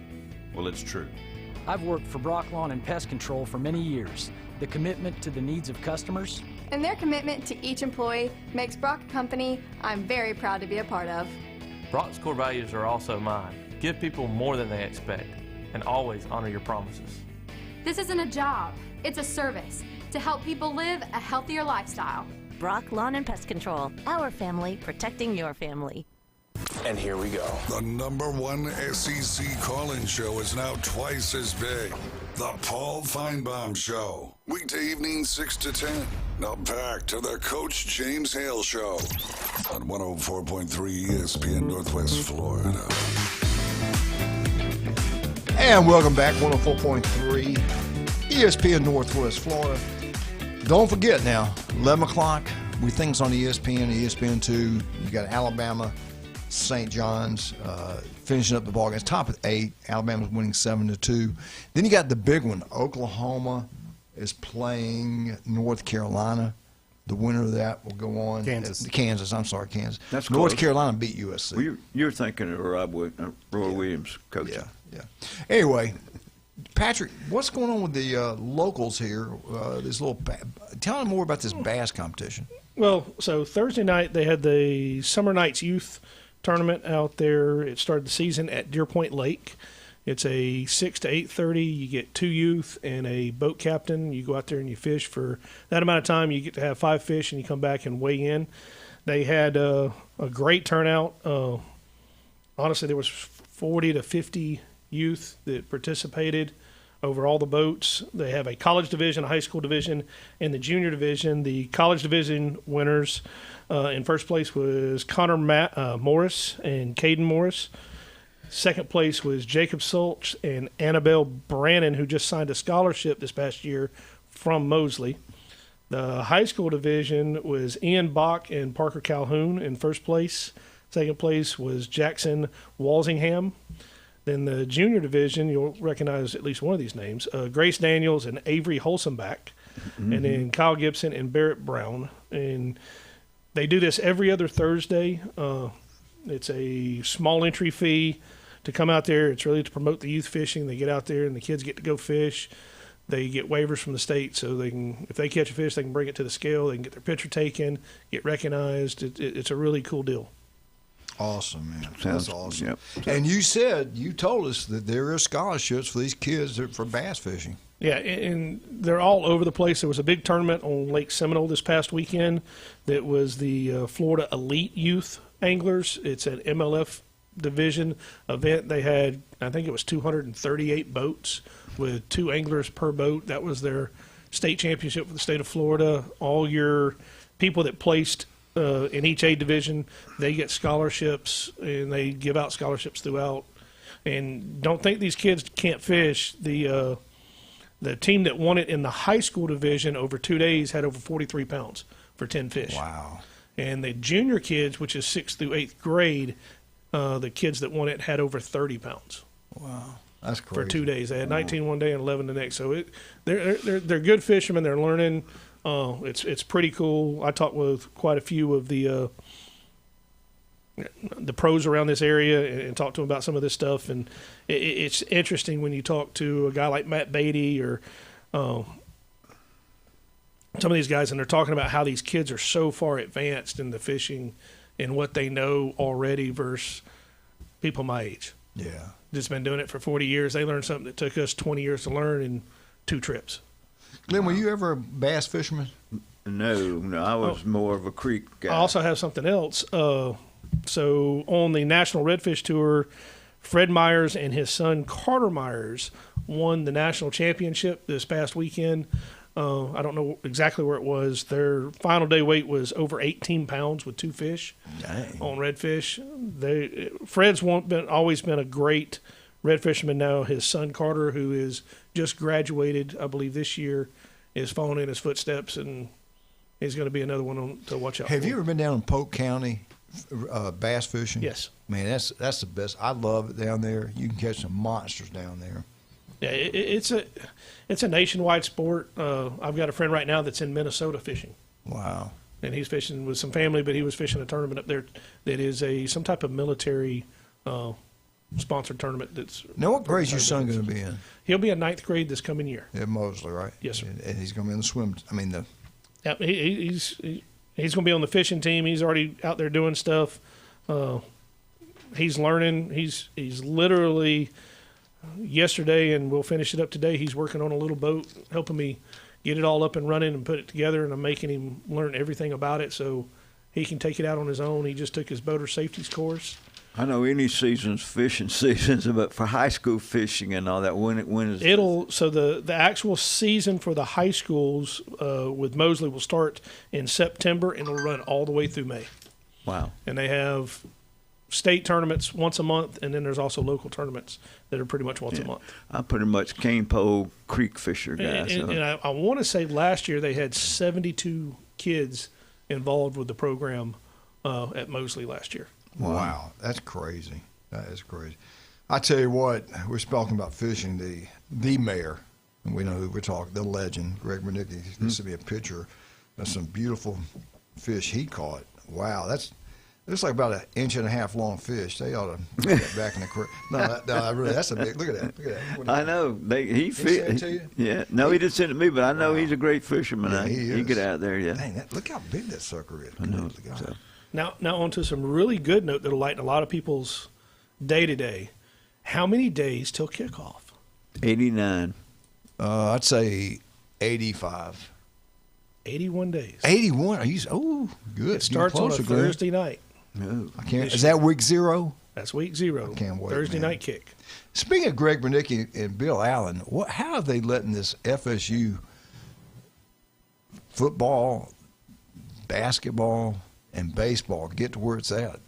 Well, it's true. I've worked for Brock Lawn and Pest Control for many years. The commitment to the needs of customers and their commitment to each employee makes Brock a company I'm very proud to be a part of. Brock's core values are also mine. Give people more than they expect and always honor your promises. This isn't a job, it's a service to help people live a healthier lifestyle. Brock Lawn and Pest Control, our family protecting your family. And here we go. The #1 SEC call-in show is now twice as big. The Paul Feinbaum Show. Weekday evening 6 to 10. Now back to the Coach James Hale Show on 104.3 ESPN Northwest Florida. And welcome back, 104.3 ESPN Northwest Florida. Don't forget now, 11 o'clock, we think it's on ESPN, ESPN2. You got Alabama, St. John's finishing up the ball game. It's top of 8. Alabama's winning 7-2. Then you got the big one. Oklahoma is playing North Carolina. The winner of that will go on. Kansas. Kansas. That's North close. Carolina beat USC. Well, you're thinking of Roy Williams coaching. Yeah. Anyway, Patrick, what's going on with the locals here? Tell me more about this bass competition. Well, so Thursday night they had the Summer Nights Youth Tournament out there. It started the season at Deer Point Lake. It's a 6 to 8:30. You get 2 youth and a boat captain. You go out there and you fish for that amount of time. You get to have 5 fish and you come back and weigh in. They had a great turnout. Honestly, there was 40 to 50 youth that participated over all the boats. They have a college division, a high school division, and the junior division. The college division winners in first place was Connor Morris and Caden Morris. Second place was Jacob Sulch and Annabelle Brannon, who just signed a scholarship this past year from Mosley. The high school division was Ian Bach and Parker Calhoun in first place. Second place was Jackson Walsingham. Then the junior division, you'll recognize at least one of these names, Grace Daniels and Avery Holsenbach, and then Kyle Gibson and Barrett Brown. And they do this every other Thursday. It's a small entry fee to come out there. It's really to promote the youth fishing. They get out there and the kids get to go fish. They get waivers from the state, so they can, if they catch a fish, they can bring it to the scale. They can get their picture taken, get recognized. It's a really cool deal. Awesome, man. That's awesome. Yep. And you told us that there are scholarships for these kids for bass fishing. Yeah, and they're all over the place. There was a big tournament on Lake Seminole this past weekend that was the Florida Elite Youth Anglers. It's an MLF division event. They had, I think it was 238 boats with 2 anglers per boat. That was their state championship for the state of Florida. All your people that placed in each A division, they get scholarships, and they give out scholarships throughout. And don't think these kids can't fish. The team that won it in the high school division over 2 days had over 43 pounds for 10 fish. Wow. And the junior kids, which is 6th through 8th grade, the kids that won it had over 30 pounds. Wow. That's crazy. For 2 days. They had 19 one day and 11 the next. So they're good fishermen. They're learning. It's pretty cool. I talked with quite a few of the pros around this area and talked to them about some of this stuff. And it's interesting when you talk to a guy like Matt Beatty or some of these guys, and they're talking about how these kids are so far advanced in the fishing and what they know already versus people my age. Yeah. Just been doing it for 40 years. They learned something that took us 20 years to learn in 2 trips. Glenn, were you ever a bass fisherman? No, I was more of a creek guy. I also have something else. So on the National Redfish Tour, Fred Myers and his son Carter Myers won the national championship this past weekend. I don't know exactly where it was. Their final day weight was over 18 pounds with 2 fish on redfish. Fred's always been a great red fisherman. Now his son Carter, who is just graduated, I believe this year, is following in his footsteps, and he's going to be another one to watch out for. Have you ever been down in Polk County bass fishing? Yes. Man, that's the best. I love it down there. You can catch some monsters down there. Yeah, it's a nationwide sport. I've got a friend right now that's in Minnesota fishing. Wow. And he's fishing with some family, but he was fishing a tournament up there that is some type of military sponsored tournament. Now, what grade is your son going to be in? He'll be in 9th grade this coming year. At Mosley, right? Yes, sir. And he's going to be in the swim. Yeah, he's going to be on the fishing team. He's already out there doing stuff. He's learning. He's literally yesterday, and we'll finish it up today. He's working on a little boat, helping me get it all up and running and put it together. And I'm making him learn everything about it so he can take it out on his own. He just took his boater safeties course. I know any season's fishing seasons, but for high school fishing and all that, when is the actual season for the high schools with Mosley will start in September and it'll run all the way through May. Wow! And they have state tournaments once a month, and then there's also local tournaments that are pretty much once a month. I'm pretty much cane pole creek fisher guy. And I want to say last year they had 72 kids involved with the program at Mosley last year. Wow, that's crazy. That is crazy. I tell you what, we're talking about fishing. The mayor, and we know who we're talking, the legend, Greg Bernicki. This would be a picture of some beautiful fish he caught. Wow, that's like about 1.5 inch long fish. They ought to put that back in the creek. No, really, that's a big. Look at that. I know. He sent it to you? Yeah, no, he didn't send it to me, but I know he's a great fisherman. Yeah, he get out there. Yeah. Dang, look how big that sucker is. I know. Now on to some really good note that'll lighten a lot of people's day-to-day. How many days till kickoff? 89. I'd say 85. 81 days. 81? Are you? Oh, good. It starts on a Thursday night. No, I can't. Is that week 0? That's week 0. I can't wait. Thursday night kick. Speaking of Greg Bernicki and Bill Allen, how are they letting this FSU football, basketball, and baseball get to where it's at?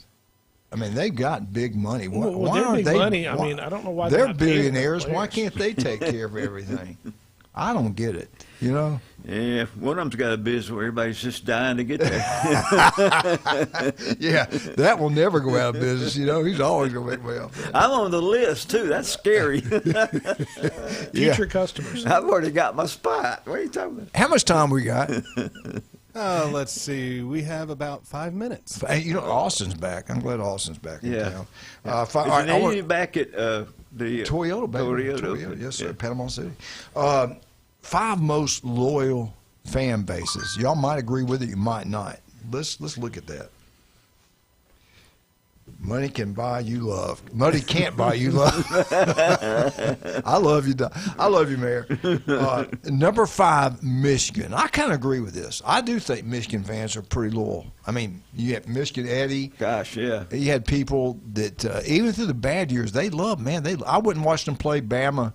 I mean, they've got big money. Why they're aren't big they? money. I mean, I don't know why they're not paying billionaires. their Why players. can't they take care of everything? I don't get it. You know? Yeah, one of them's got a business where everybody's just dying to get there. Yeah, that will never go out of business. You know, he's always going to make money off that. I'm on the list too. That's scary. Future customers. I've already got my spot. What are you talking about? How much time we got? Let's see. We have about 5 minutes. Hey, you know, Austin's back. I'm glad Austin's back in town. Is he back at the Toyota, baby. Toyota. Yes, sir. Panama City. 5 most loyal fan bases. Y'all might agree with it. You might not. Let's look at that. Money can buy you love. Money can't buy you love. I love you. I love you, Mayor. Number 5, Michigan. I kind of agree with this. I do think Michigan fans are pretty loyal. I mean, you have Michigan Eddie. Gosh, yeah. You had people that even through the bad years, they love. Man, I wouldn't watch them play Bama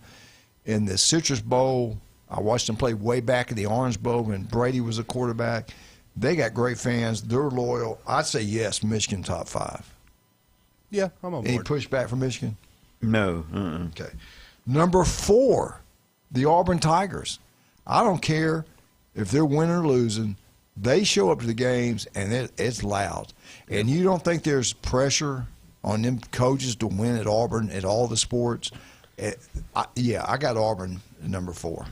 in the Citrus Bowl. I watched them play way back in the Orange Bowl when Brady was a quarterback. They got great fans. They're loyal. I'd say yes, Michigan top 5. Yeah, I'm on board. Any pushback from Michigan? No. Okay. Number 4, the Auburn Tigers. I don't care if they're winning or losing. They show up to the games, and it's loud. And you don't think there's pressure on them coaches to win at Auburn at all the sports? I got Auburn at number 4.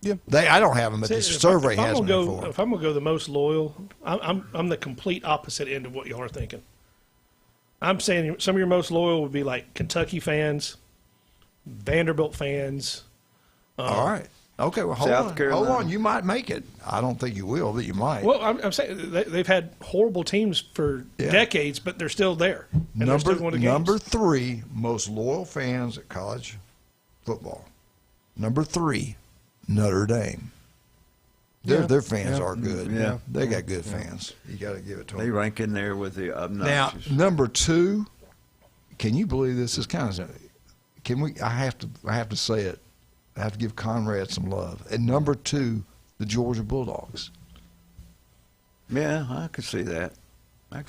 Yeah, I don't have them, but the survey has them at 4. If I'm gonna go the most loyal, I'm the complete opposite end of what y'all are thinking. I'm saying some of your most loyal would be like Kentucky fans, Vanderbilt fans. All right. Okay, well, hold on. You might make it. I don't think you will, but you might. Well, I'm saying they've had horrible teams for decades, but they're still there. And they're still going to games. Number 3, most loyal fans at college football. Number 3, Notre Dame. Their fans are good. Yeah. They got good fans. You got to give it to them. They rank in there with the obnoxious. Now, number 2, can you believe this? Is kind of I have to say it. I have to give Conrad some love. At number 2, the Georgia Bulldogs. Yeah, I could see that.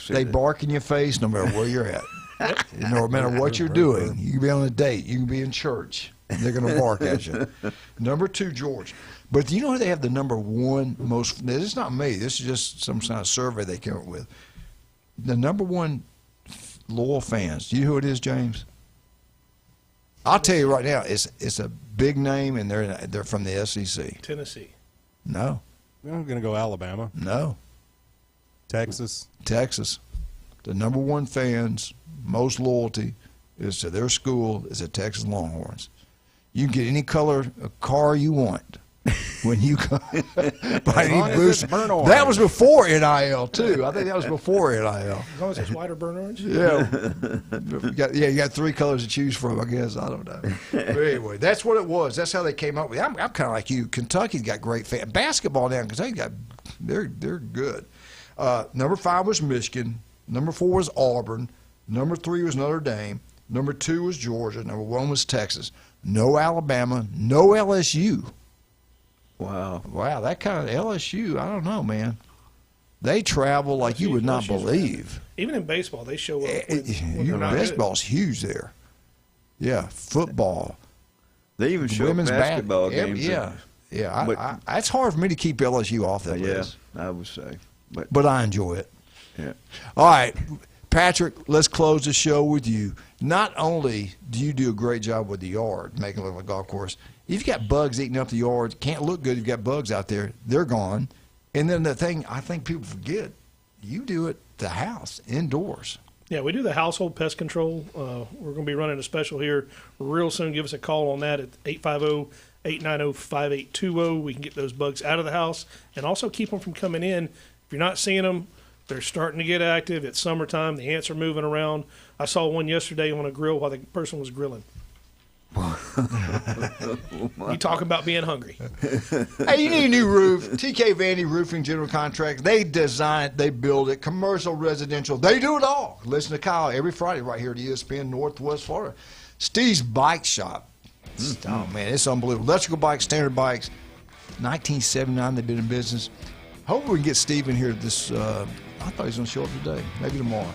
They bark in your face no matter where you're at. No matter what you're doing. You can be on a date. You can be in church. They're going to bark at you. Number 2, Georgia. But do you know who they have the number 1 most? This is not me. This is just some kind of survey they came up with. The number 1 loyal fans. Do you know who it is, James? I'll tell you right now. It's a big name, and they're from the SEC. Tennessee. No. I'm going to go Alabama. No. Texas. The number 1 fans, most loyalty is to their school is the Texas Longhorns. You can get any color car you want when you come. That was before NIL too. I think that was before NIL. As long as it's white or burnt orange. Yeah, you got 3 colors to choose from. I guess I don't know. But anyway, that's what it was. That's how they came up with it. I'm kind of like you. Kentucky's got great fans. Basketball down in Kentucky they're good. Number 5 was Michigan. Number 4 was Auburn. Number 3 was Notre Dame. Number 2 was Georgia. Number 1 was Texas. No Alabama. No LSU. Wow, that kind of LSU, I don't know, man. They travel like you would not believe. Even in baseball, they show up. Baseball's huge there. Yeah, football. They even show women's basketball games. Yeah. It's hard for me to keep LSU off that list. Yeah, I would say. But I enjoy it. Yeah. All right, Patrick, let's close the show with you. Not only do you do a great job with the yard, making it look like a golf course, if you've got bugs eating up the yard, can't look good, you've got bugs out there, they're gone. And then the thing I think people forget, you do it the house, indoors. Yeah, we do the household pest control. We're going to be running a special here real soon. Give us a call on that at 850-890-5820. We can get those bugs out of the house and also keep them from coming in. If you're not seeing them, they're starting to get active. It's summertime. The ants are moving around. I saw one yesterday on a grill while the person was grilling. You talking about being hungry. Hey, you need a new roof. TK Vandy Roofing General Contracts. They design it. They build it. Commercial, residential. They do it all. Listen to Kyle every Friday right here at ESPN Northwest Florida. Steve's Bike Shop. Oh, man, it's unbelievable. Electrical bikes, standard bikes. 1979 they've been in business. Hope we can get Steve in here this I thought he was going to show up today. Maybe tomorrow.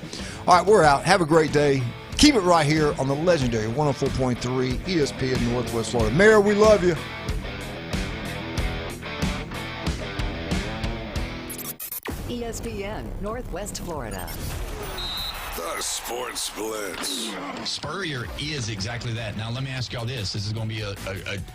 All right, we're out. Have a great day. Keep it right here on the legendary 104.3 ESPN Northwest Florida. Mayor, we love you. ESPN Northwest Florida. The Sports Blitz. Spurrier is exactly that. Now, let me ask y'all this. This is going to be a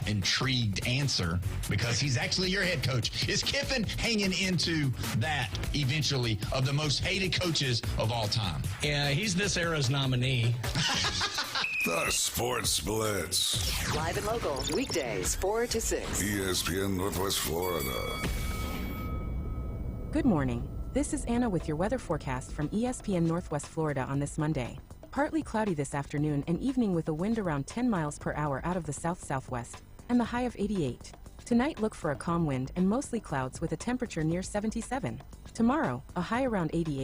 intrigued answer because he's actually your head coach. Is Kiffin hanging into that eventually of the most hated coaches of all time? Yeah, he's this era's nominee. The Sports Blitz. Live and local, weekdays 4 to 6. ESPN Northwest Florida. Good morning. This is Anna with your weather forecast from ESPN Northwest Florida on this Monday. Partly cloudy this afternoon and evening with a wind around 10 miles per hour out of the south-southwest and the high of 88. Tonight look for a calm wind and mostly clouds with a temperature near 77. Tomorrow, a high around 88.